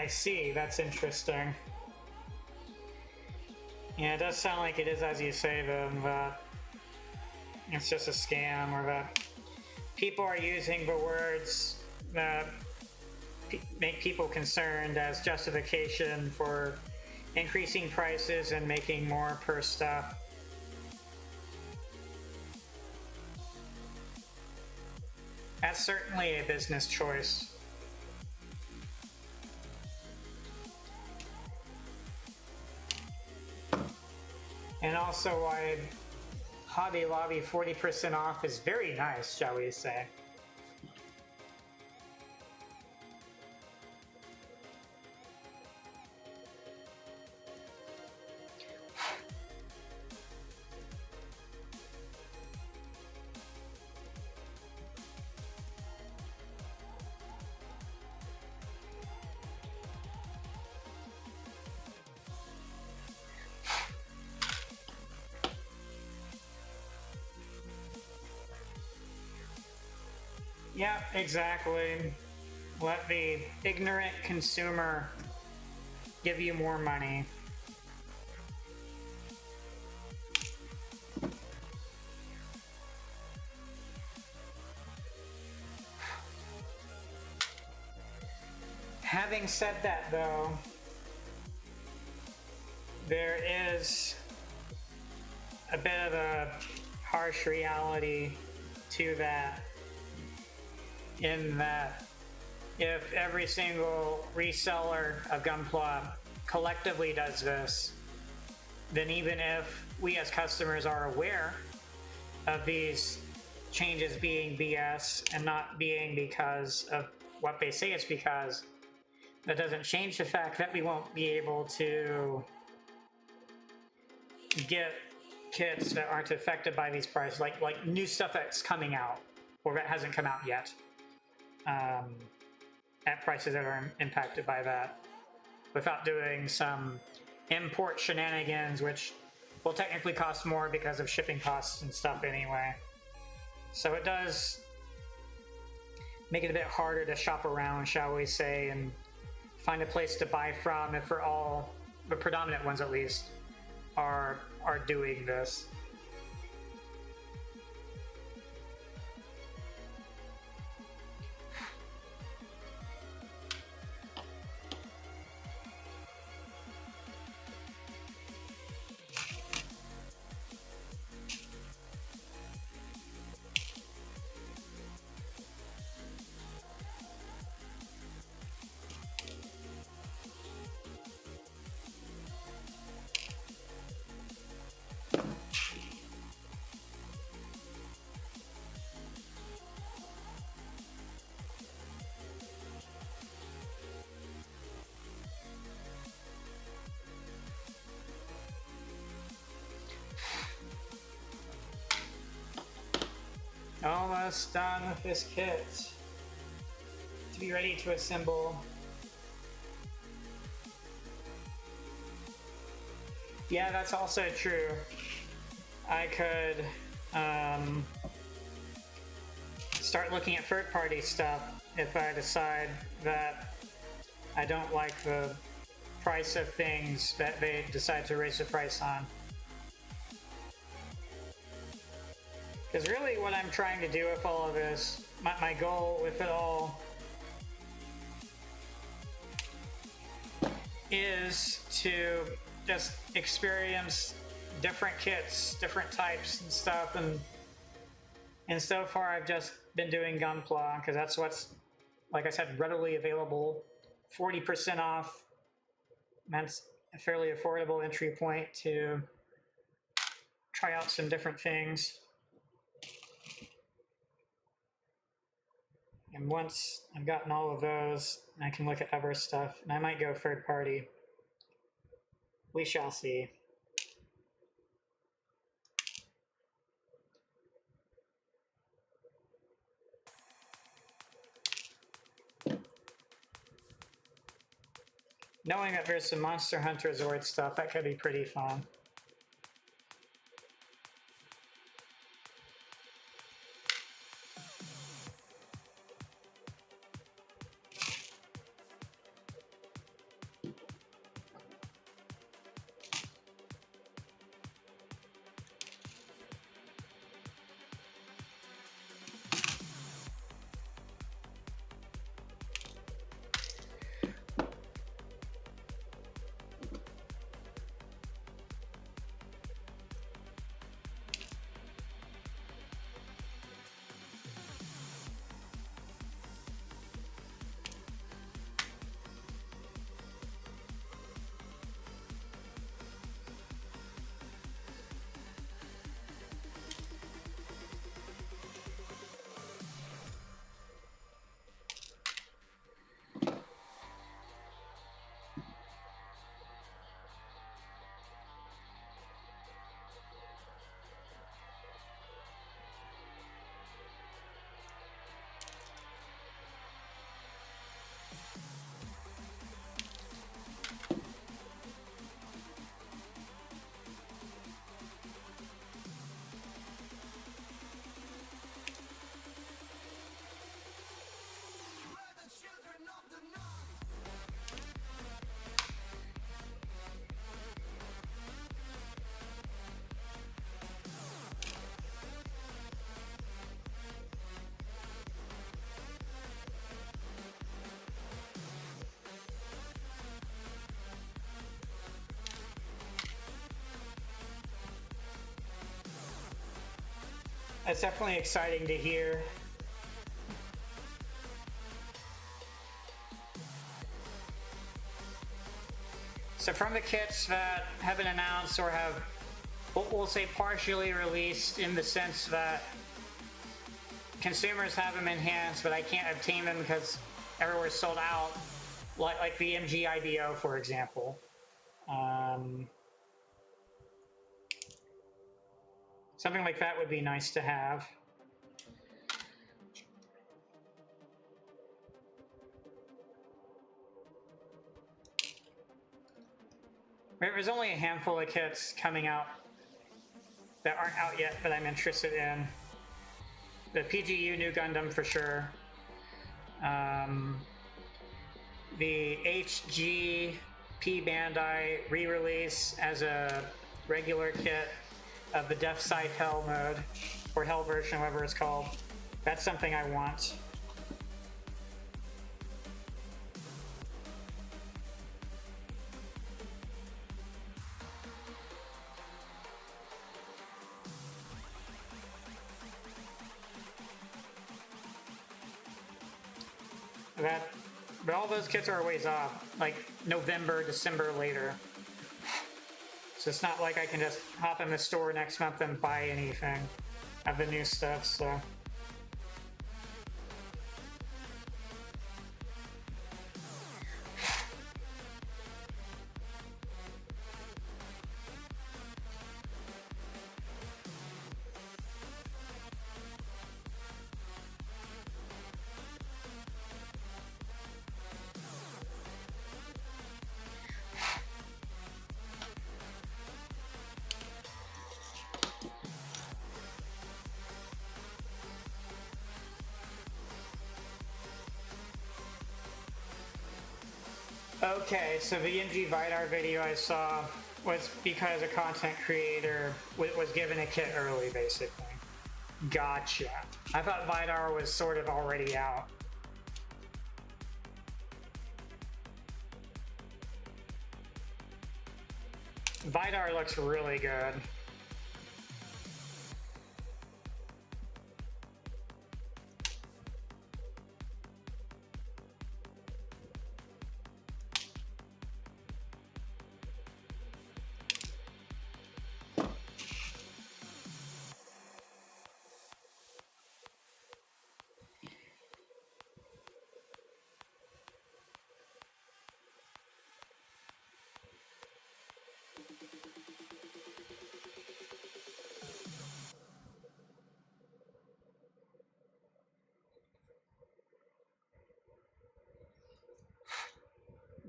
[SPEAKER 1] I see, that's interesting. Yeah, it does sound like it is, as you say, then, that it's just a scam, or that people are using the words that make people concerned as justification for increasing prices and making more per stuff. That's certainly a business choice. And also why Hobby Lobby 40% off is very nice, shall we say. Yep, exactly. Let the ignorant consumer give you more money. Having said that, though, there is a bit of a harsh reality to that, in that if every single reseller of Gunpla collectively does this, then even if we as customers are aware of these changes being BS and not being because of what they say it's because, that doesn't change the fact that we won't be able to get kits that aren't affected by these prices, like new stuff that's coming out or that hasn't come out yet, at prices that are impacted by that, without doing some import shenanigans, which will technically cost more because of shipping costs and stuff anyway. So it does make it a bit harder to shop around, shall we say, and find a place to buy from if for all the predominant ones at least are doing this. Almost done with this kit. To be ready to assemble. Yeah, that's also true. I could start looking at third-party stuff if I decide that I don't like the price of things that they decide to raise the price on. Because really what I'm trying to do with all of this, my goal with it all, is to just experience different kits, different types and stuff, and so far I've just been doing Gunpla, because that's what's, like I said, readily available, 40% off. That's a fairly affordable entry point to try out some different things. And once I've gotten all of those, I can look at other stuff, and I might go third party. We shall see. Knowing that there's some Monster Hunter Zord stuff, that could be pretty fun. That's definitely exciting to hear. So from the kits that have been announced or have, we'll say partially released in the sense that consumers have them in hands, but I can't obtain them because everywhere's sold out, like the MG IBO, for example. Something like that would be nice to have. There's only a handful of kits coming out that aren't out yet that I'm interested in. The PGU new Gundam for sure. The HGP Bandai re-release as a regular kit of the Death Scythe Hell mode, or Hell version, whatever it's called. That's something I want. But all those kits are a ways off, like November, December later. So it's not like I can just hop in the store next month and buy anything of the new stuff, so. Okay, so the MG Vidar video I saw was because a content creator was given a kit early, basically. Gotcha. I thought Vidar was sort of already out. Vidar looks really good.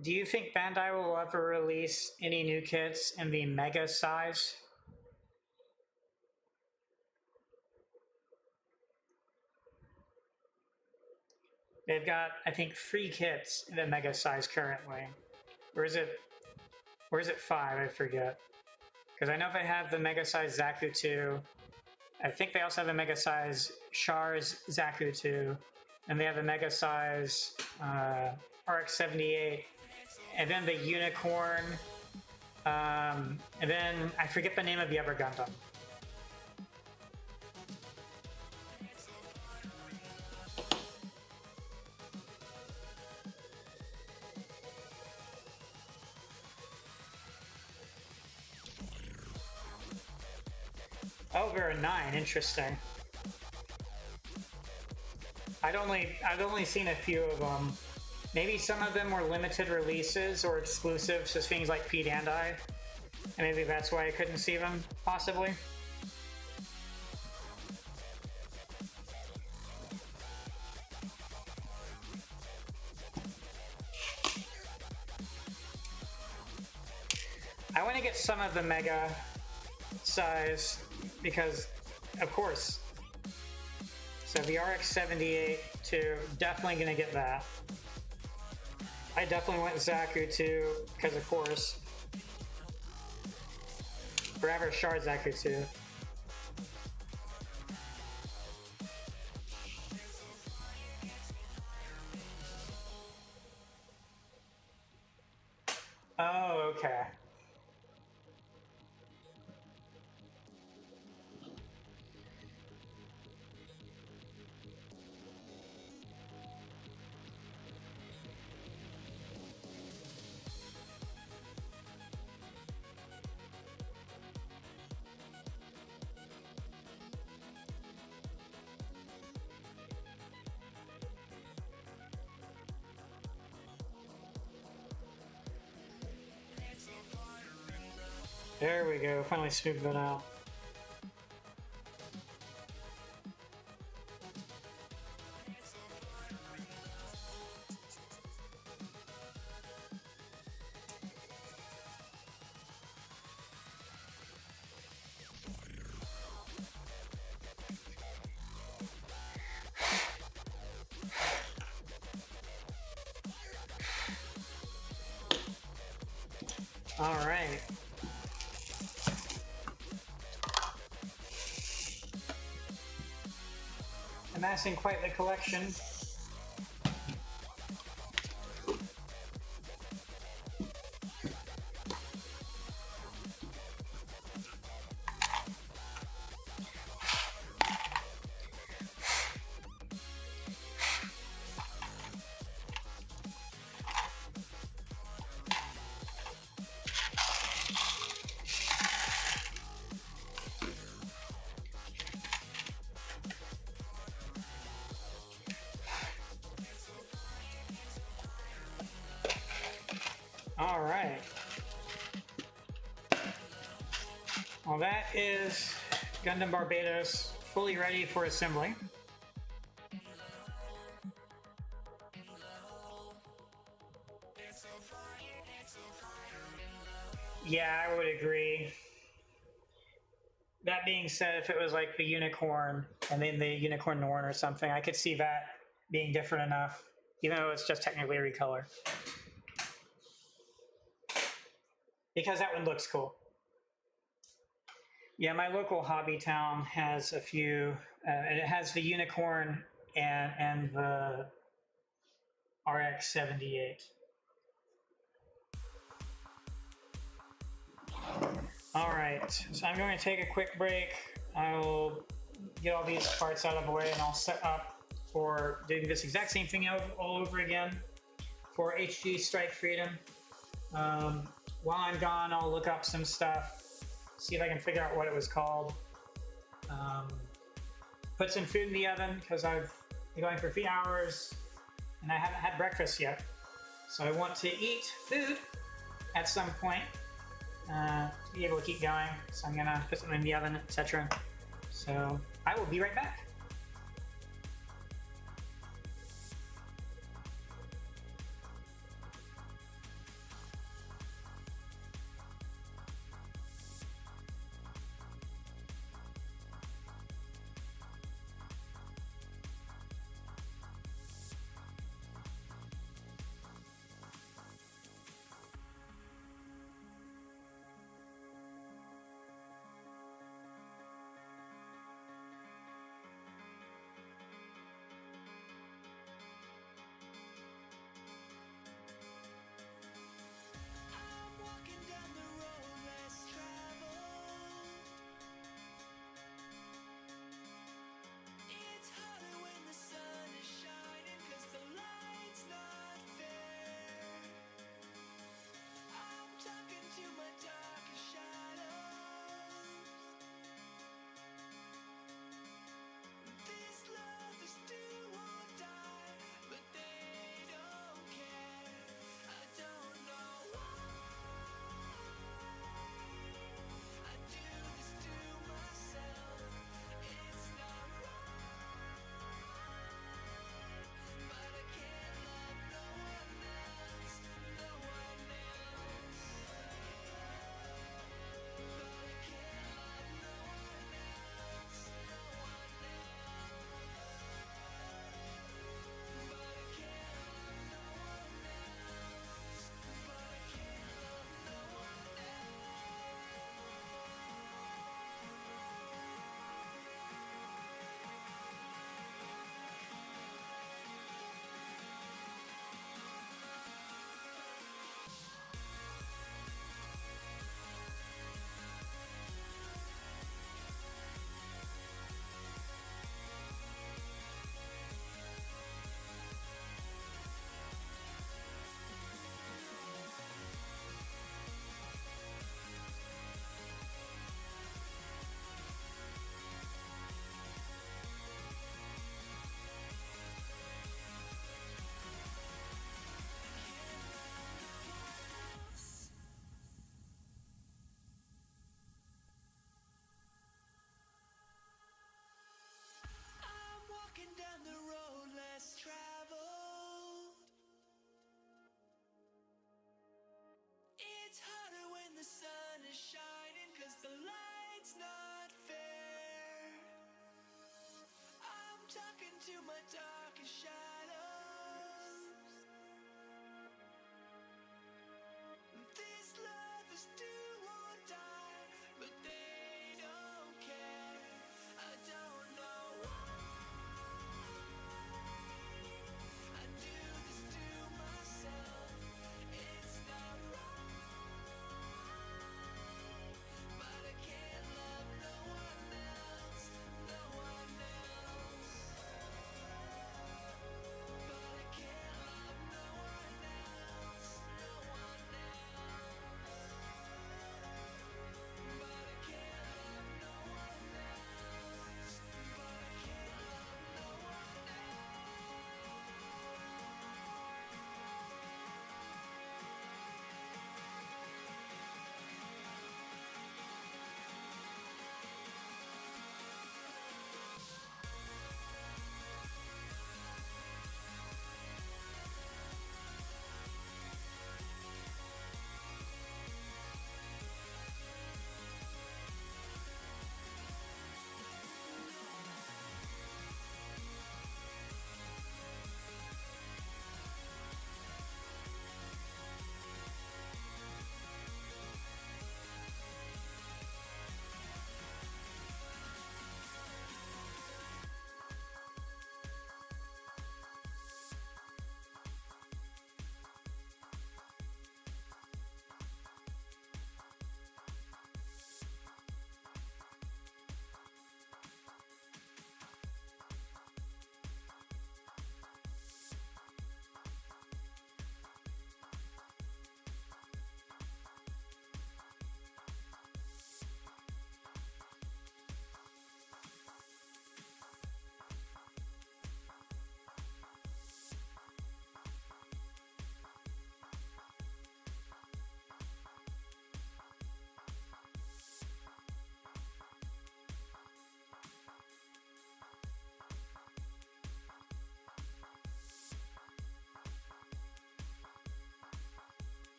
[SPEAKER 1] Do you think Bandai will ever release any new kits in the mega size? They've got, I think, 3 kits in the mega size currently. Or is it 5? I forget. Because I know they have the mega size Zaku 2. I think they also have the mega size Char's Zaku 2. And they have the mega size RX-78. And then the Unicorn. And then I forget the name of the other Gundam. Oh, there are 9. Interesting. I'd only seen a few of them. Maybe some of them were limited releases or exclusives to things like Pete and I. And maybe that's why I couldn't see them, possibly. I want to get some of the mega size because, of course. So the RX-78 too, definitely going to get that. I definitely went Zaku too, because of course. Forever Shard Zaku too. Oh, okay. There we go, finally smoothed that out. All right. Amassing quite the collection. All right. Well, that is Gundam Barbados fully ready for assembly. Yeah, I would agree. That being said, if it was like the unicorn and then the unicorn Norn or something, I could see that being different enough, even though it's just technically a recolor. Because that one looks cool. Yeah, my local hobby town has a few, and it has the unicorn and the RX-78. All right, so I'm going to take a quick break. I'll get all these parts out of the way and I'll set up for doing this exact same thing all over again for HG Strike Freedom. While I'm gone, I'll look up some stuff, see if I can figure out what it was called. Put some food in the oven because I've been going for 3 hours and I haven't had breakfast yet. So I want to eat food at some point to be able to keep going. So I'm gonna put something in the oven, etc. So I will be right back.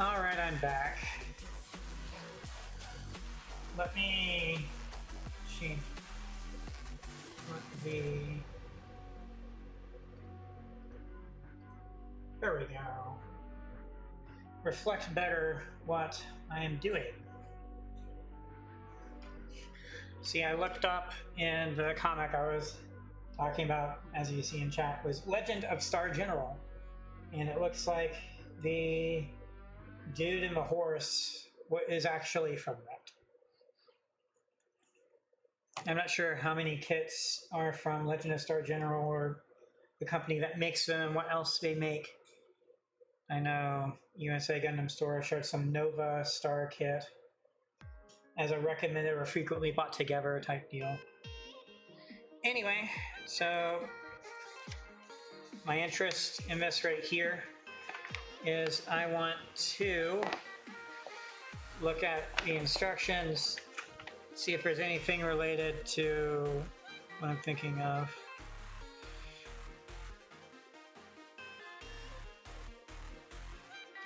[SPEAKER 1] Alright, I'm back. Let me change the... There we go. Reflect better what I am doing. See, I looked up in the comic I was talking about, as you see in chat, was Legend of Star General. And it looks like the dude and the horse is actually from that. I'm not sure how many kits are from Legend of Star General or the company that makes them, what else they make. I know USA Gundam Store showed some Nova Star kit as a recommended or frequently bought together type deal. Anyway, so my interest in this right here is I want to look at the instructions, see if there's anything related to what I'm thinking of.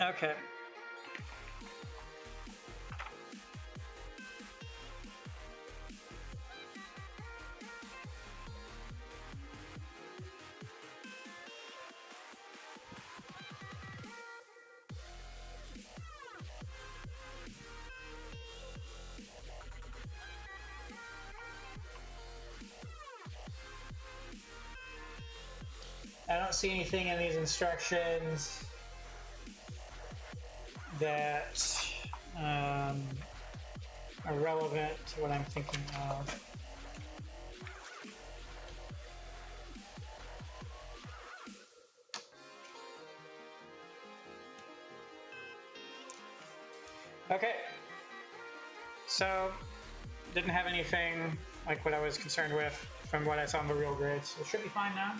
[SPEAKER 1] Okay. I don't see anything in these instructions that are relevant to what I'm thinking of. Okay, so didn't have anything like what I was concerned with from what I saw in the real grid, so it should be fine now.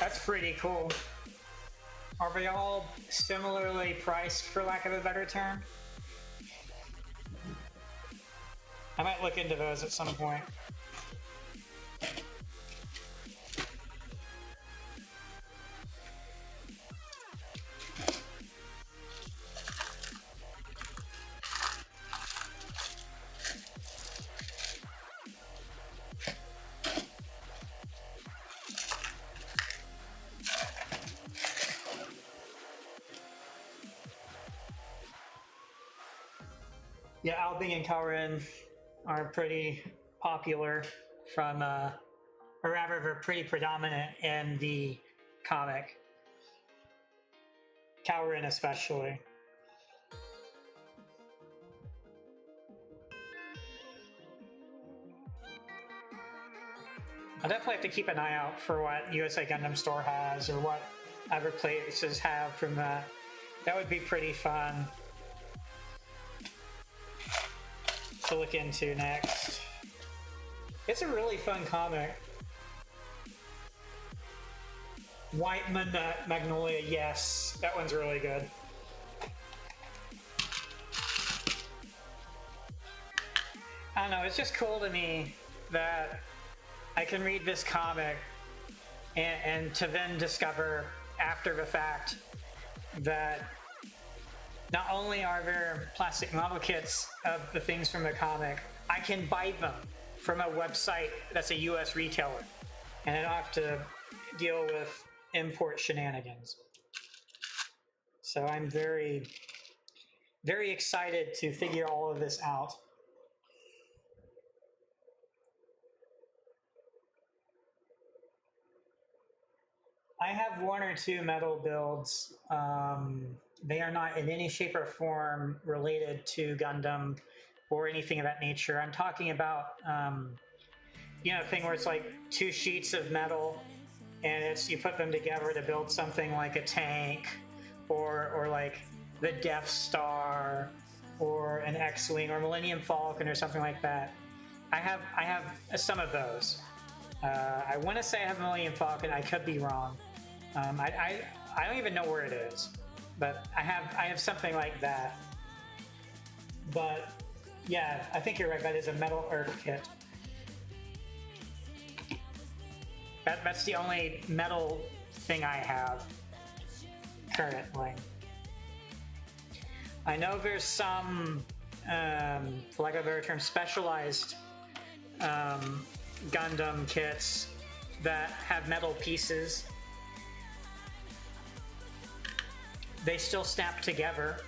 [SPEAKER 1] That's pretty cool. Are they all similarly priced, for lack of a better term? I might look into those at some point. Yeah, Albing and Kalrin are pretty popular from, or rather, they're pretty predominant in the comic. Kalrin especially. I'll definitely have to keep an eye out for what USA Gundam Store has or what other places have from that. That would be pretty fun to look into next. It's a really fun comic. White Magnolia, yes, that one's really good. I don't know, it's just cool to me that I can read this comic and to then discover after the fact that not only are there plastic model kits of the things from the comic, I can buy them from a website that's a US retailer, and I don't have to deal with import shenanigans. So I'm very, very excited to figure all of this out. I have one or two metal builds. They are not in any shape or form related to Gundam or anything of that nature. I'm talking about, you know, a thing where it's like two sheets of metal and it's you put them together to build something like a tank or like the Death Star or an X-Wing or Millennium Falcon or something like that. I have some of those. I want to say I have Millennium Falcon. I could be wrong. I don't even know where it is, but I have something like that. But yeah, I think you're right. That is a Metal Earth kit. That's the only metal thing I have currently. I know there's some, for lack of a better term, specialized Gundam kits that have metal pieces. They still snap together,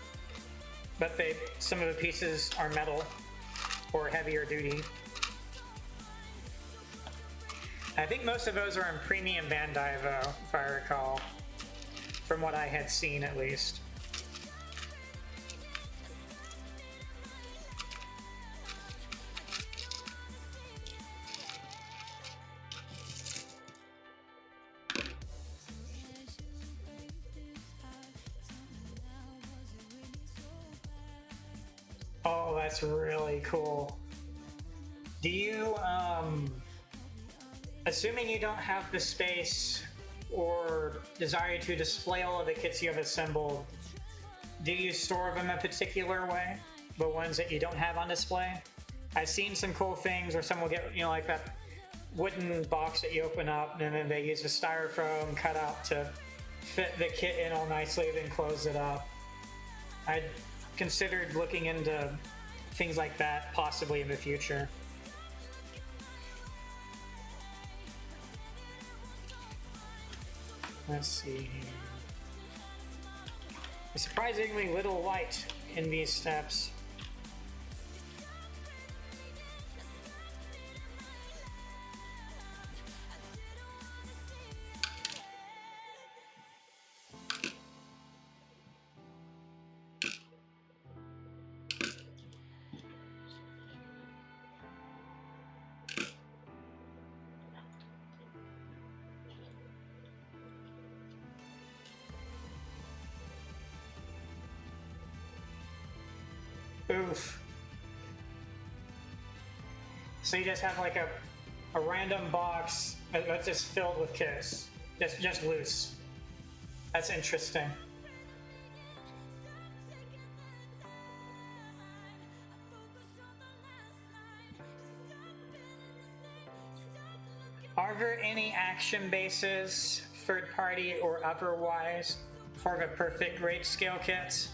[SPEAKER 1] but some of the pieces are metal or heavier duty. I think most of those are in premium Bandai though, if I recall, from what I had seen at least. Oh, that's really cool. Do you, assuming you don't have the space or desire to display all of the kits you have assembled, do you store them a particular way? The ones that you don't have on display? I've seen some cool things where someone will get, you know, like that wooden box that you open up and then they use a styrofoam cutout to fit the kit in all nicely, then close it up. I'd considered looking into things like that possibly in the future. Let's see here. There's surprisingly little light in these steps. Oof. So you just have like a random box that's just filled with kits. Just loose. That's interesting. Are there any action bases, third party or otherwise, for the perfect grade scale kits?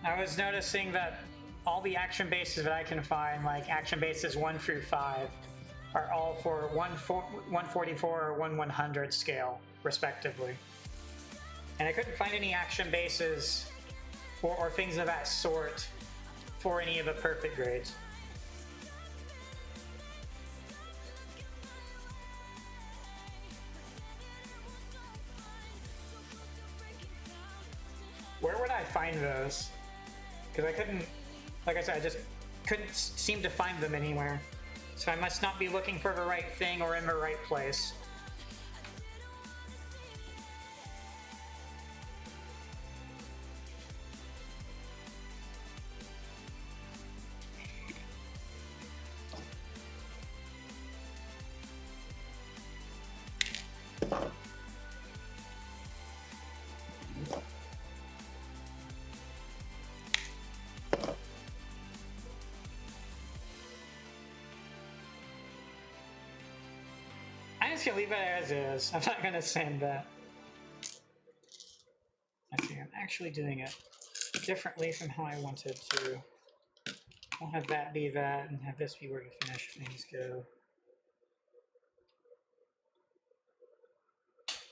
[SPEAKER 1] I was noticing that all the action bases that I can find, like action bases 1 through 5, are all for 144 or 1/100 scale, respectively. And I couldn't find any action bases or things of that sort for any of the perfect grades. Where would I find those? Because I couldn't, like I said, I just couldn't seem to find them anywhere. So I must not be looking for the right thing or in the right place. I'm just gonna leave it as is. I'm not gonna send that. I see, I'm actually doing it differently from how I wanted to. I'll have that be that and have this be where the finish things go.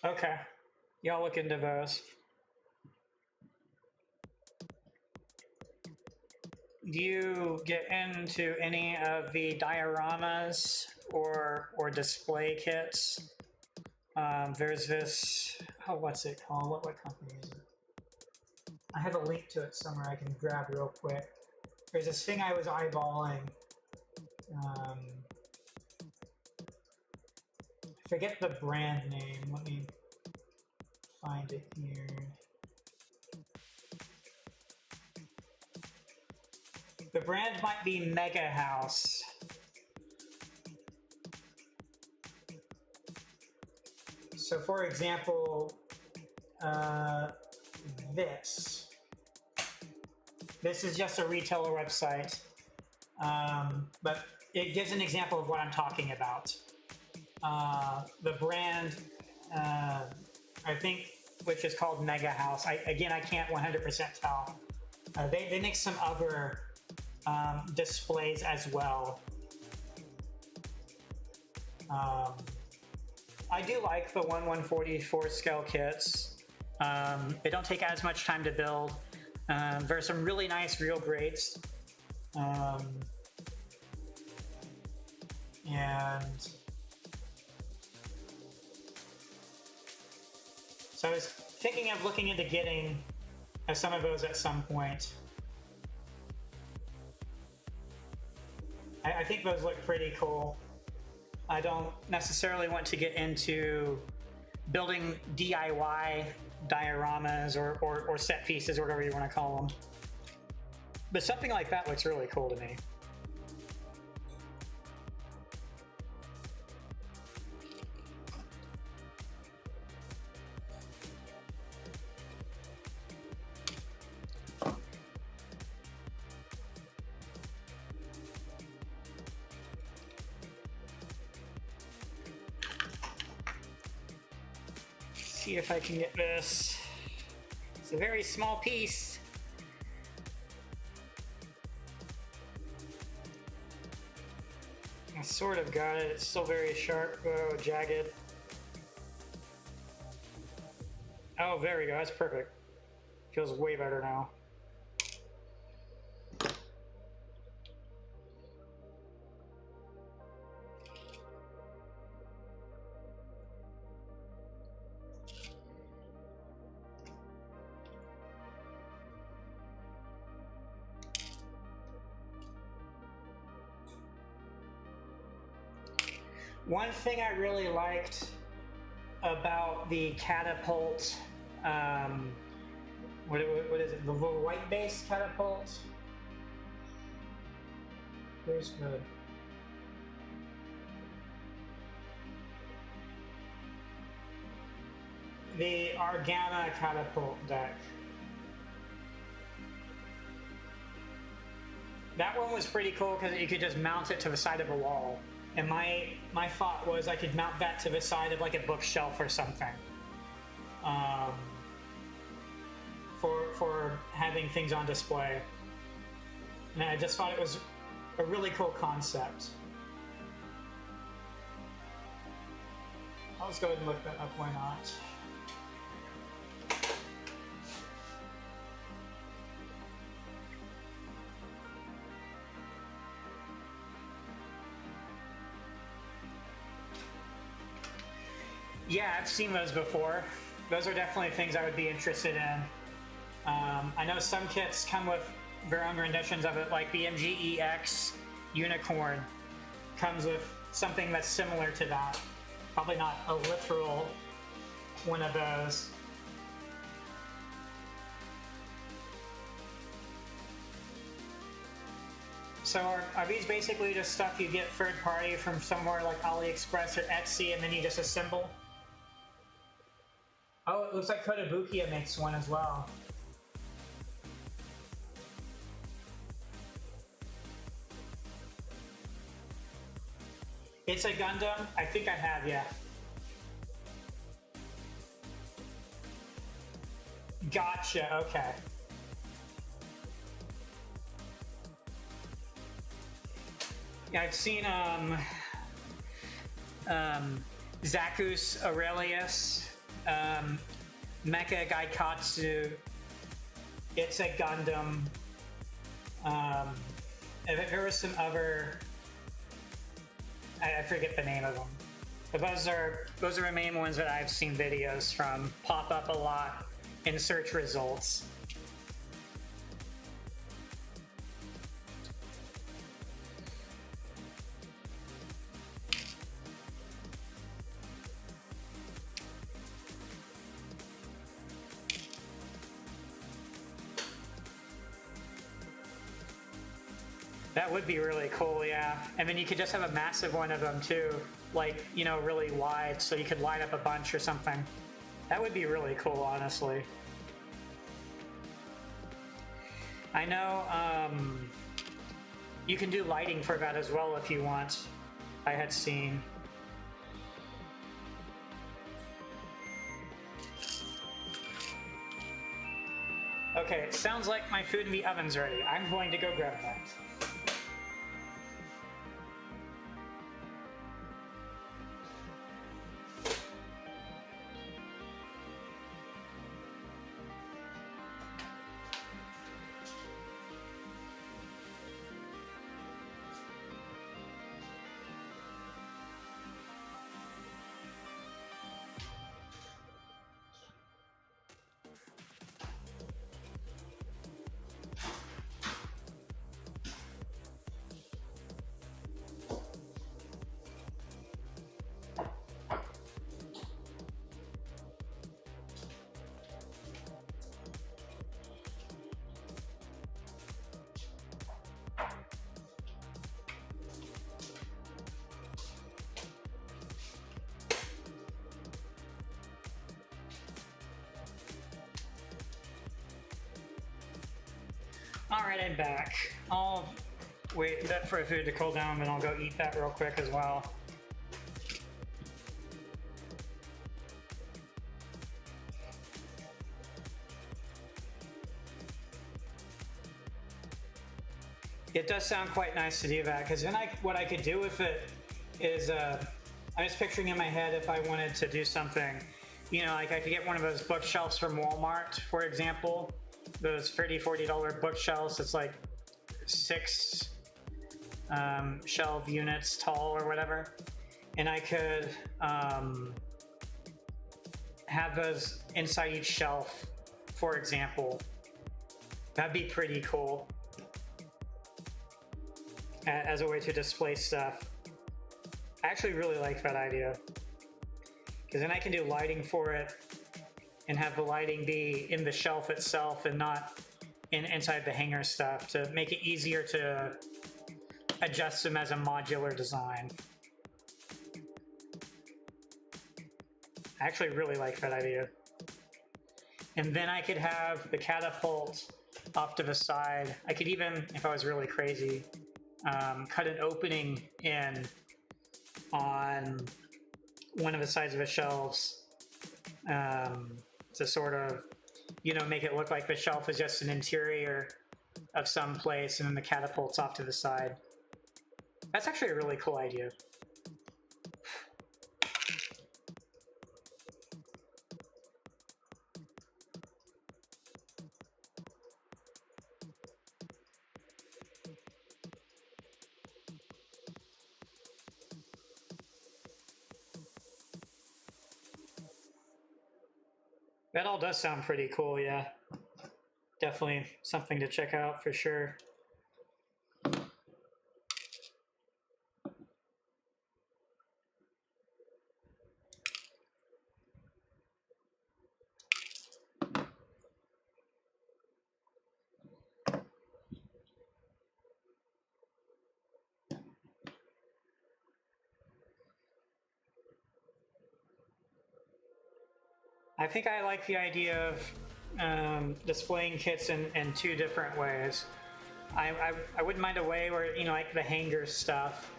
[SPEAKER 1] Okay, y'all look into those. Do you get into any of the dioramas or display kits? There's this, oh, what's it called? What company is it? I have a link to it somewhere I can grab real quick. There's this thing I was eyeballing. I forget the brand name. Let me find it here. The brand might be Mega House. So for example, this is just a retailer website, but it gives an example of what I'm talking about. The brand I think, which is called Mega House. Again, I can't 100% tell. They make some other displays as well. I do like the 1/144 scale kits. They don't take as much time to build. There's some really nice real grades. And so I was thinking of looking into getting some of those at some point. I think those look pretty cool. I don't necessarily want to get into building DIY dioramas or set pieces or whatever you want to call them. But something like that looks really cool to me. See if I can get this. It's a very small piece. I sort of got it. It's still very sharp. Oh, jagged. Oh, there we go. That's perfect. Feels way better now. One thing I really liked about the catapult, what is it? The white base catapult. Where's the Argana catapult deck? That one was pretty cool because you could just mount it to the side of a wall. And my thought was I could mount that to the side of like a bookshelf or something, for having things on display. And I just thought it was a really cool concept. I'll just go ahead and look that up. Why not? Yeah, I've seen those before. Those are definitely things I would be interested in. I know some kits come with their own renditions of it, like the MGEX Unicorn comes with something that's similar to that. Probably not a literal one of those. So are these basically just stuff you get third party from somewhere like AliExpress or Etsy and then you just assemble? Oh, it looks like Kotobukiya makes one as well. It's a Gundam? I think I have, yeah. Gotcha, okay. Yeah, I've seen Zakus Aurelius, Mecha Gaikatsu. It's a Gundam. There was some other, I forget the name of them. But those are the main ones that I've seen videos from pop up a lot in search results. That would be really cool, yeah. And then you could just have a massive one of them too, like, you know, really wide, so you could line up a bunch or something. That would be really cool, honestly. I know you can do lighting for that as well if you want, I had seen. Okay, it sounds like my food in the oven's ready. I'm going to go grab that. Alright, I'm back. I'll wait for the food to cool down, and I'll go eat that real quick as well. It does sound quite nice to do that, because then what I could do with it is, I'm just picturing in my head if I wanted to do something, you know, like I could get one of those bookshelves from Walmart, for example, those $30–40 bookshelves. It's like 6 shelf units tall or whatever, and I could have those inside each shelf, for example. That'd be pretty cool as a way to display stuff. I actually really like that idea, because then I can do lighting for it and have the lighting be in the shelf itself and not inside the hanger stuff, to make it easier to adjust them as a modular design. I actually really like that idea. And then I could have the catapult off to the side. I could even, if I was really crazy, cut an opening in on one of the sides of the shelves to sort of, you know, make it look like the shelf is just an interior of some place, and then the catapult's off to the side. That's actually a really cool idea. That all does sound pretty cool, yeah. Definitely something to check out for sure. I think I like the idea of displaying kits in 2 different ways. I wouldn't mind a way where, you know, like the hanger stuff,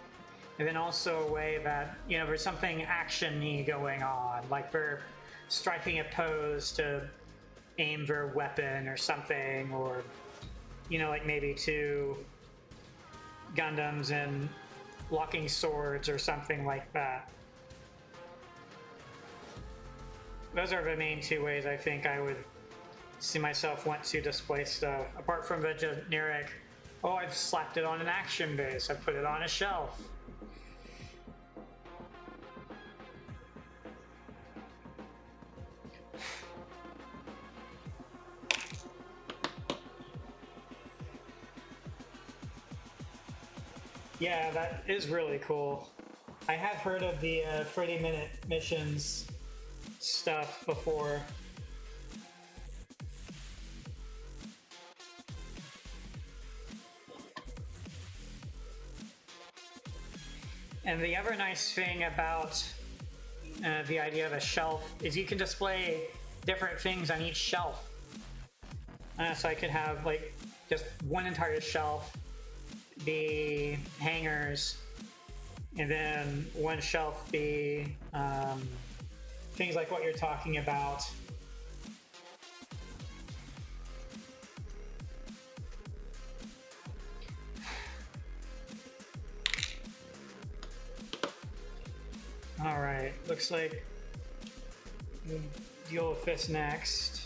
[SPEAKER 1] and then also a way that, you know, there's something action-y going on, like they're striking a pose to aim their weapon or something, or, you know, like maybe 2 Gundams and locking swords or something like that. Those are the main 2 ways I think I would see myself want to display stuff, apart from the generic, oh, I've slapped it on an action base, I put it on a shelf. Yeah, that is really cool. I have heard of the 30-minute missions stuff before. And the other nice thing about the idea of a shelf is you can display different things on each shelf. So I could have like just one entire shelf be hangers, and then one shelf be things like what you're talking about. Alright, looks like we'll deal with this next.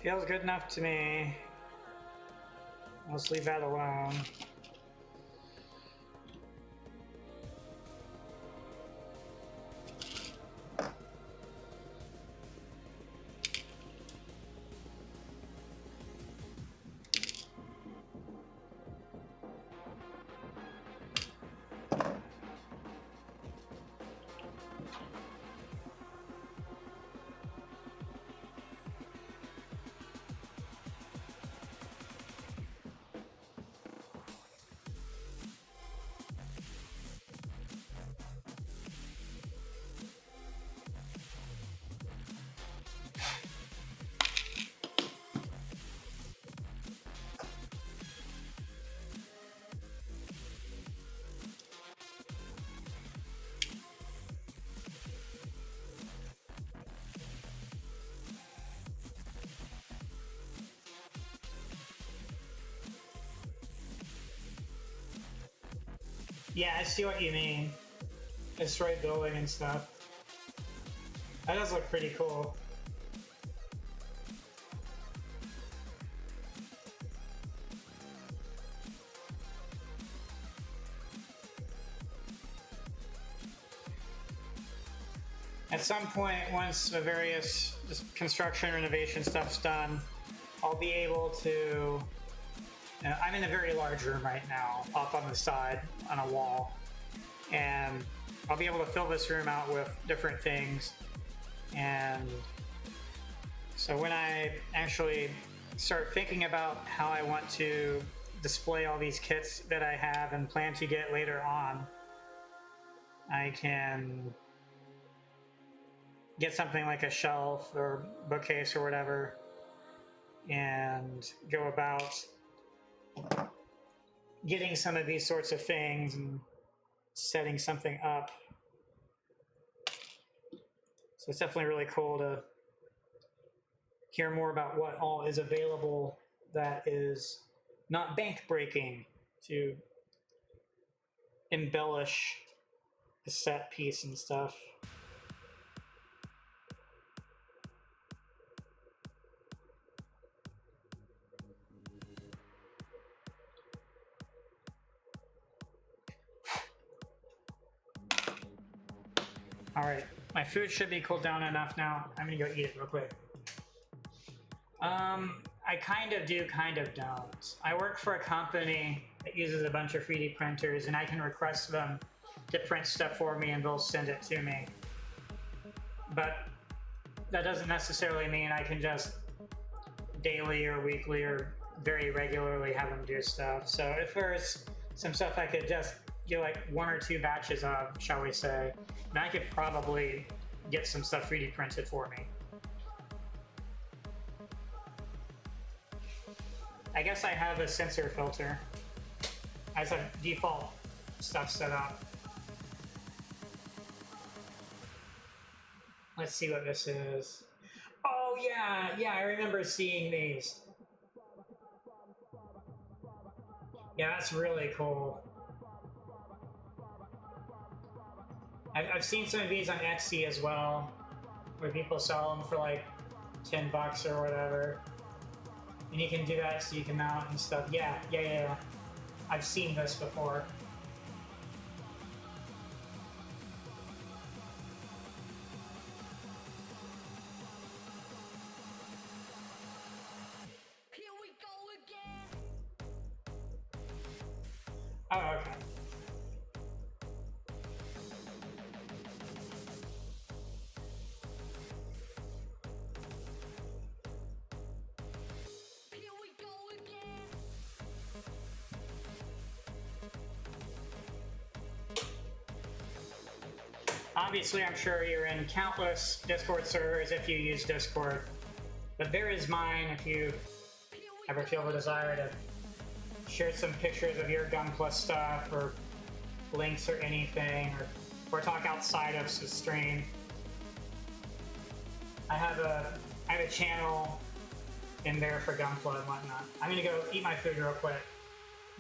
[SPEAKER 1] Feels good enough to me. Let's leave that alone. Yeah, I see what you mean. Destroy building and stuff. That does look pretty cool. At some point, once the various construction renovation stuff's done, I'll be able to... I'm in a very large room right now, up on the side, on a wall. And I'll be able to fill this room out with different things. And so when I actually start thinking about how I want to display all these kits that I have and plan to get later on, I can get something like a shelf or bookcase or whatever and go about getting some of these sorts of things and setting something up. So it's definitely really cool to hear more about what all is available that is not bank breaking to embellish the set piece and stuff. All right, my food should be cooled down enough now. I'm gonna go eat it real quick. I kind of do, kind of don't. I work for a company that uses a bunch of 3D printers, and I can request them to print stuff for me and they'll send it to me. But that doesn't necessarily mean I can just daily or weekly or very regularly have them do stuff. So if there's some stuff I could just get like 1 or 2 batches of, shall we say, then I could probably get some stuff 3D printed for me. I guess I have a sensor filter as a default stuff set up. Let's see what this is. Oh yeah, I remember seeing these. Yeah, that's really cool. I've seen some of these on Etsy as well, where people sell them for like $10 or whatever. And you can do that so you can mount and stuff. Yeah. I've seen this before.
[SPEAKER 2] Here we go again.
[SPEAKER 1] Oh, okay.
[SPEAKER 2] Here we go again.
[SPEAKER 1] Obviously, I'm sure you're in countless Discord servers if you use Discord, but there is mine if you ever feel the desire to share some pictures of your Gunpla stuff or links or anything, or talk outside of the stream, I have a channel in there for Gunpla and whatnot. I'm gonna go eat my food real quick.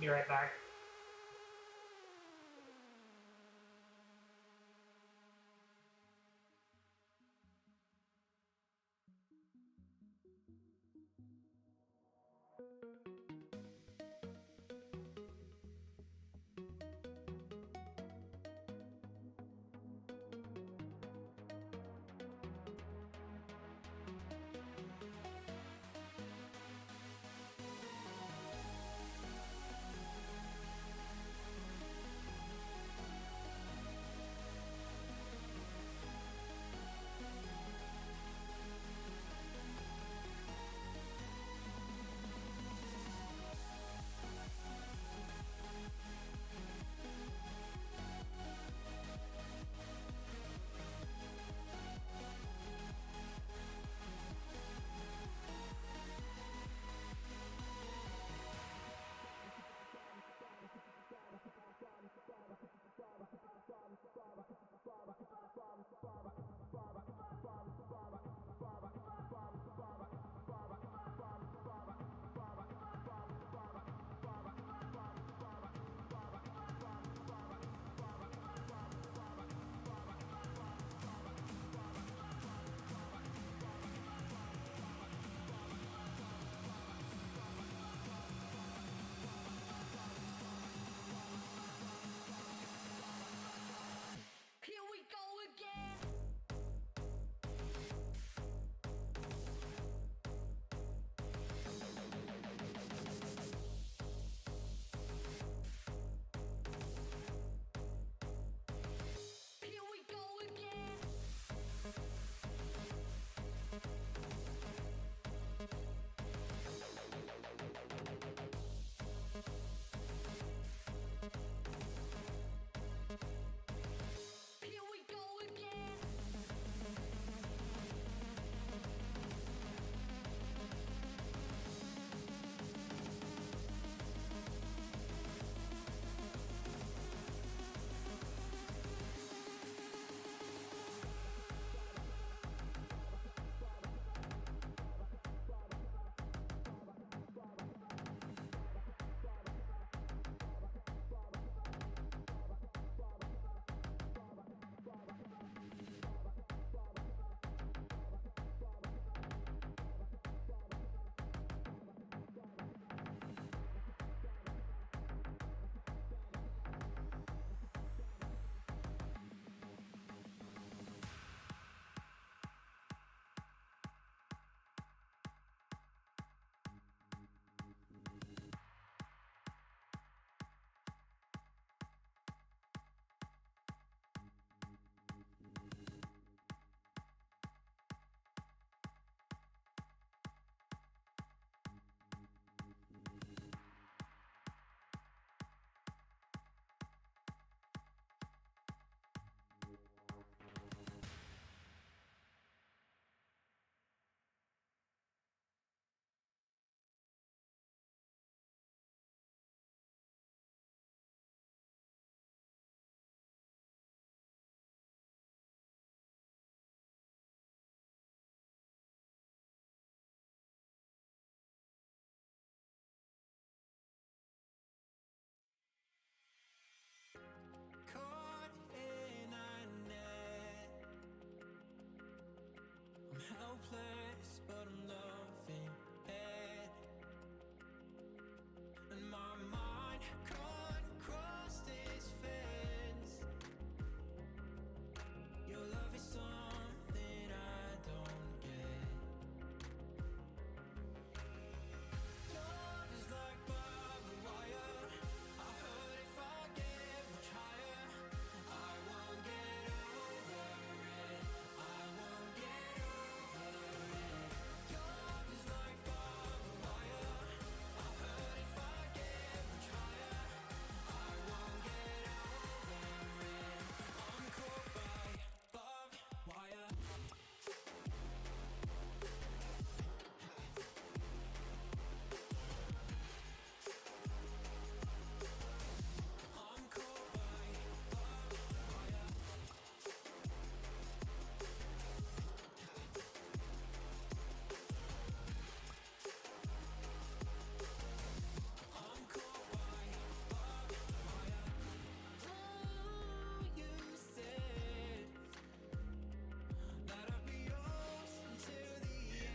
[SPEAKER 1] Be right back.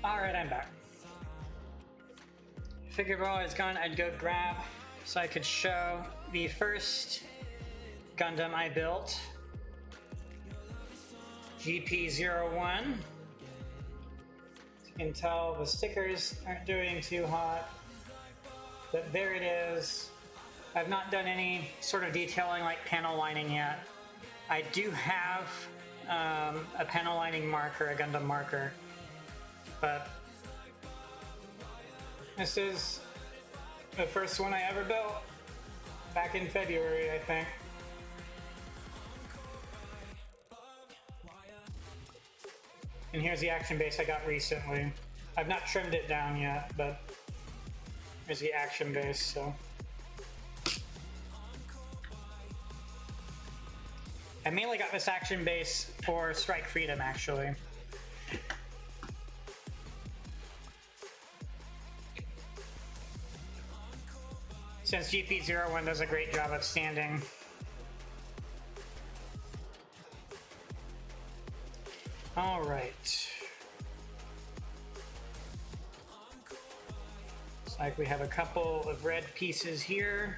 [SPEAKER 1] Alright, I'm back. Figured while I was gone, I'd go grab so I could show the first Gundam I built, GP01. As you can tell, the stickers aren't doing too hot, but there it is. I've not done any sort of detailing like panel lining yet. I do have a panel lining marker, a Gundam marker, but this is the first one I ever built back in February, I think. And here's the action base I got recently. I've not trimmed it down yet, but here's the action base, so. I mainly got this action base for Strike Freedom, actually. Since GP01 does a great job of standing. All right. Looks like we have a couple of red pieces here.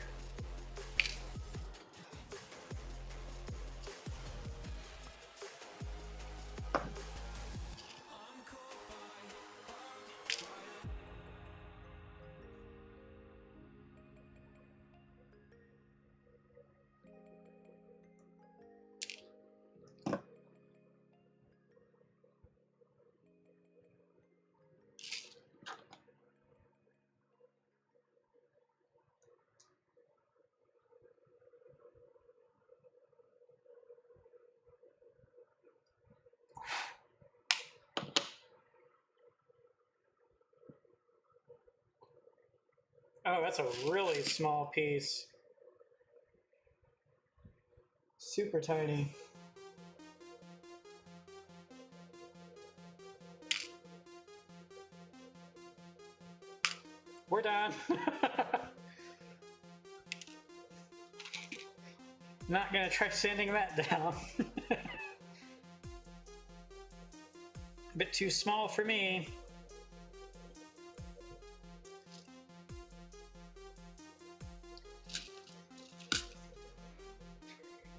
[SPEAKER 1] Oh, that's a really small piece. Super tiny. We're done. Not gonna try sanding that down. A bit too small for me.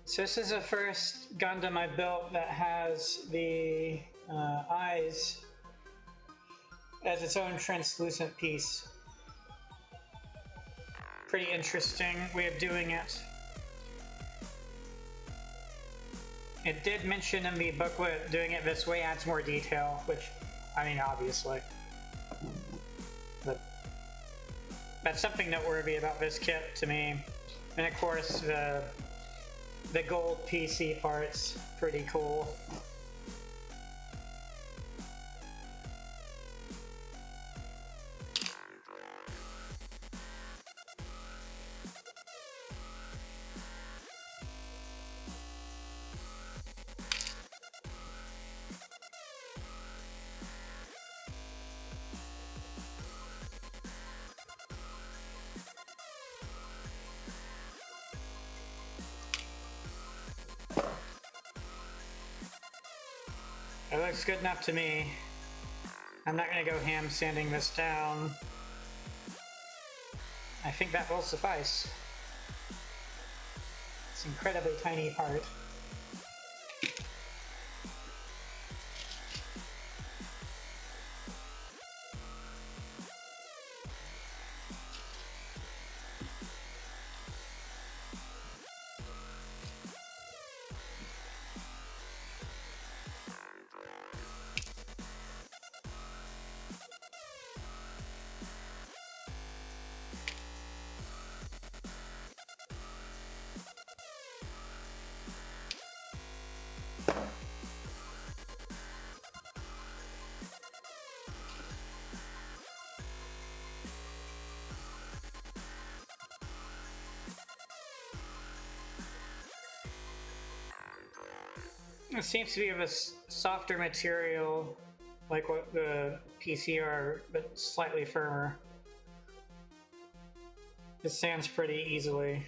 [SPEAKER 1] So this is the first Gundam I built that has the eyes as its own translucent piece. Pretty interesting way of doing it. It did mention in the booklet doing it this way adds more detail, which, I mean, obviously. But that's something noteworthy about this kit to me. And of course, the gold PC part's pretty cool. It looks good enough to me. I'm not gonna go ham sanding this down. I think that will suffice. It's an incredibly tiny part. It seems to be of a softer material, like what the PC are, but slightly firmer. It sands pretty easily.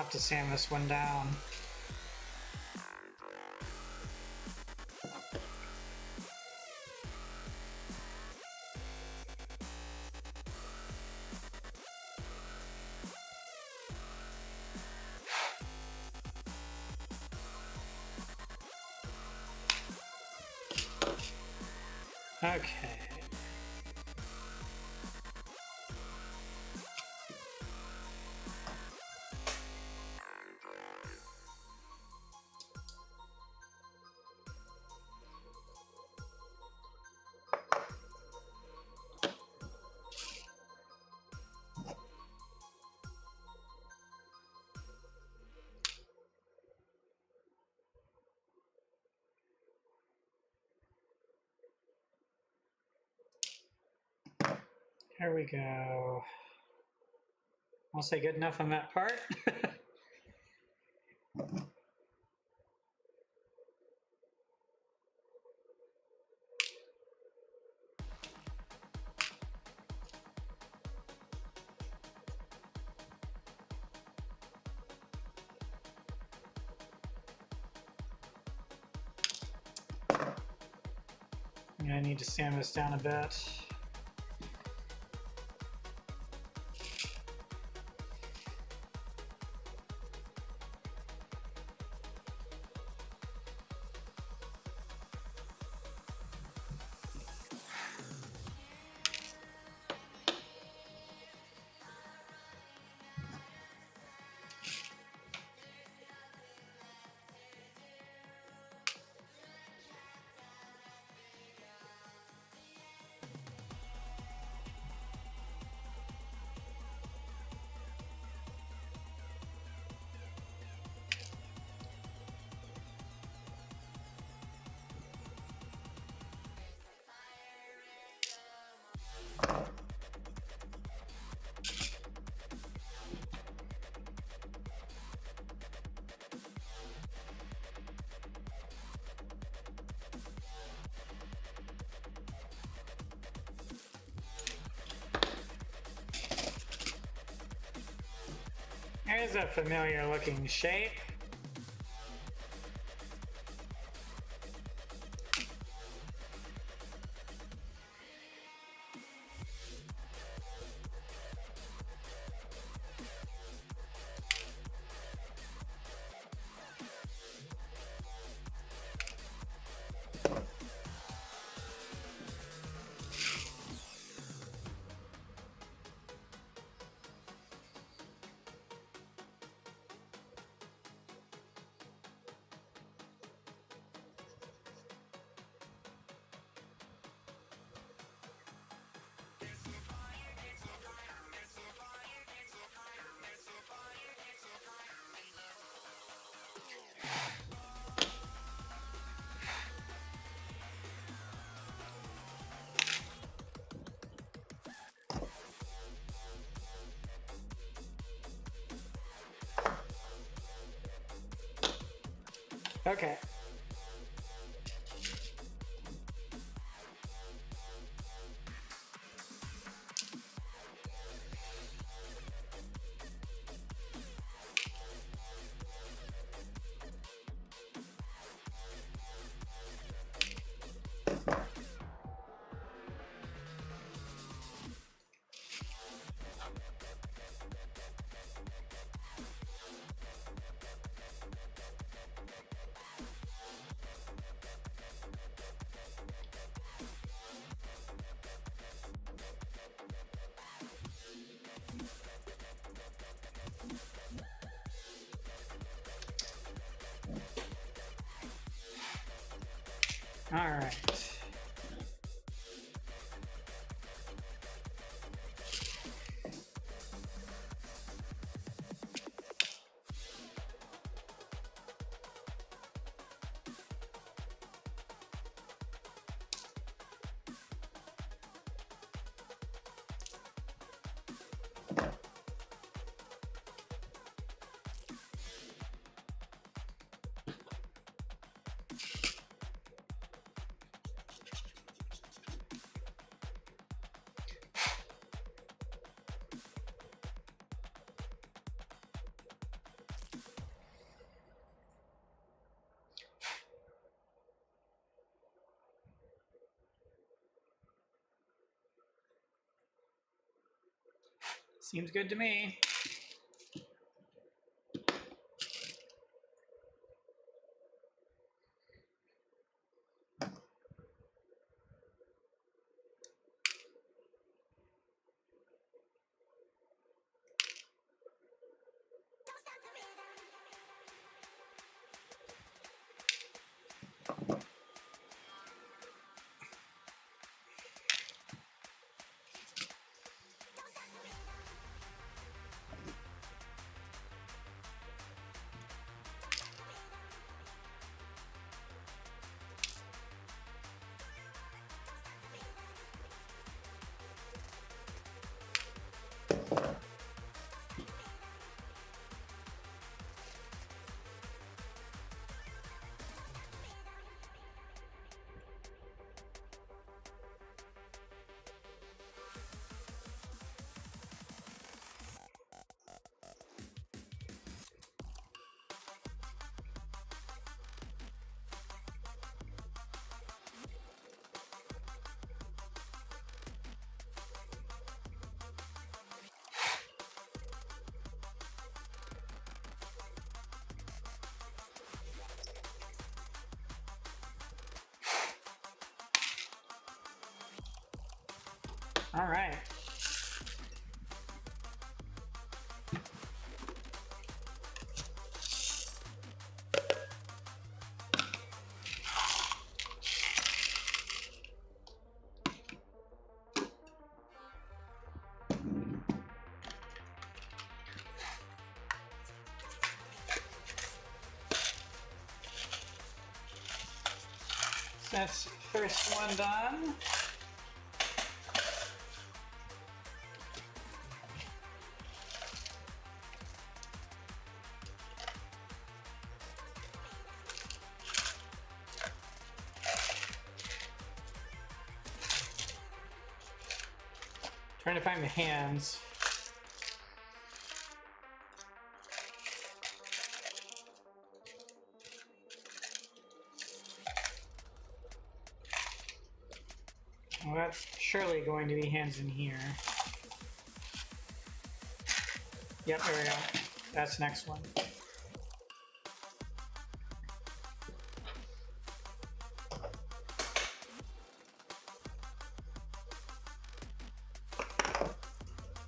[SPEAKER 1] I'll have to sand this one down. Okay. There we go. I'll say good enough on that part. I need to sand this down a bit. There's a familiar looking shape. Okay. All right. Seems good to me. All right. That's first one done. Trying to find the hands. Well, that's surely going to be hands in here. Yep, there we go. That's the next one.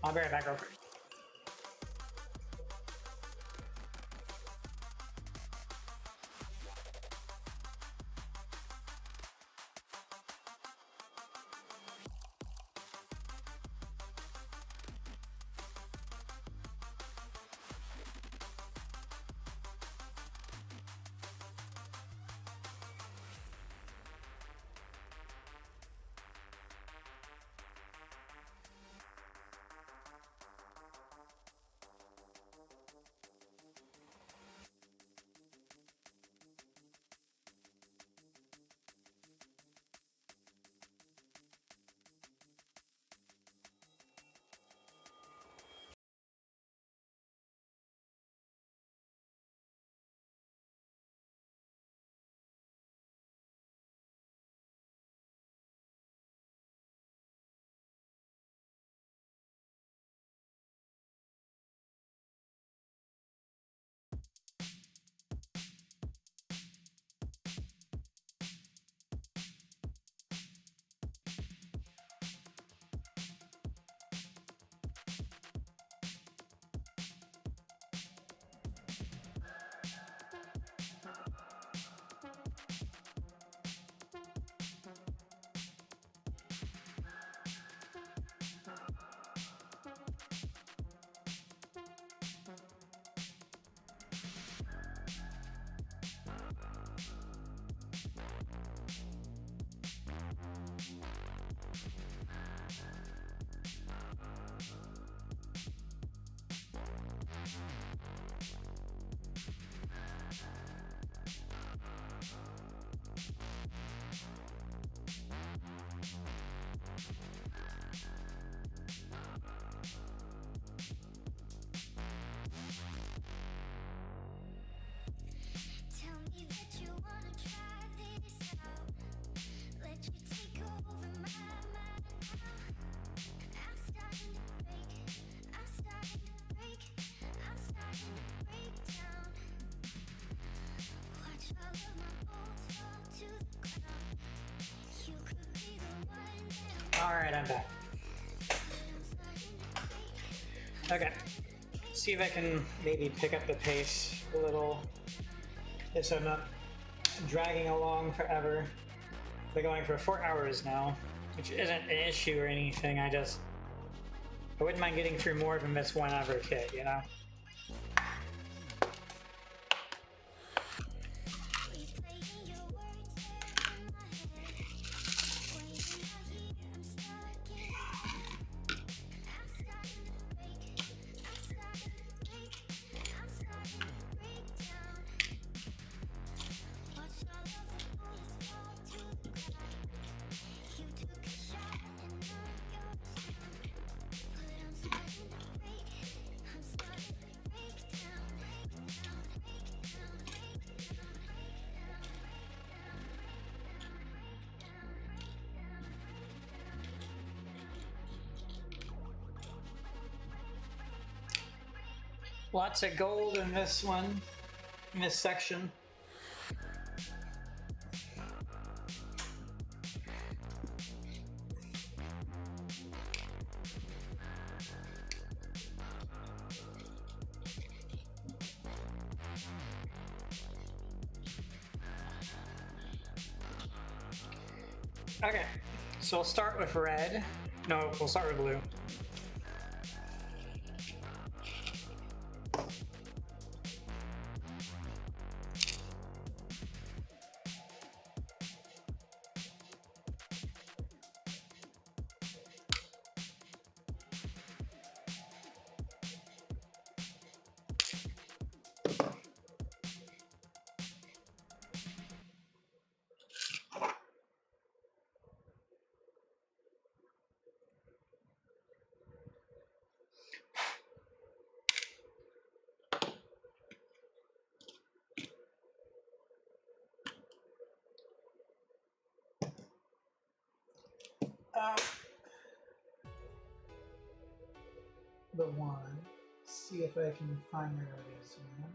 [SPEAKER 1] I'll be right back real quick. Alright, I'm back. Okay. See if I can maybe pick up the pace a little. So I'm not dragging along forever. We're going for 4 hours now, which isn't an issue or anything. I wouldn't mind getting through more than this one ever kit, you know? Lots of gold in this one, in this section. Okay, so we'll start with red. No, we'll start with blue. The one. See if I can find where it is, man.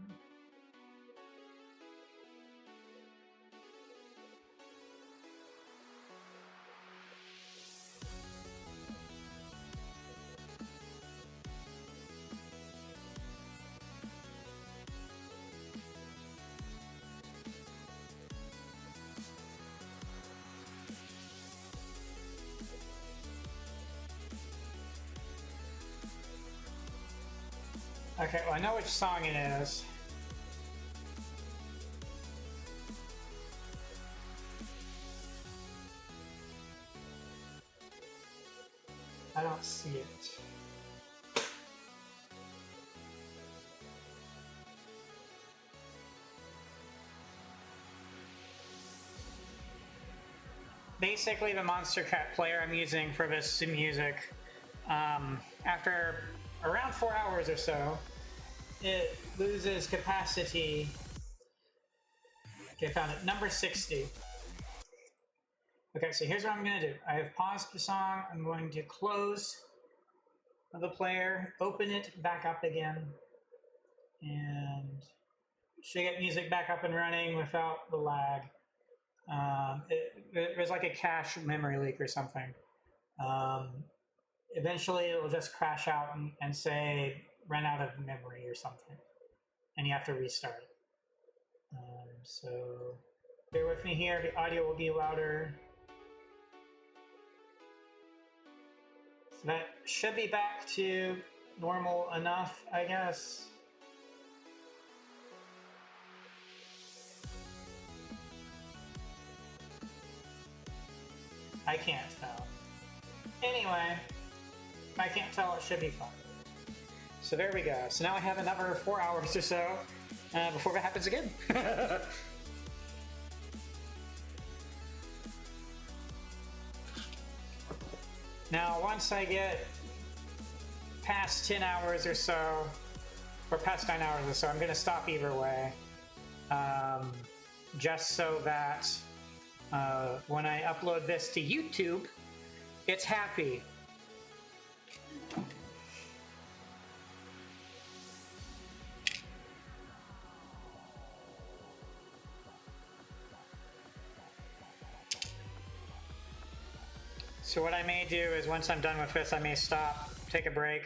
[SPEAKER 1] Okay, well I know which song it is. I don't see it. Basically, the Monster Cat player I'm using for this music, after around 4 hours or so, it loses capacity. Okay, found it. Number 60. Okay, so here's what I'm going to do. I have paused the song. I'm going to close the player, open it back up again, and should get music back up and running without the lag. It was like a cache memory leak or something. Eventually, it will just crash out and say run out of memory or something, and you have to restart it. So bear with me here. The audio will be louder. So that should be back to normal enough, I guess. I can't tell. Anyway, if I can't tell, it should be fine. So there we go. So now I have another 4 hours or so before that happens again. Now, once I get past 10 hours or so, or past 9 hours or so, I'm going to stop either way. Just so that when I upload this to YouTube, it's happy. So what I may do is once I'm done with this, I may stop, take a break,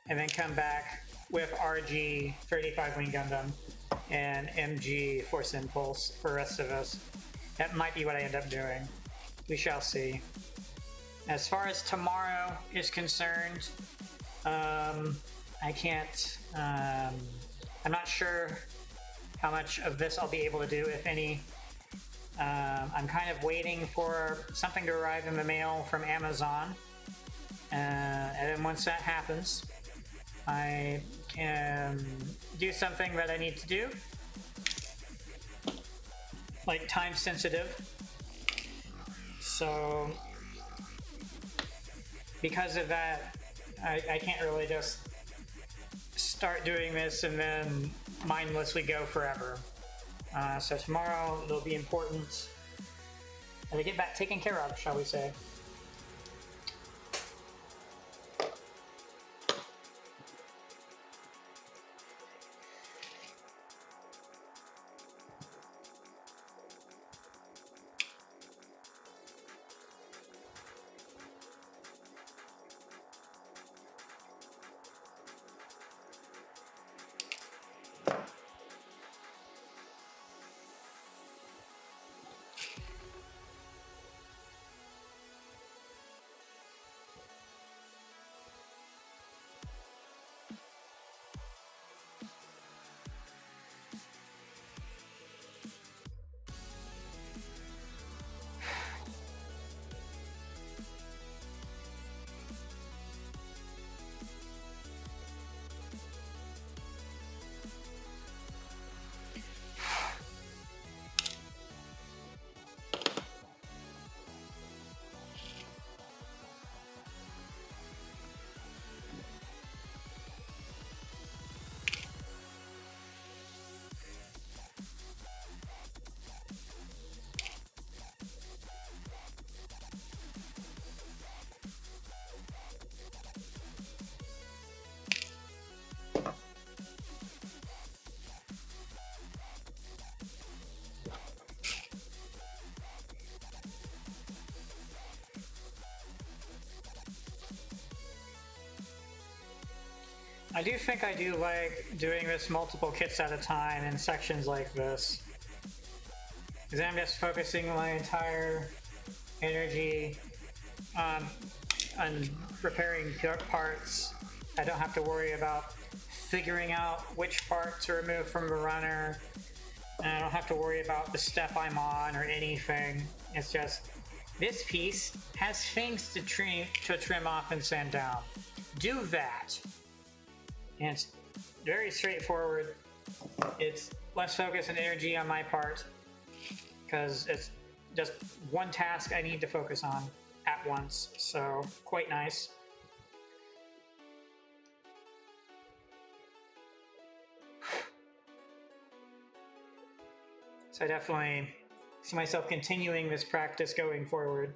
[SPEAKER 1] and then come back with RG 35 Wing Gundam and MG Force Impulse for the rest of us. That might be what I end up doing. We shall see. As far as tomorrow is concerned, I can't, I'm not sure how much of this I'll be able to do, if any. I'm kind of waiting for something to arrive in the mail from Amazon. And then once that happens, I can do something that I need to do, like time sensitive. So because of that, I can't really just start doing this and then mindlessly go forever. So tomorrow it'll be important to get back taken care of, shall we say. I do think I do like doing this multiple kits at a time in sections like this, because I'm just focusing my entire energy on repairing parts. I don't have to worry about figuring out which part to remove from the runner, and I don't have to worry about the step I'm on or anything. It's just, this piece has things to trim off and sand down. Do that. And it's very straightforward. It's less focus and energy on my part, because it's just one task I need to focus on at once, so quite nice. So I definitely see myself continuing this practice going forward.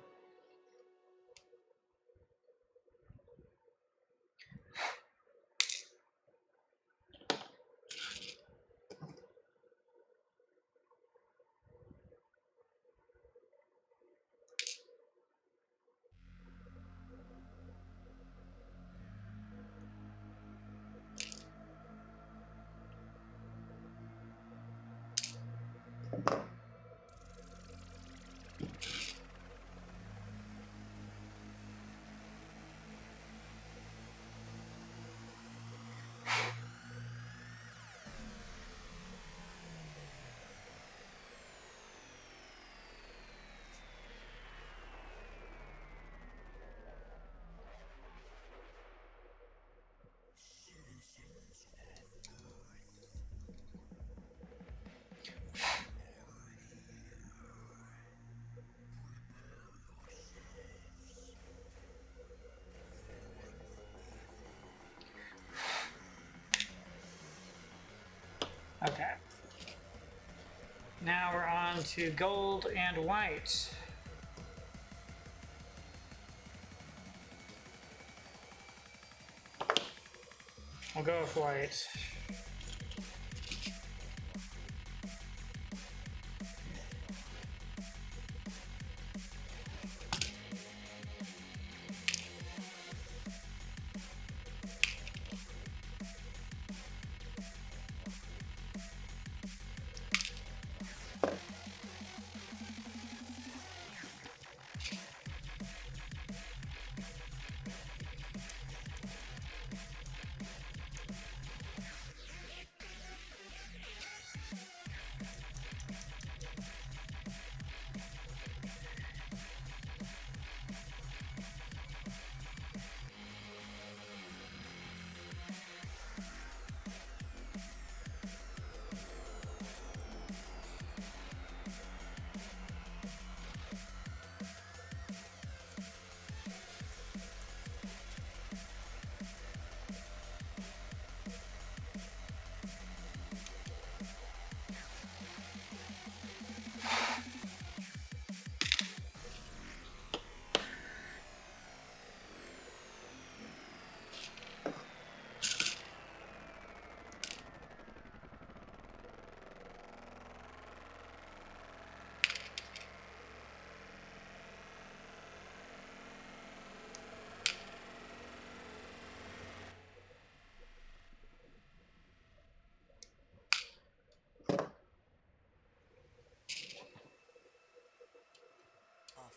[SPEAKER 1] Okay. Now we're on to gold and white. I'll go with white.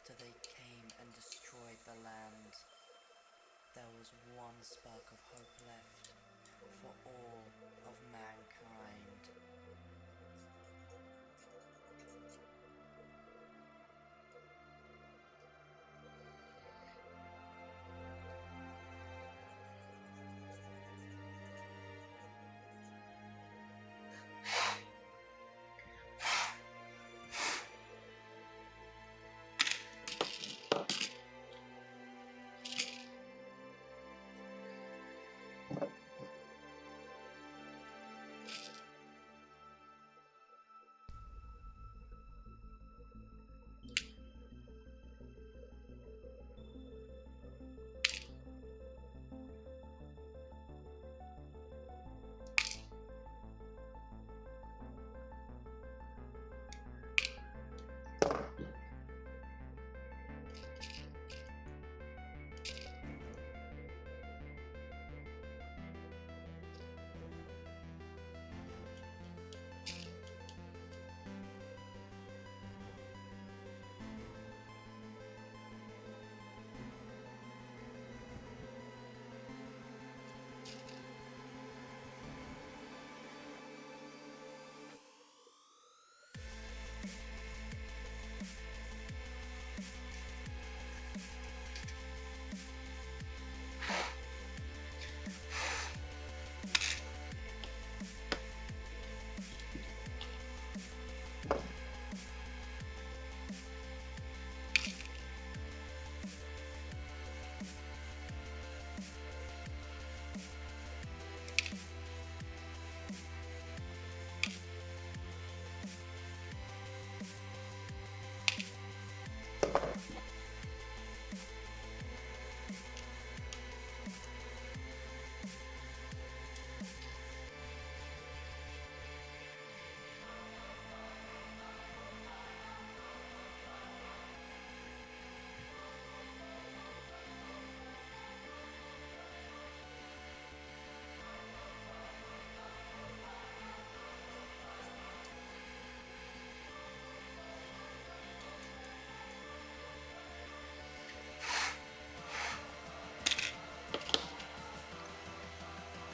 [SPEAKER 3] after they came and destroyed the land, there was one spark of hope left for all of mankind.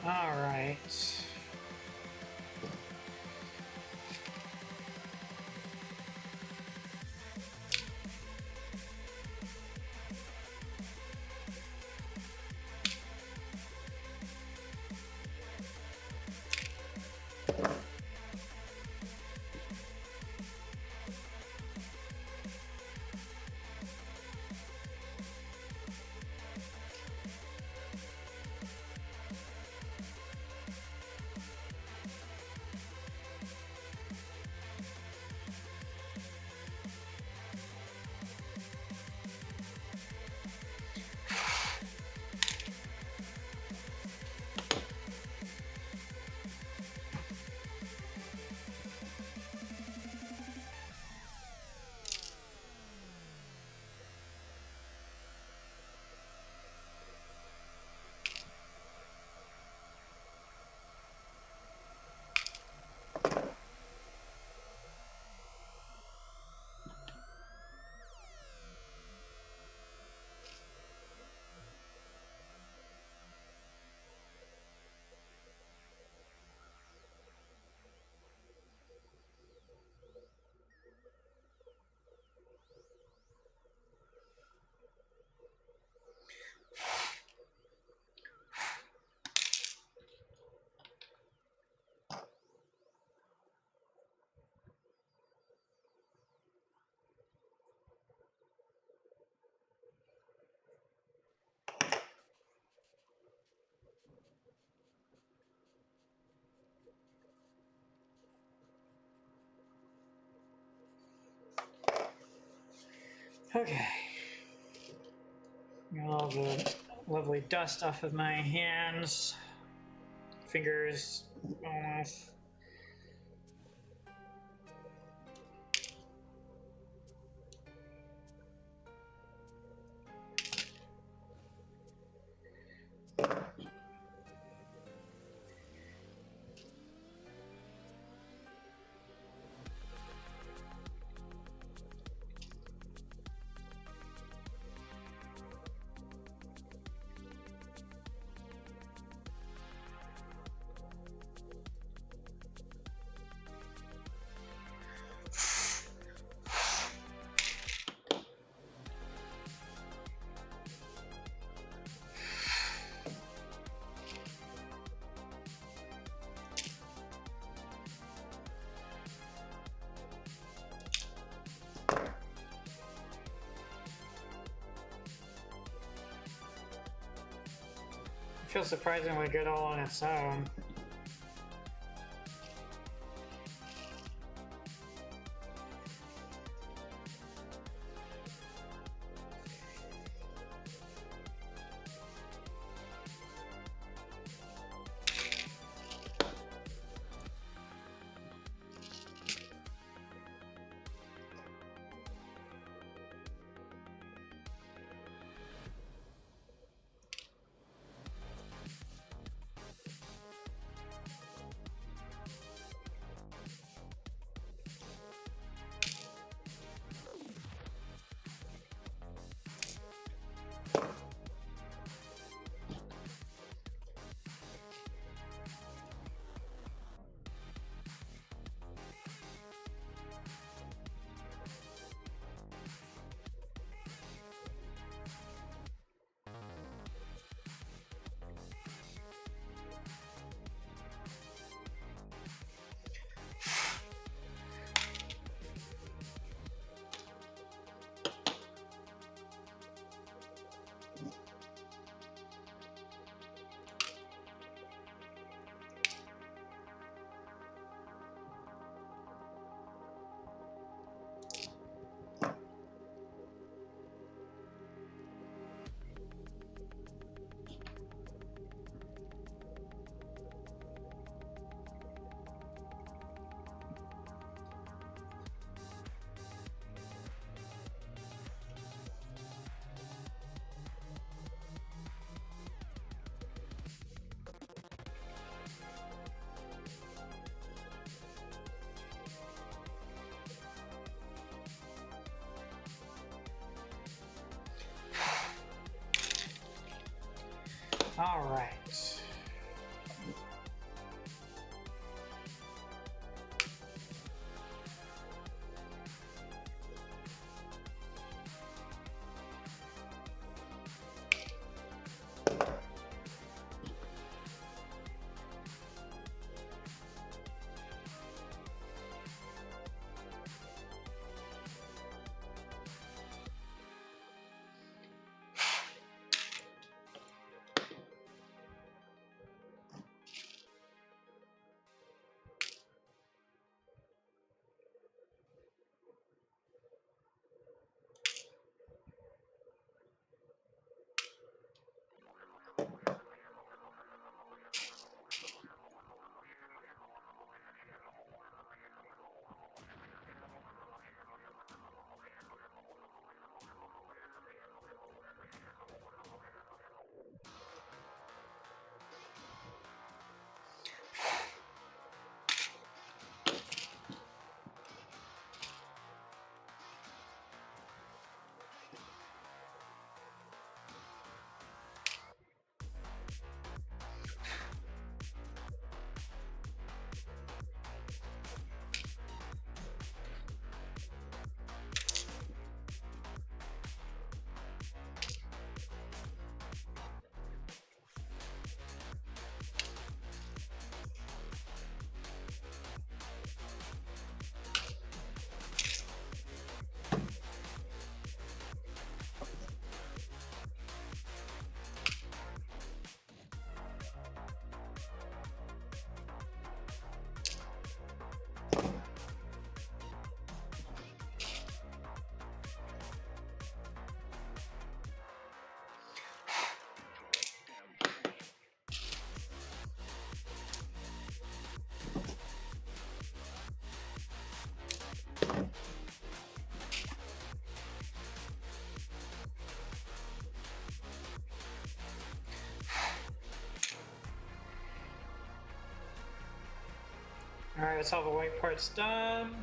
[SPEAKER 1] All right. Okay. Got all the lovely dust off of my hands, fingers, almost. feels surprisingly good all on its own. All right. All right, that's all the white parts done.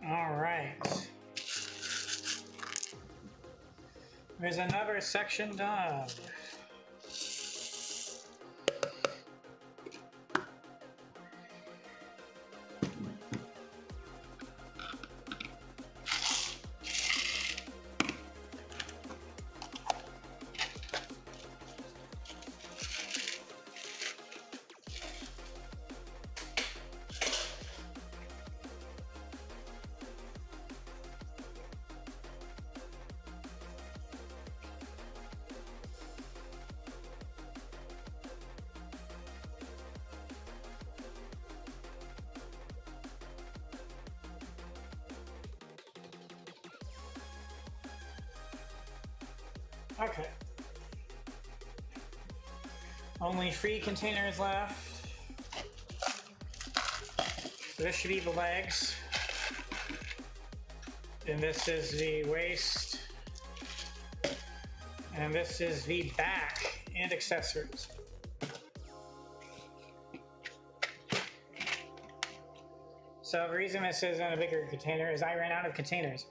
[SPEAKER 1] All right. There's another section done. Okay. Only 3 containers left. So this should be the legs. And this is the waist. And this is the back and accessories. So the reason this is in a bigger container is I ran out of containers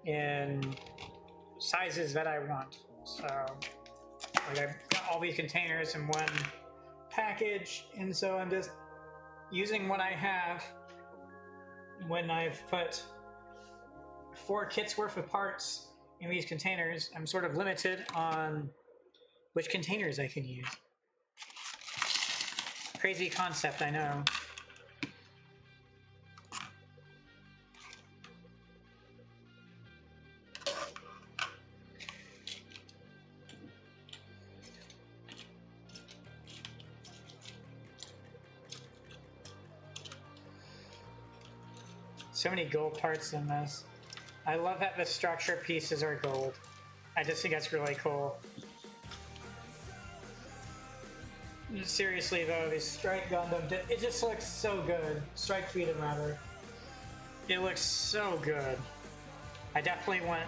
[SPEAKER 1] in sizes that I want. So like I've got all these containers in one package, and so I'm just using what I have. When I've put 4 kits worth of parts in these containers, I'm sort of limited on which containers I can use. Crazy concept, I know. So many gold parts in this. I love that the structure pieces are gold. I just think that's really cool. Seriously though, this Strike Gundam, it just looks so good. Strike Freedom rather. It looks so good. I definitely want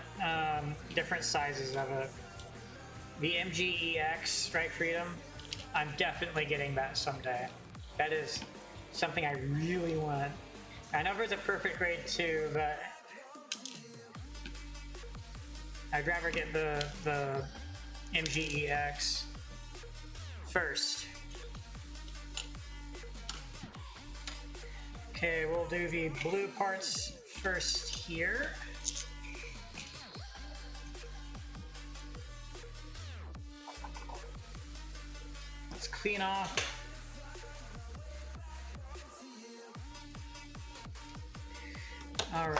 [SPEAKER 1] different sizes of it. The MGEX Strike Freedom, I'm definitely getting that someday. That is something I really want. I know there's a perfect grade too, but I'd rather get the MGEX first. Okay, we'll do the blue parts first here. Let's clean off. All right.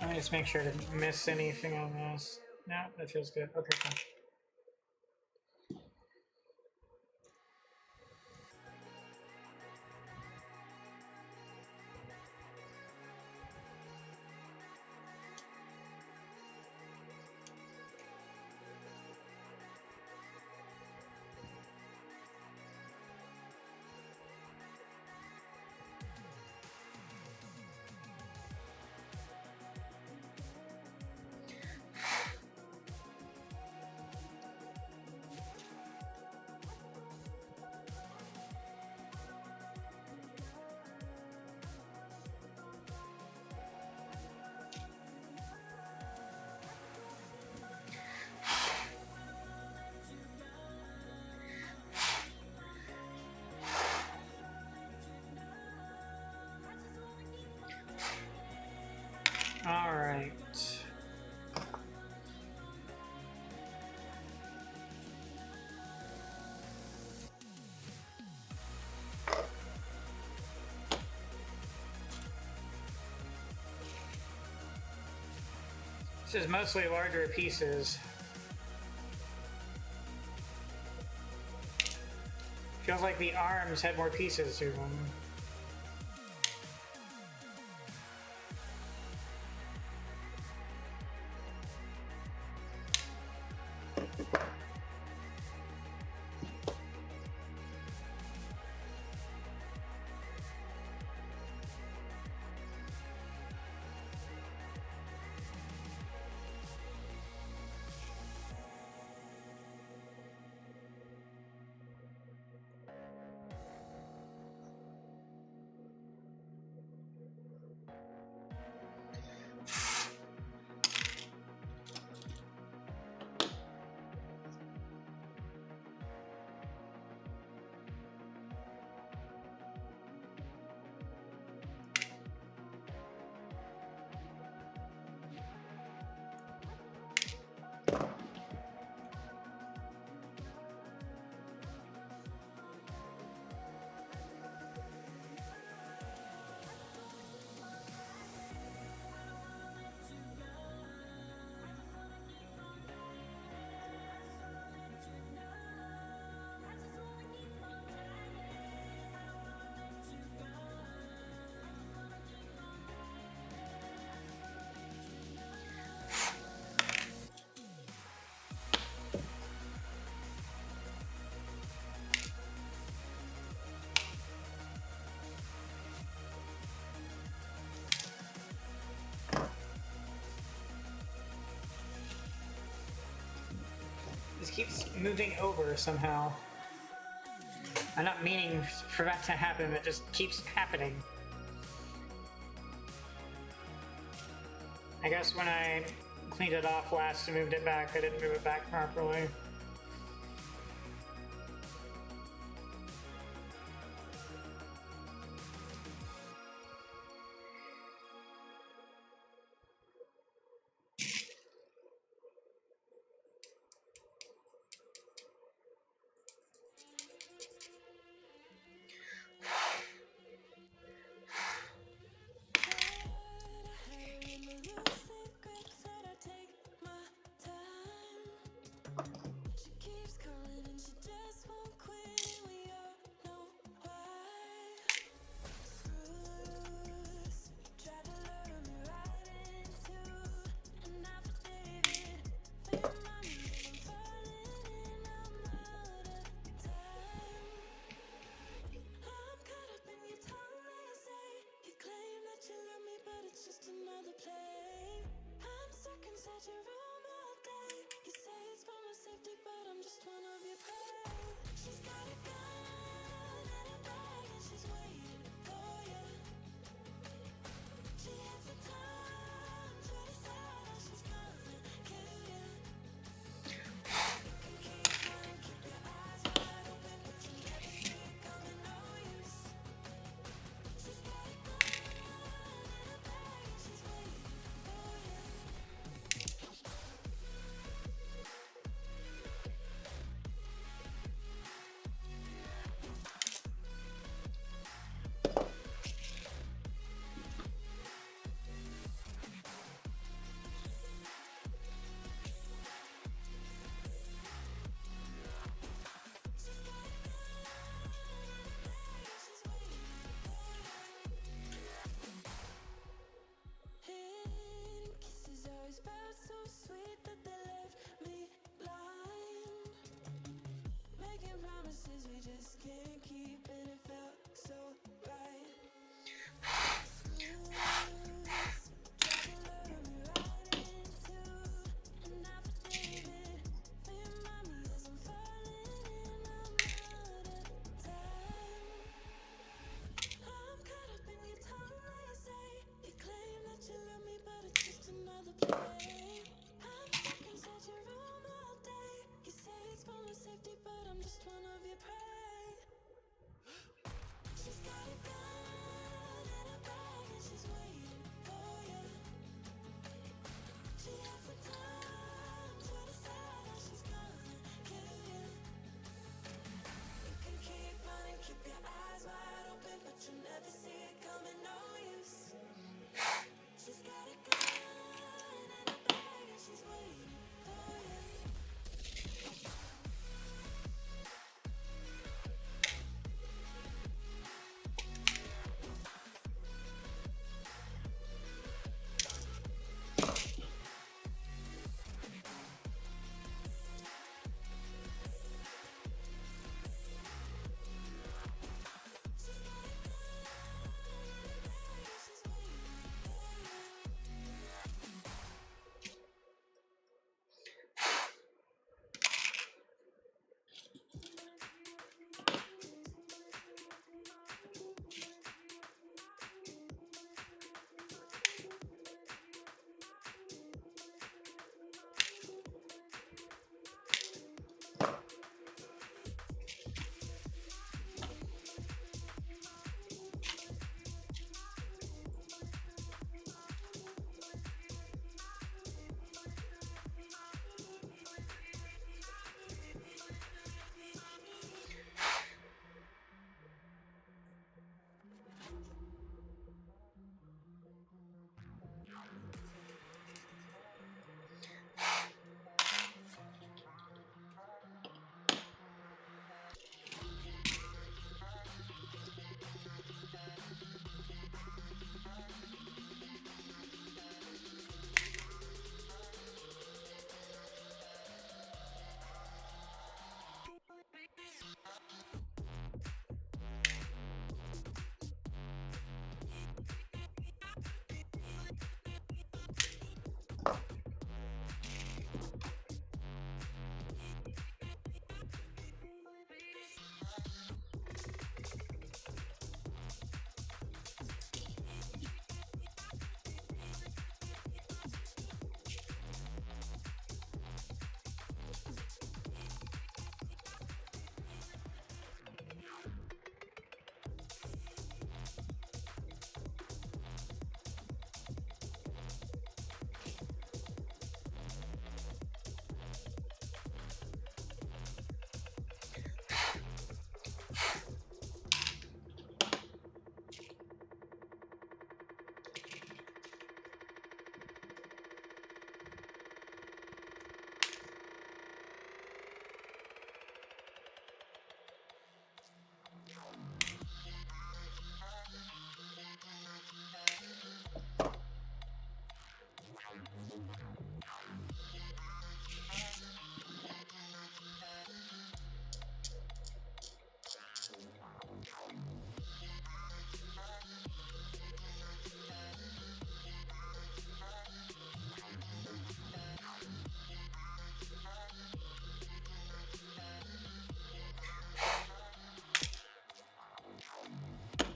[SPEAKER 1] Let me just make sure to miss anything on this. No, that feels good. Okay, cool. Right. This is mostly larger pieces. Feels like the arms had more pieces to them. This keeps moving over somehow. I'm not meaning for that to happen, it just keeps happening. I guess when I cleaned it off last and moved it back, I didn't move it back properly.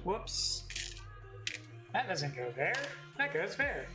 [SPEAKER 1] Whoops. That doesn't go there. That goes there.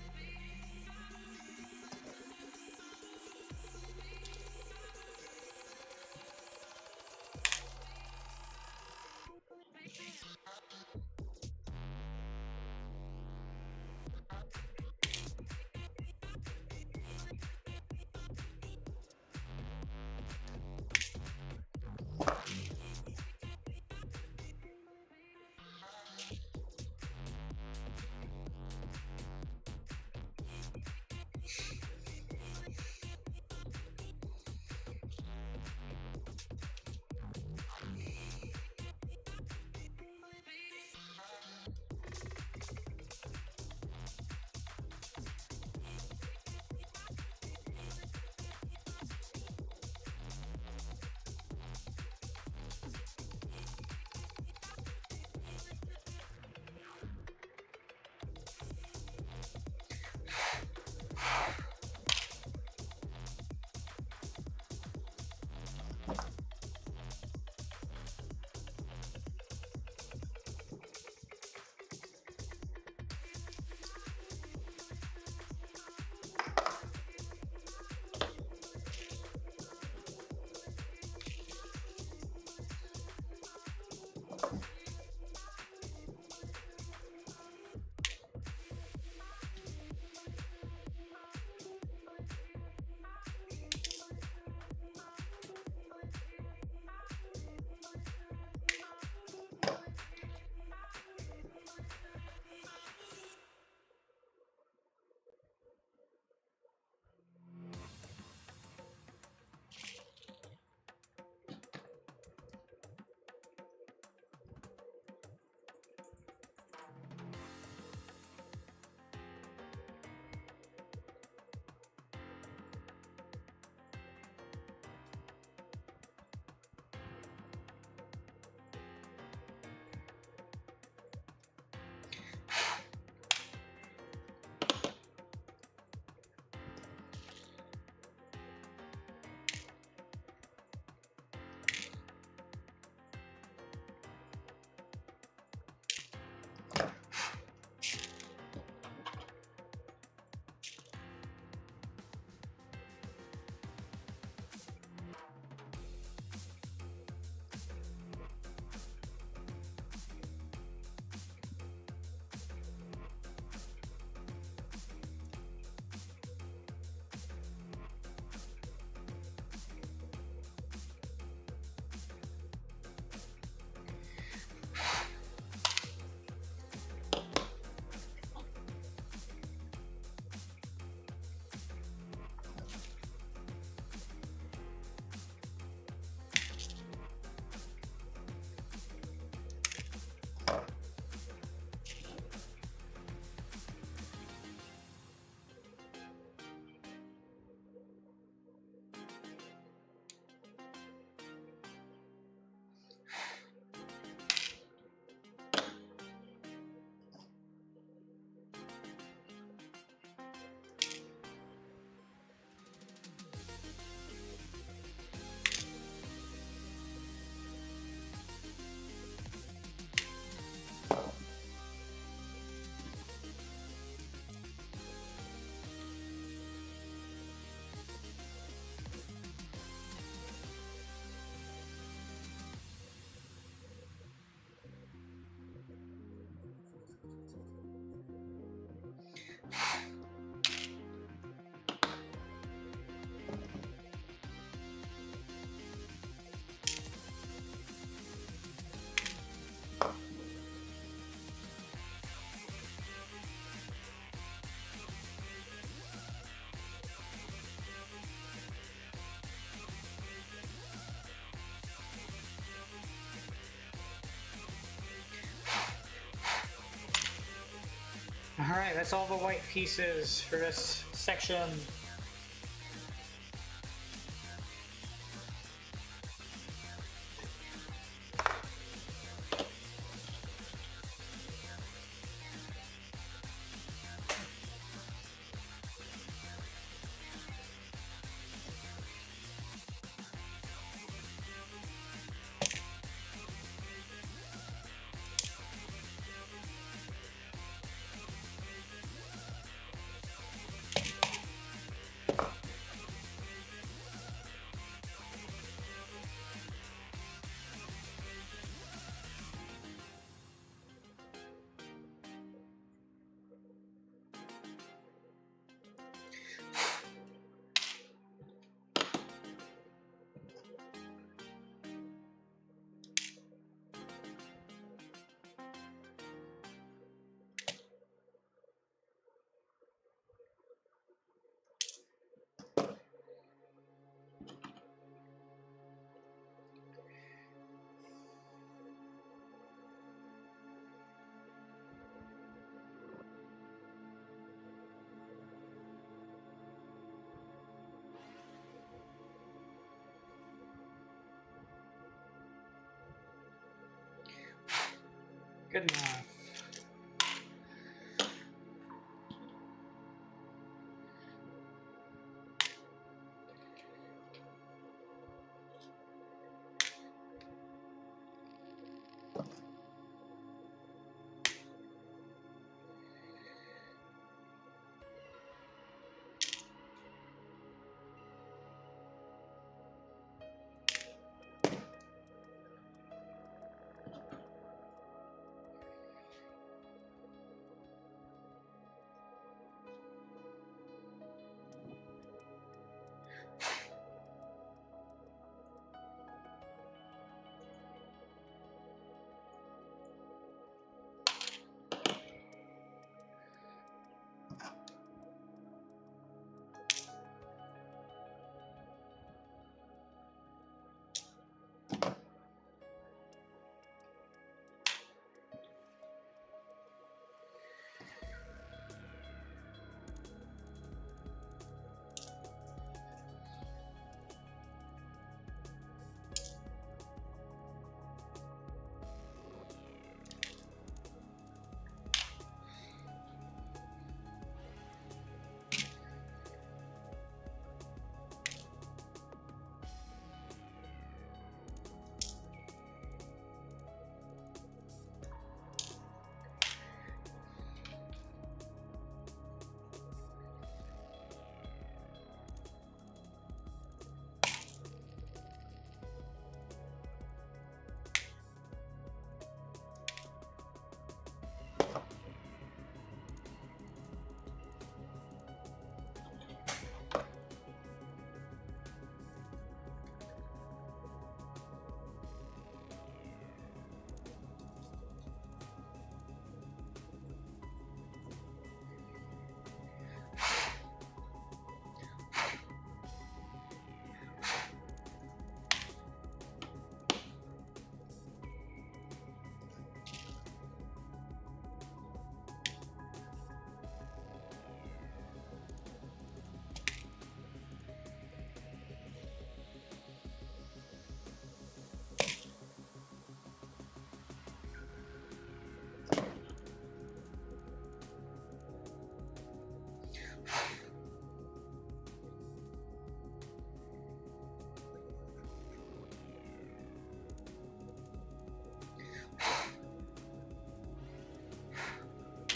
[SPEAKER 1] Alright, that's all the white pieces for this section. Good enough.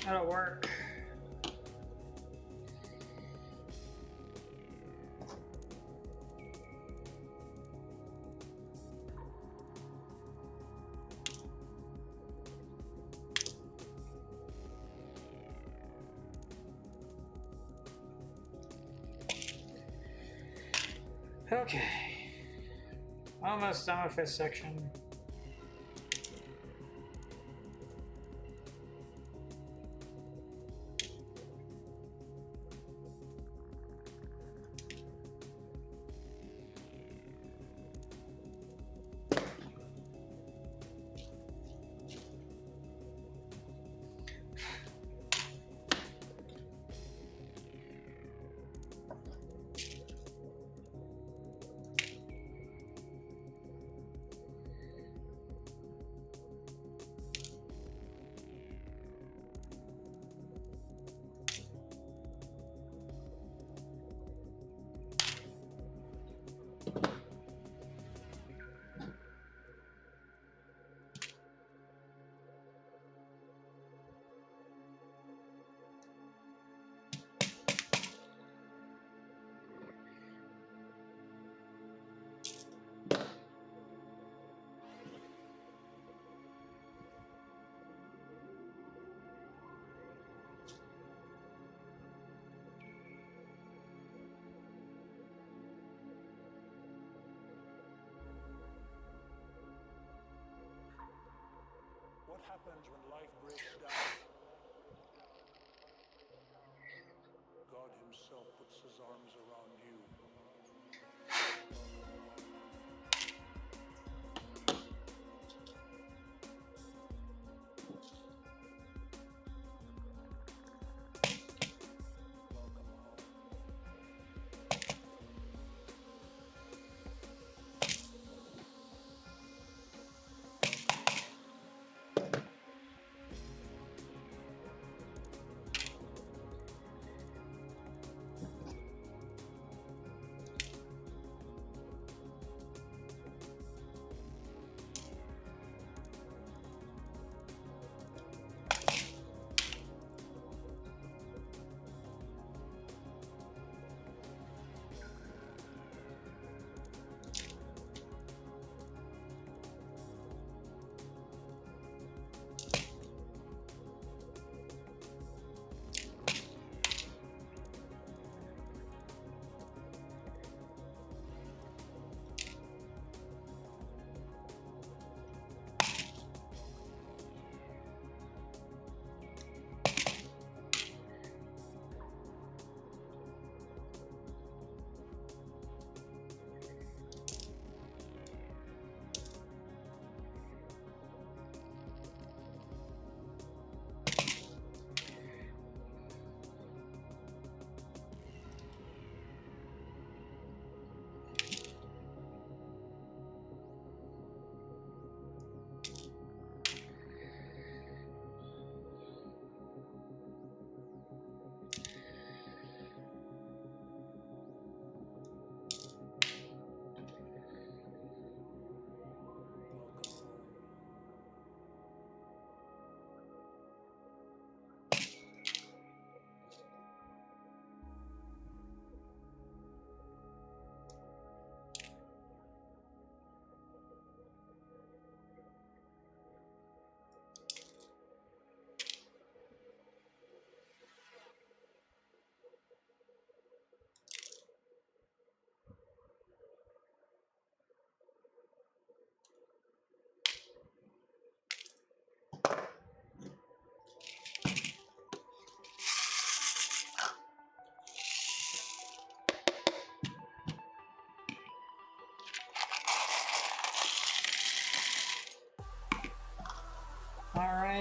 [SPEAKER 1] That'll work. Okay. Almost done with this section.
[SPEAKER 4] What happens when life breaks down? God himself puts his arms around you. Welcome home.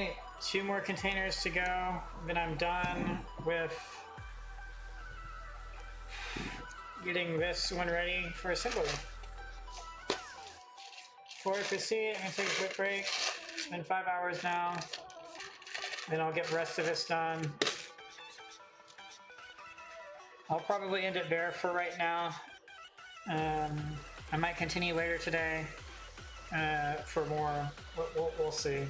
[SPEAKER 1] only 2 more containers to go, then I'm done with getting this one ready for assembly. Before I proceed, I'm gonna take a quick break. It's been 5 hours now. Then I'll get the rest of this done. I'll probably end it there for right now. I might continue later today for more. We'll see.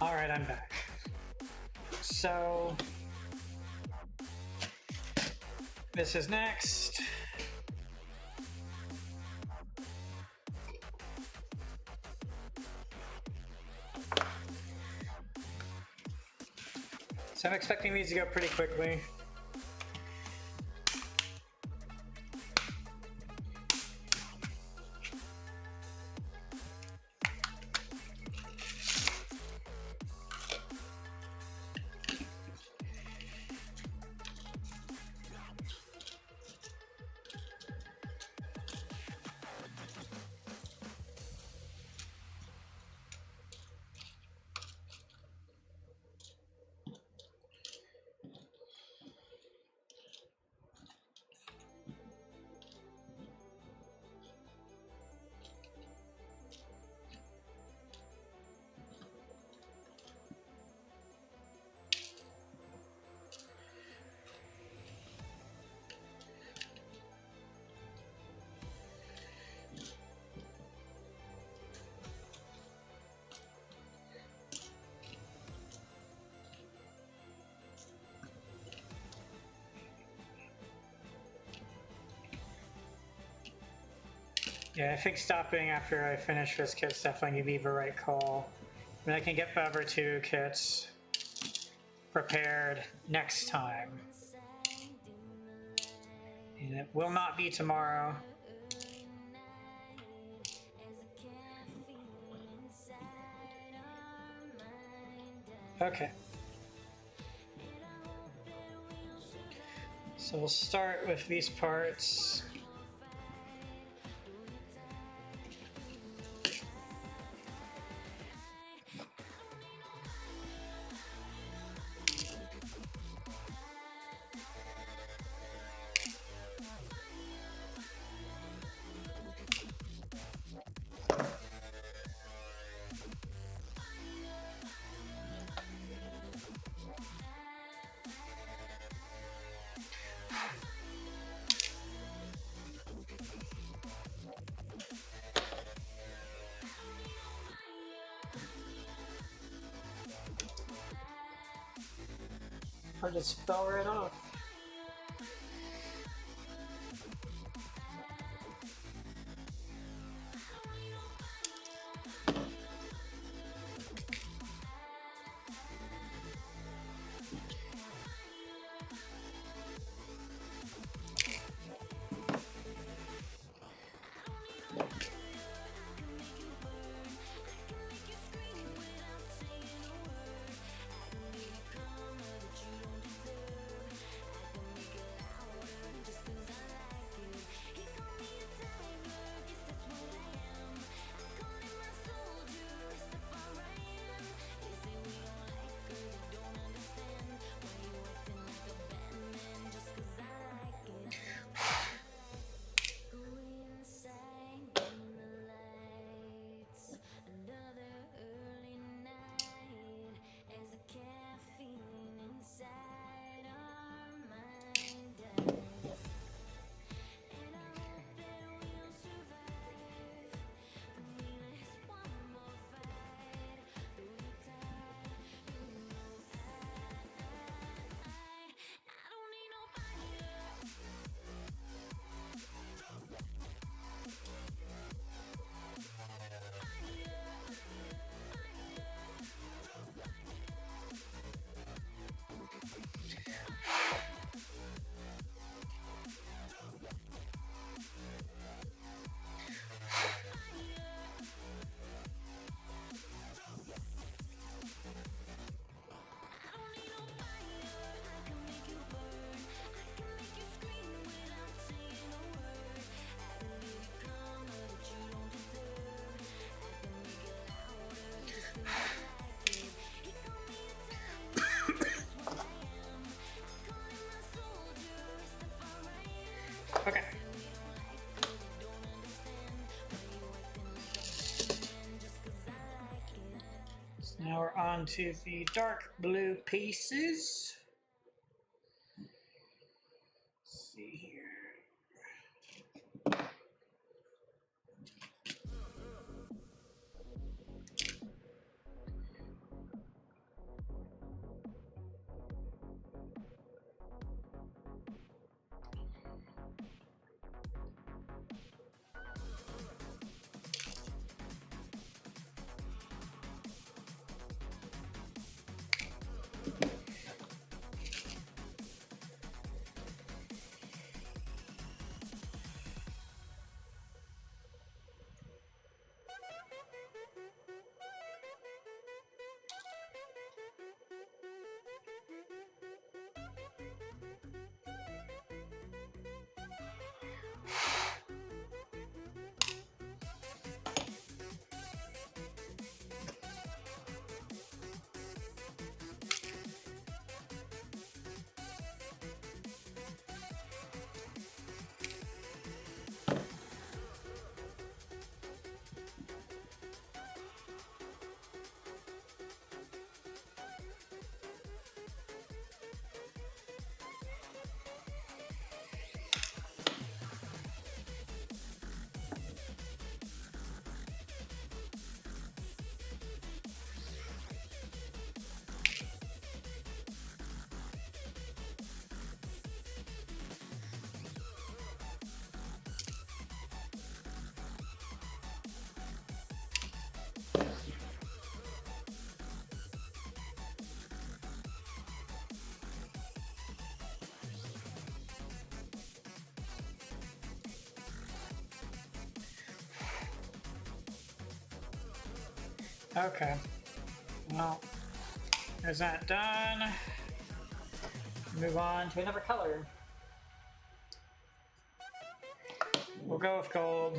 [SPEAKER 1] Alright, I'm back. So, this is next. So I'm expecting these to go pretty quickly. Yeah, I think stopping after I finish this kit's definitely gonna be the right call. I mean, I can get the other two kits prepared next time. And it will not be tomorrow. Okay. So we'll start with these parts. I just fell right off. Okay. So now we're on to the dark blue pieces. Let's see here. Okay. Well, there's that done. Move on to another color. We'll go with gold.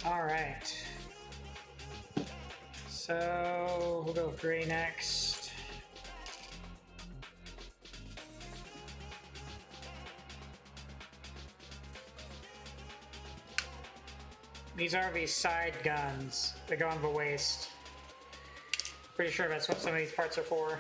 [SPEAKER 1] All right. So we'll go with gray next. These are these side guns that go on the waist. Pretty sure that's what some of these parts are for.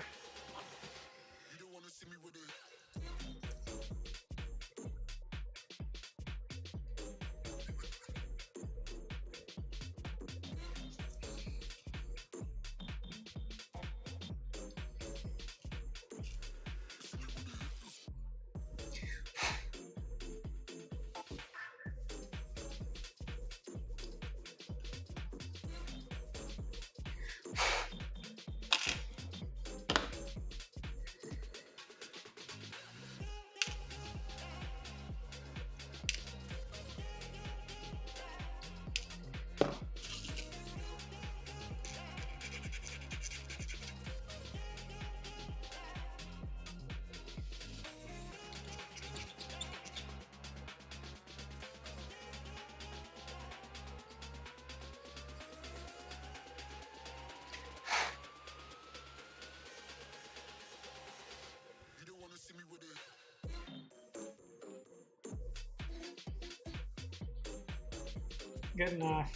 [SPEAKER 1] Good enough.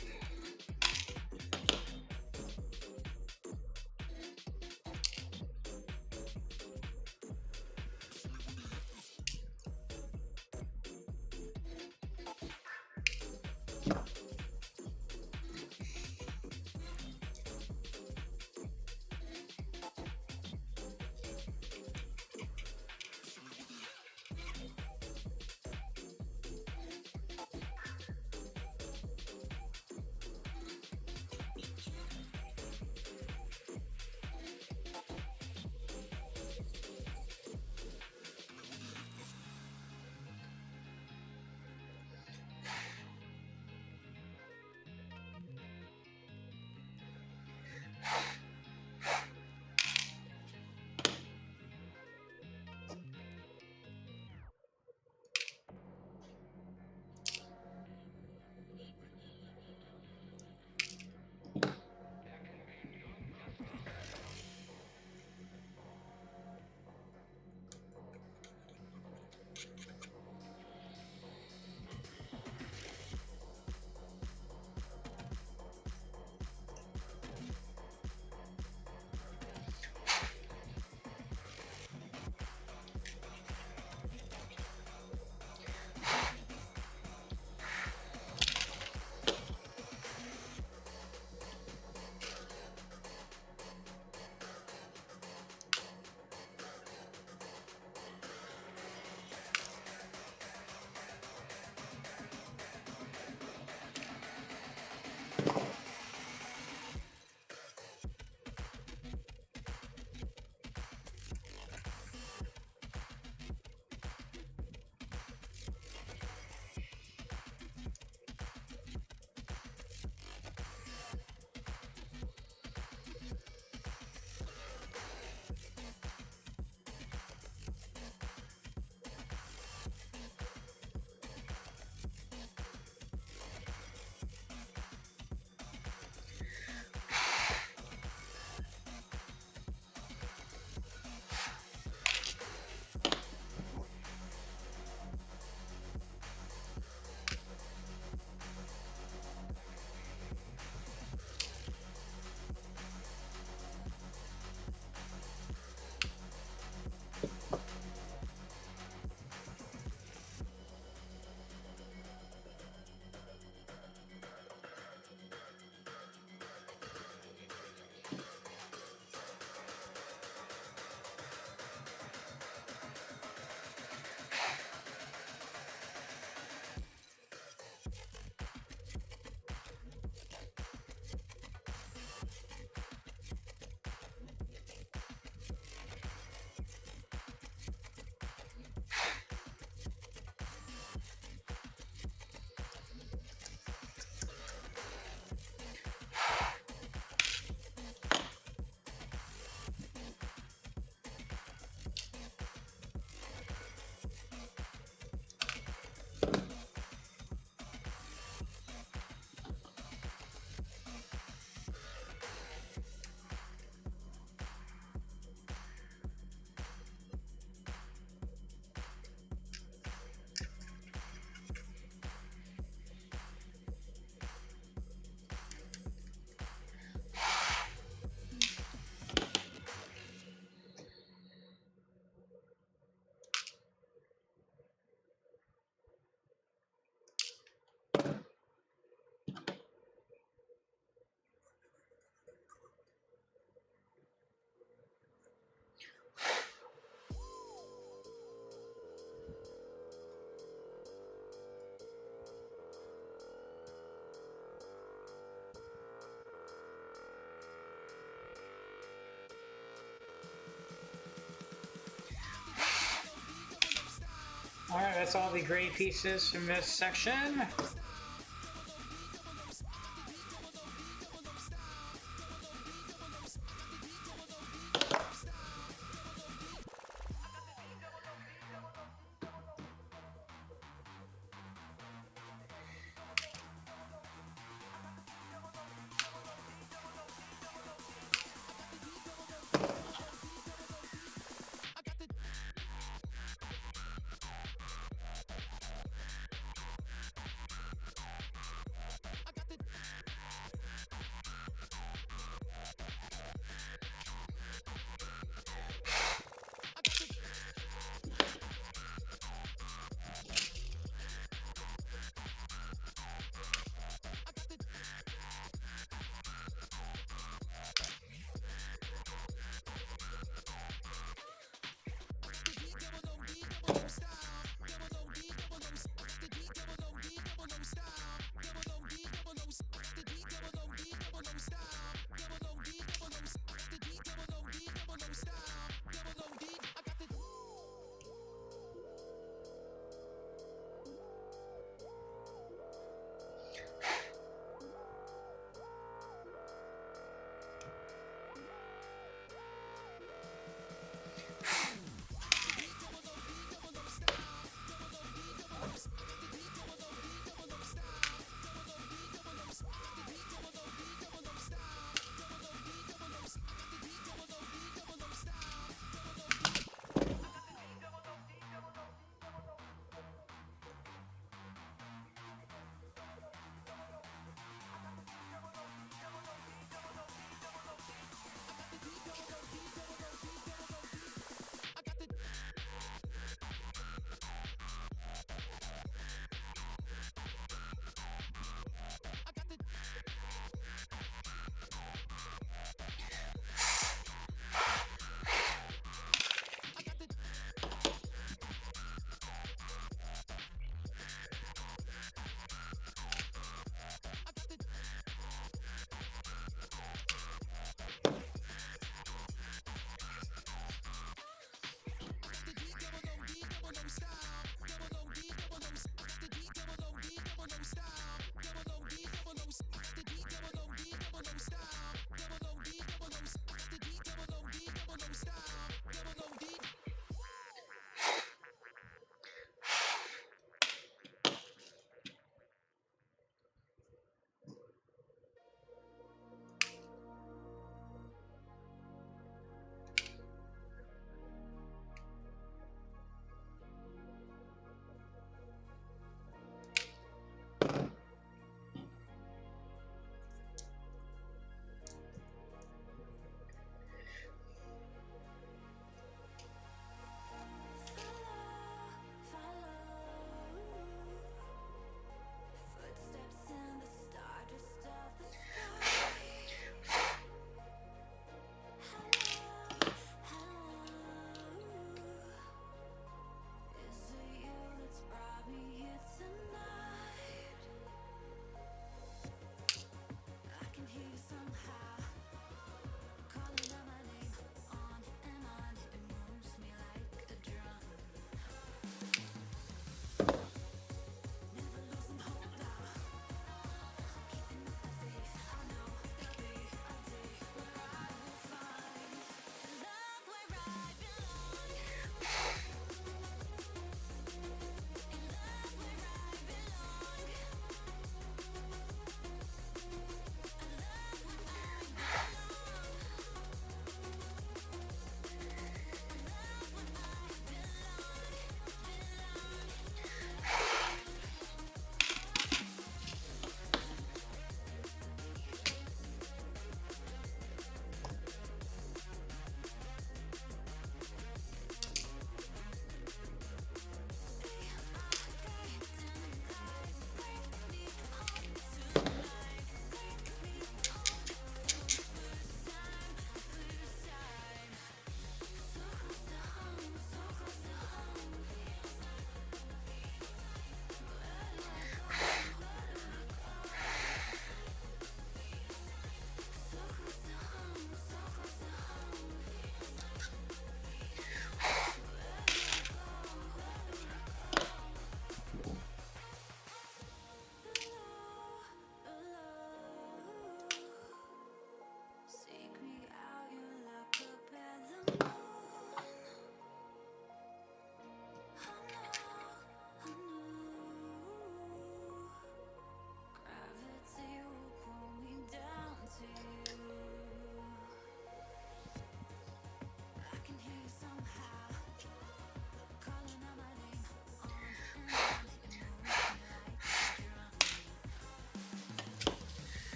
[SPEAKER 1] Alright, that's all the gray pieces from this section.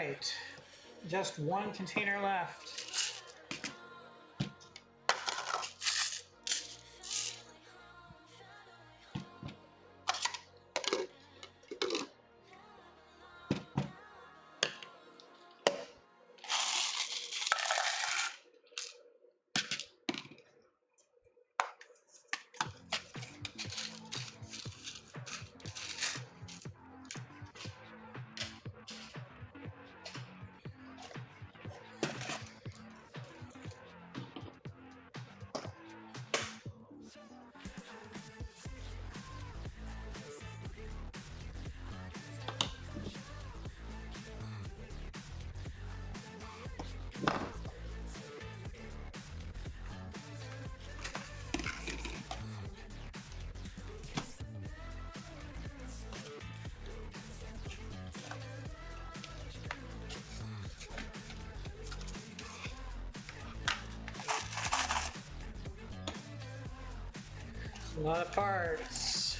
[SPEAKER 1] right, just one container left. A lot of parts.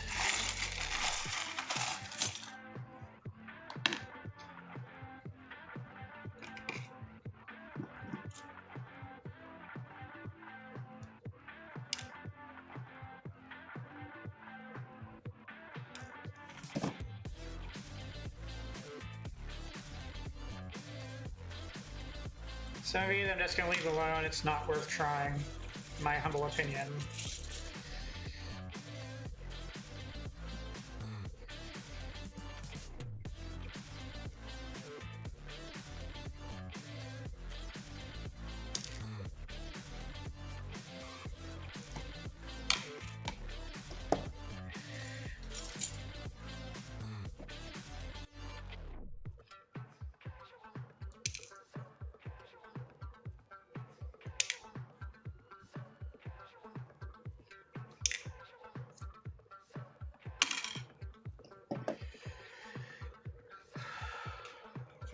[SPEAKER 1] Some of these I'm just going to leave alone. It's not worth trying, my humble opinion.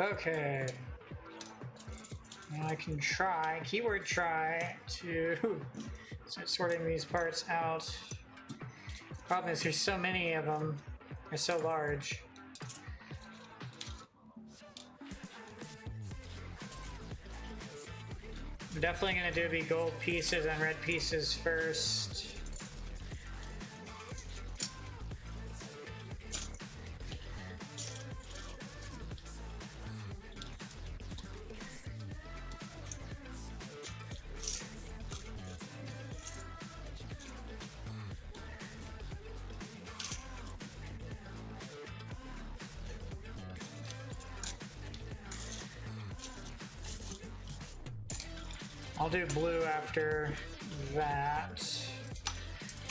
[SPEAKER 1] Okay. Now I can try, keyword try, to start sorting these parts out. Problem is there's so many of them. They're so large. I'm definitely going to do the gold pieces and red pieces first. I'll do blue after that. So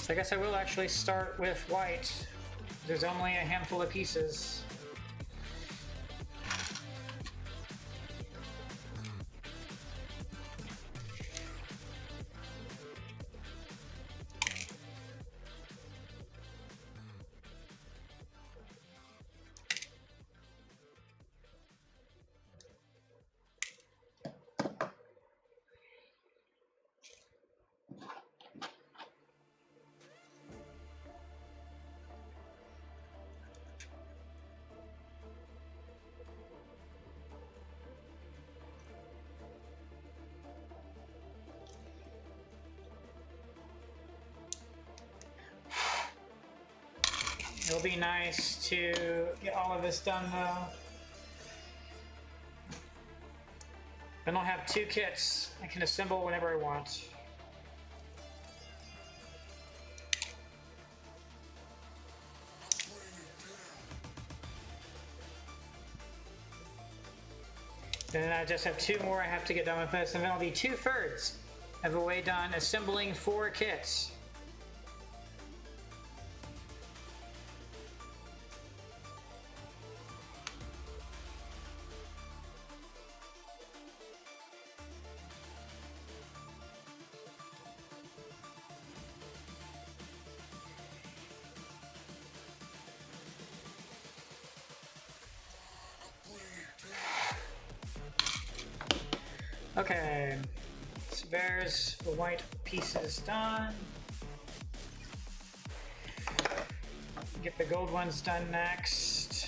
[SPEAKER 1] I guess I will actually start with white. There's only a handful of pieces. It'll be nice to get all of this done though. Then I'll have two kits I can assemble whenever I want. Then I just have two more I have to get done with this, and then I'll be 2/3 of the way done assembling 4 kits. Okay, so there's the white pieces done. Get the gold ones done next.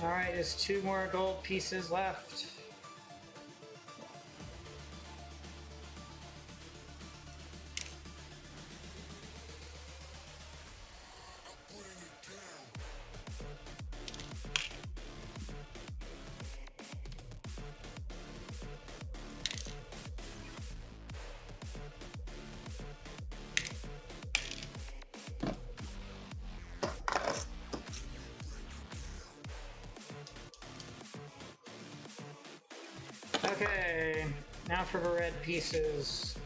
[SPEAKER 1] Alright, there's 2 more gold pieces left. Okay, now for the red pieces.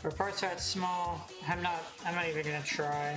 [SPEAKER 1] For parts that small, I'm not even gonna try.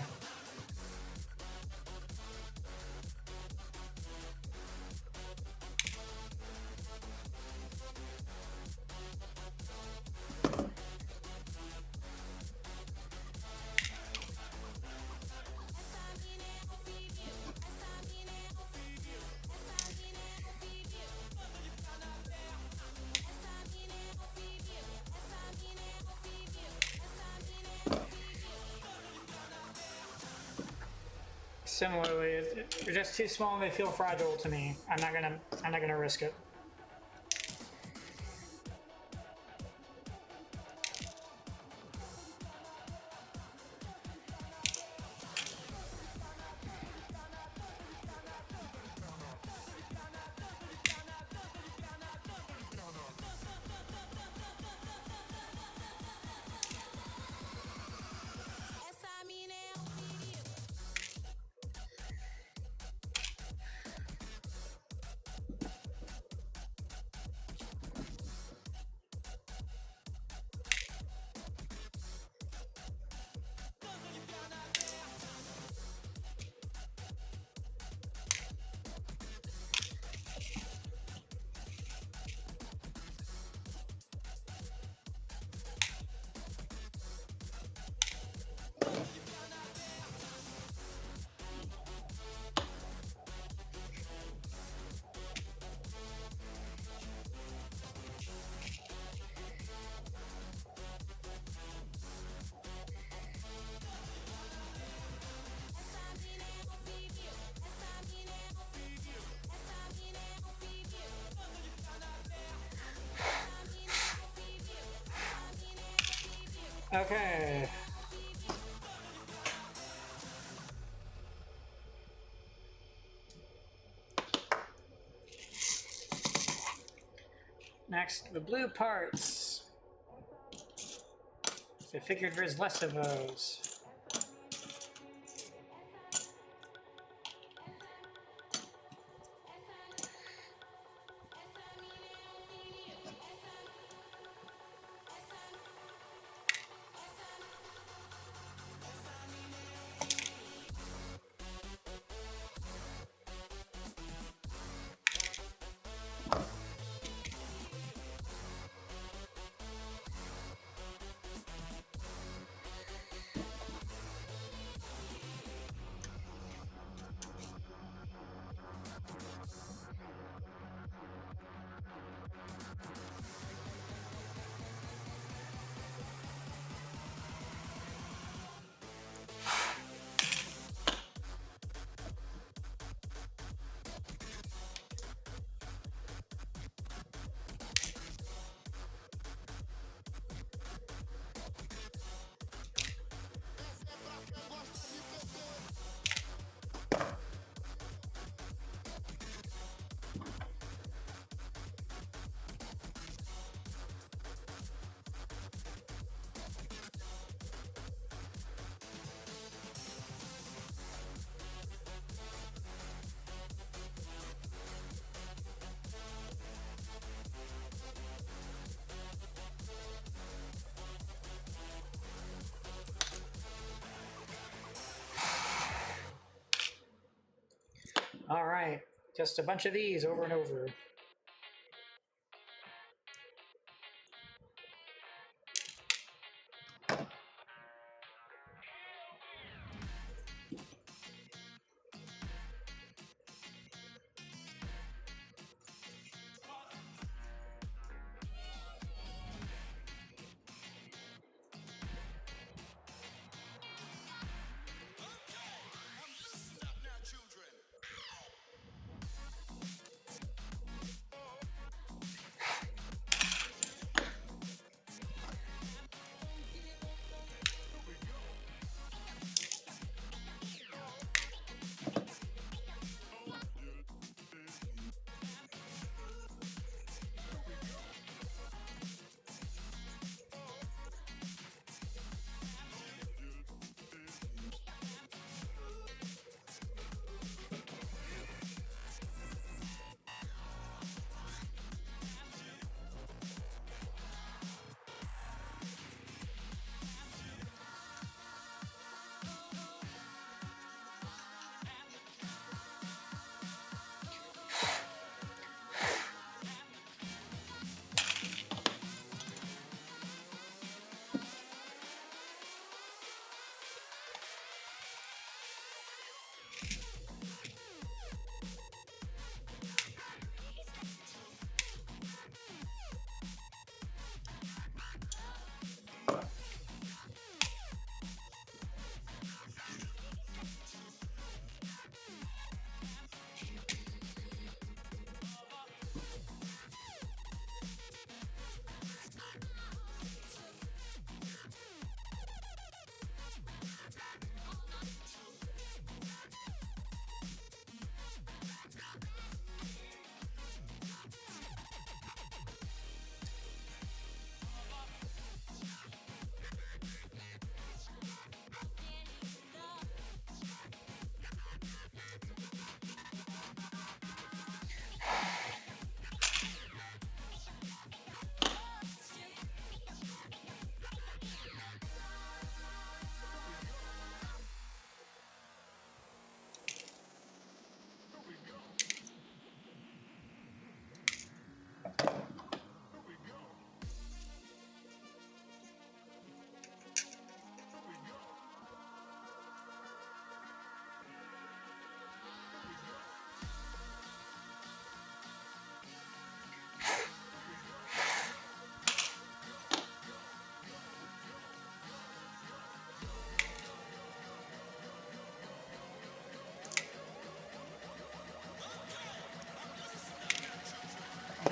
[SPEAKER 1] Similarly, they're just too small and they feel fragile to me. I'm not gonna risk it. Okay. Next, the blue parts. I figured there's less of those. Just a bunch of these over and over.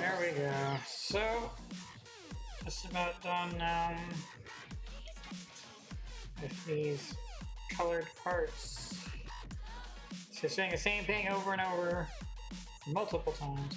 [SPEAKER 1] There we go. So, just about done now with these colored parts. Just doing the same thing over and over multiple times.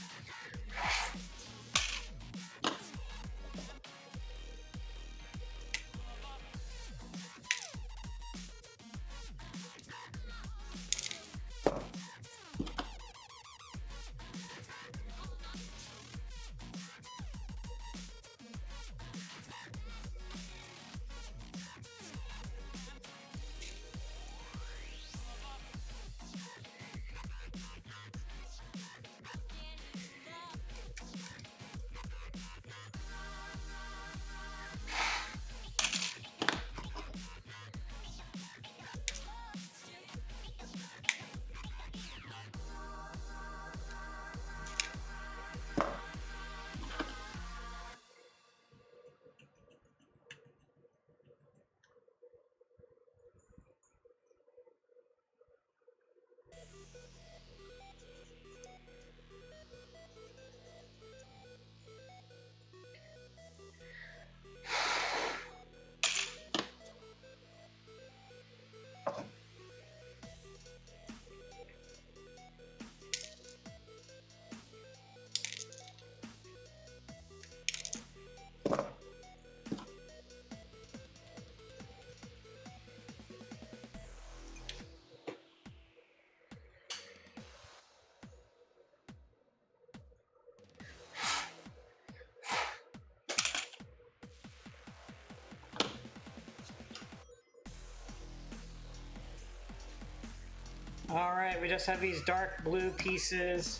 [SPEAKER 1] All right, we just have these dark blue pieces.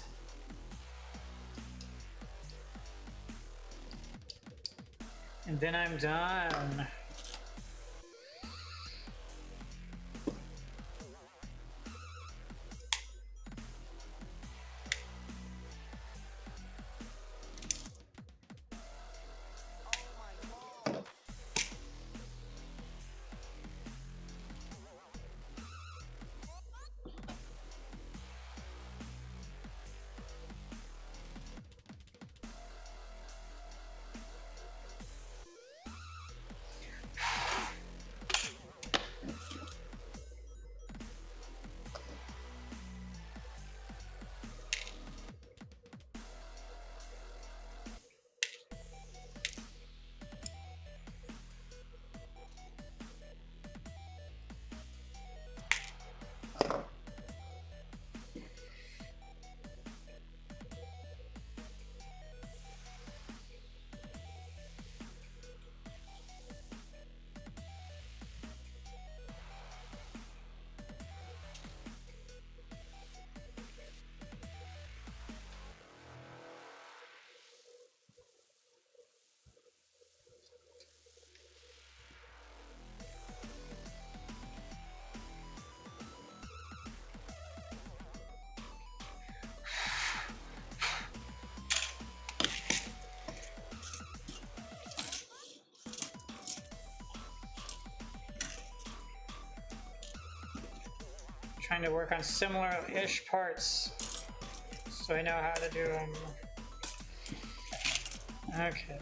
[SPEAKER 1] And then I'm done. Trying to work on similar-ish parts so I know how to do them. Okay.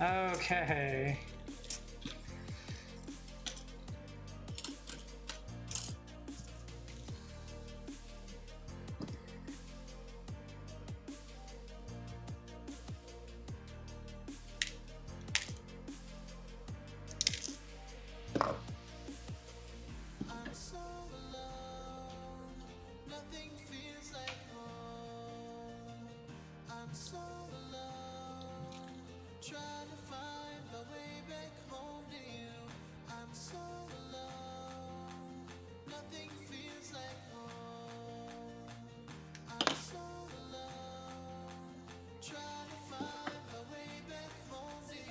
[SPEAKER 1] Okay.
[SPEAKER 5] I'm so alone, nothing feels like home. I'm so alone, trying to find my way back home to you. I'm so alone, nothing feels like home. I'm so alone, trying to find my way back home to you.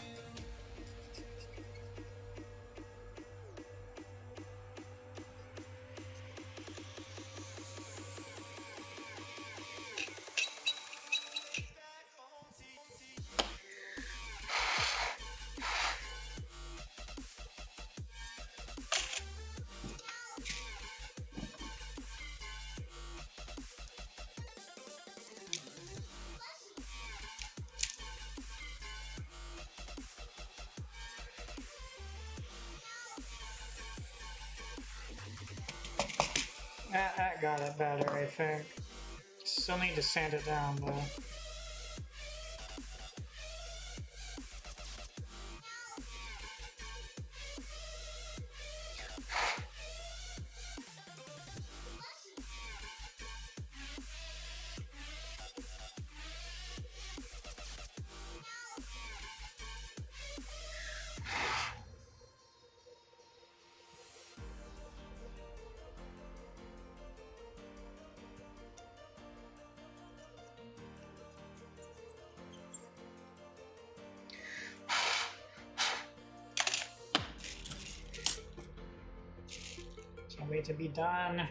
[SPEAKER 1] That got it better, I think. Still need to sand it down, though. ready to be done.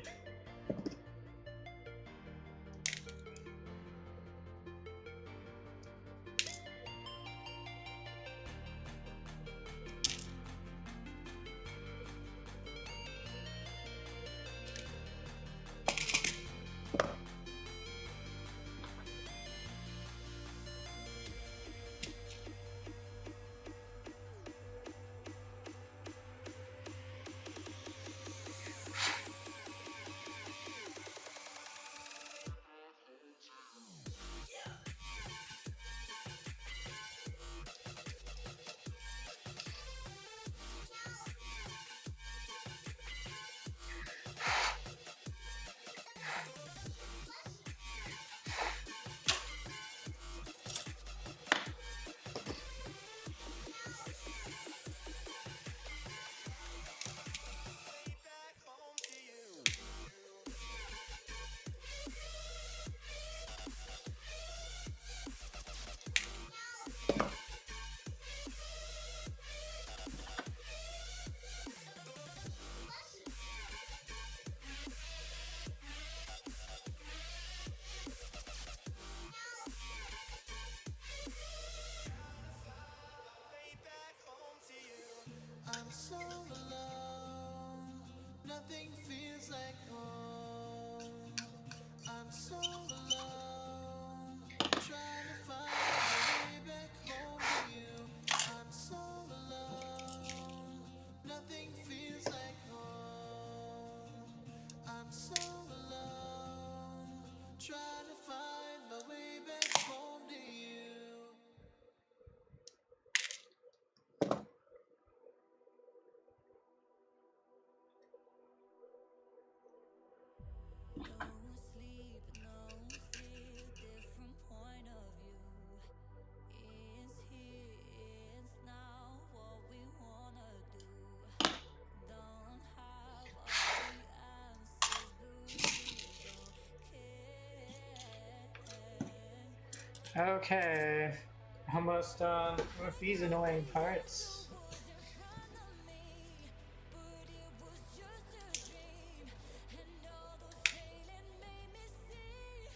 [SPEAKER 5] I'm so alone, nothing feels like home. I'm so alone, trying to find my way back home to you. I'm so alone, nothing feels like home. I'm so alone, trying to find my way back home to you.
[SPEAKER 2] No sleep, no fear, different point of view. It's here, it's now what we wanna do. Don't have all the answers, but we don't care.
[SPEAKER 1] Okay, almost done with these annoying parts.
[SPEAKER 2] Was in front of me, but it was just a dream. And all those failing made me see.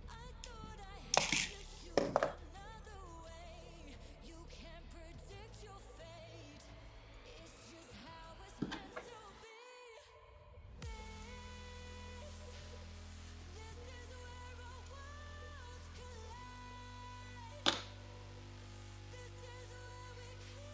[SPEAKER 2] I thought I had to choose another way. You can't predict your fate. It's just how it's meant to be. This is where our worlds collide. This is where we collide.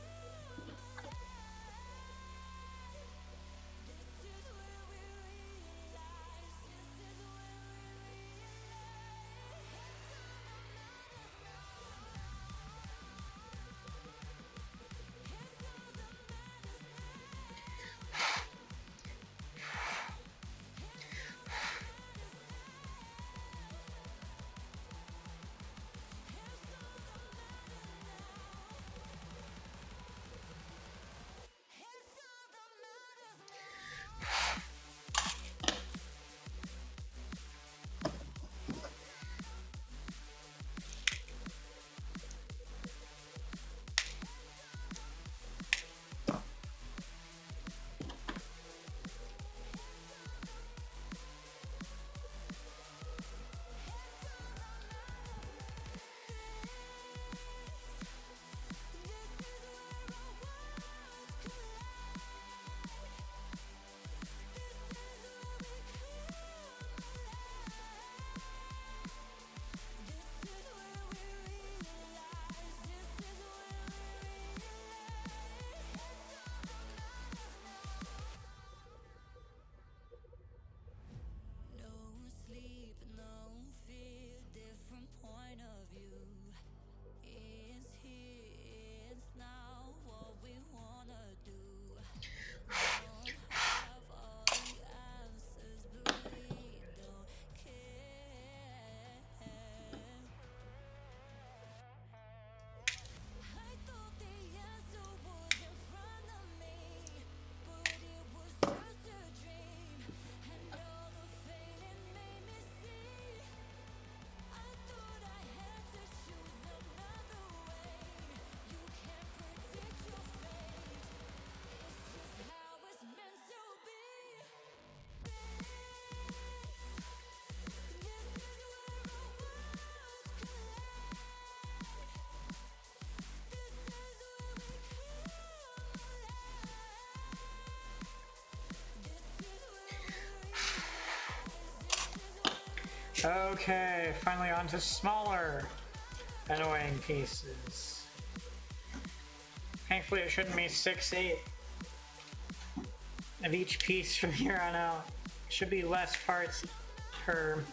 [SPEAKER 1] Okay, finally on to smaller annoying pieces. Thankfully it shouldn't be 6, 8 of each piece from here on out. It should be less parts per,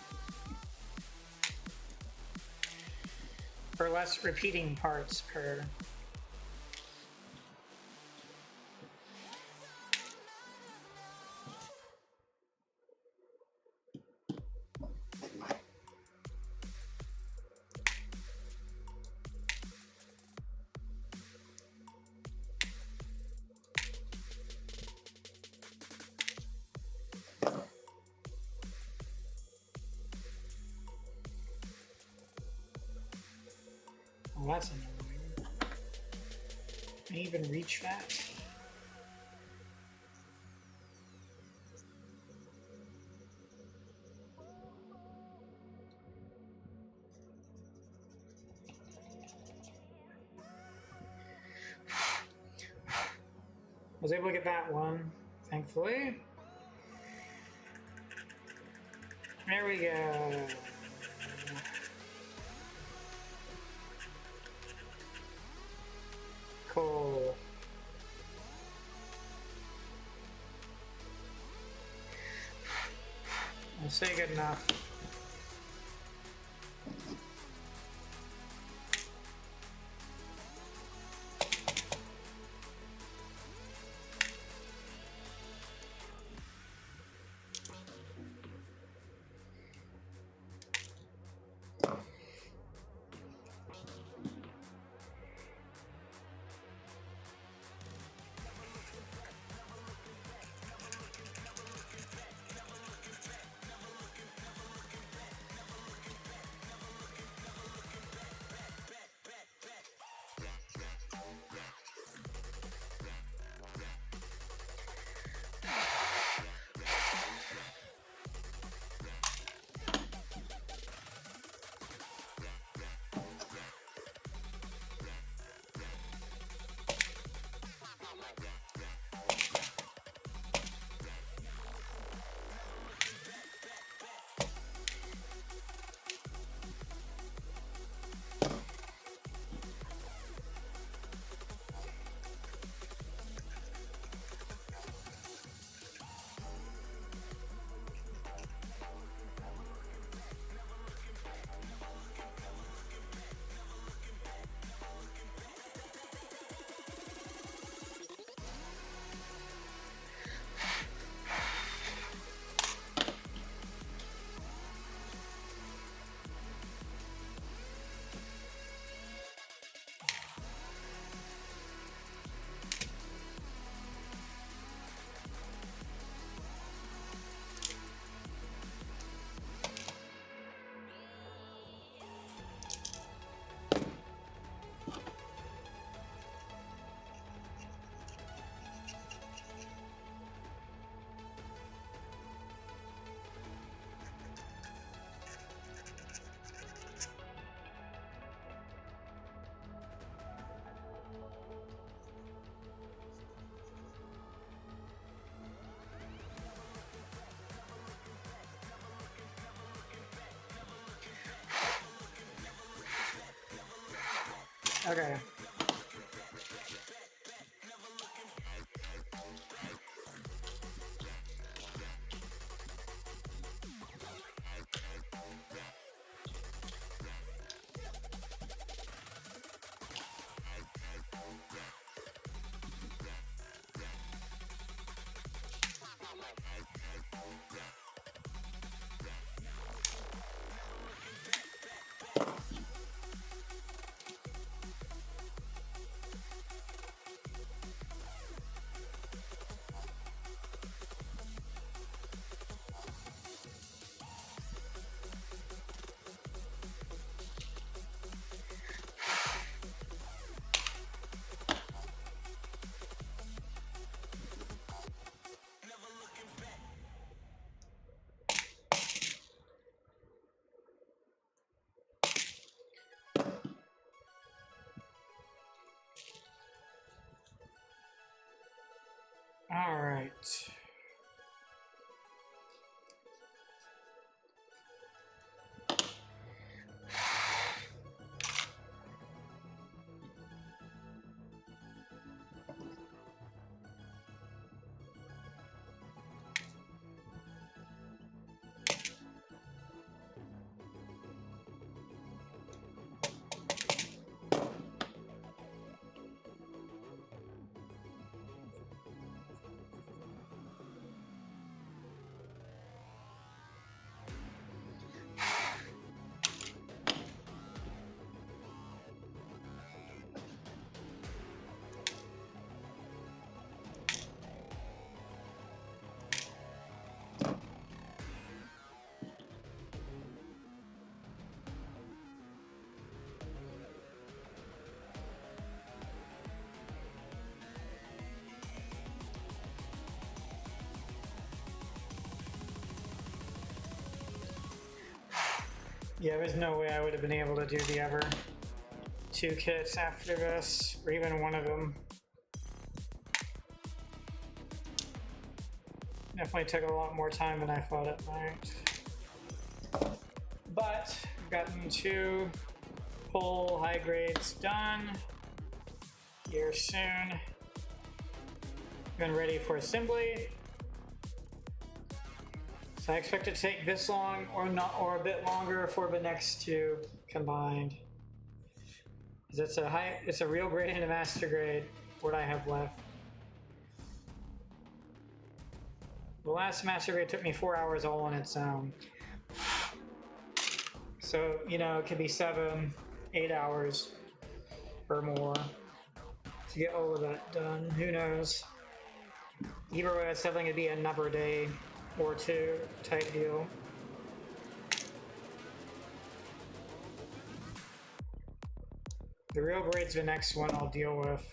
[SPEAKER 1] or less repeating parts per. Oh, that's annoying. Can I even reach that? Was able to get that one, thankfully. There we go. Cool. I'll say good enough. Okay. Yeah, there's no way I would have been able to do the other 2 kits after this, or even one of them. Definitely took a lot more time than I thought it might. But I've gotten 2 full high grades done here soon. Been ready for assembly. So I expect it to take this long or not, or a bit longer for the next 2 combined. It's a real grade and a master grade, what I have left. The last master grade took me 4 hours all on its own. So, you know, it could be 7, 8 hours or more to get all of that done. Who knows? Either way, it's definitely gonna be another day or 2 type deal. The real grade's the next one I'll deal with.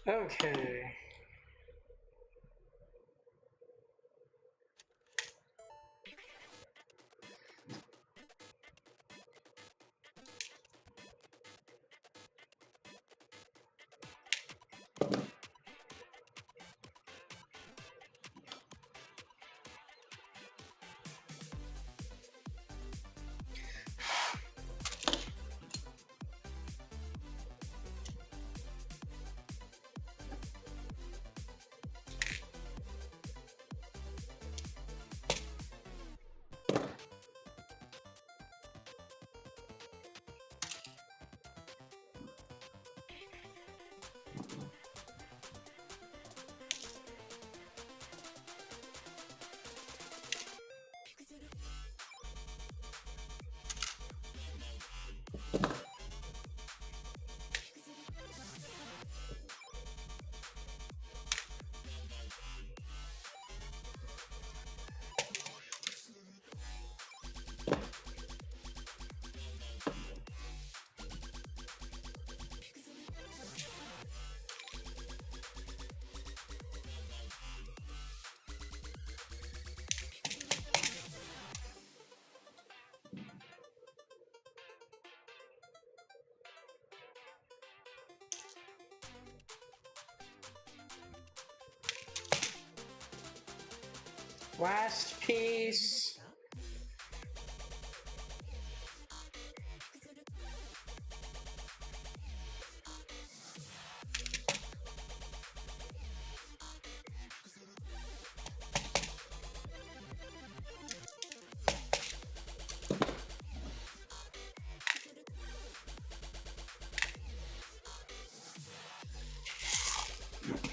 [SPEAKER 1] Okay. Last piece.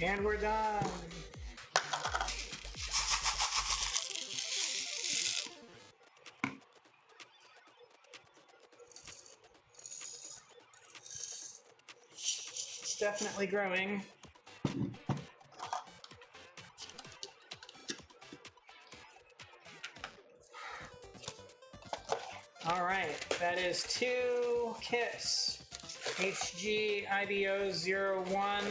[SPEAKER 1] And we're done. It's definitely growing. All right, that is 2 kits. HG IBO 01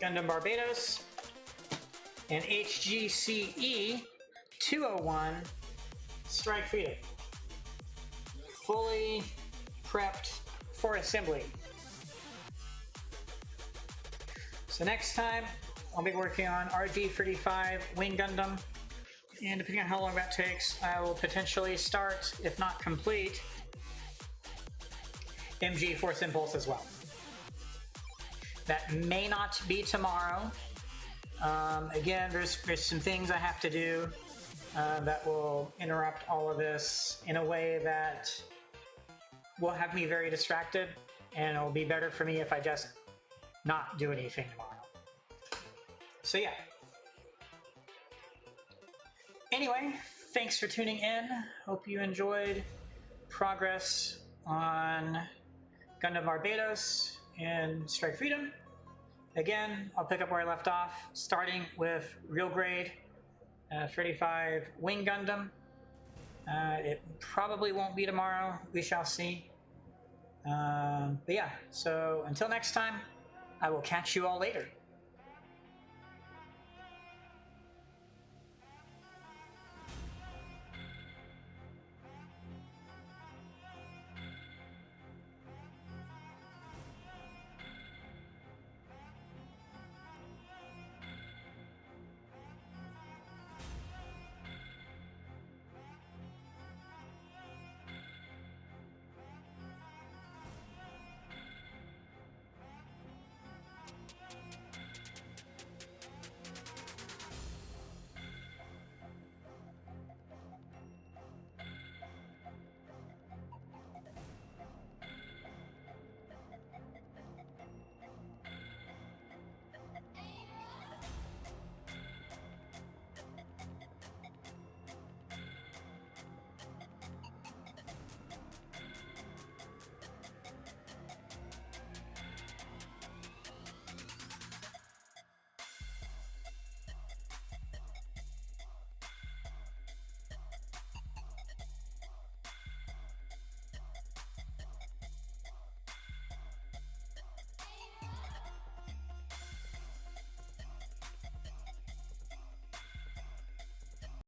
[SPEAKER 1] Gundam Barbados and HGCE 201 Strike Freedom. Fully prepped for assembly. So next time, I'll be working on RG-35 Wing Gundam, and depending on how long that takes, I will potentially start, if not complete, MG Force Impulse as well. That may not be tomorrow. Again, there's some things I have to do that will interrupt all of this in a way that will have me very distracted, and it'll be better for me if I just not do anything tomorrow. So yeah. Anyway, thanks for tuning in. Hope you enjoyed progress on Gundam Barbados and Strike Freedom. Again, I'll pick up where I left off, starting with real grade 35 Wing Gundam. It probably won't be tomorrow. We shall see. But yeah, so until next time, I will catch you all later.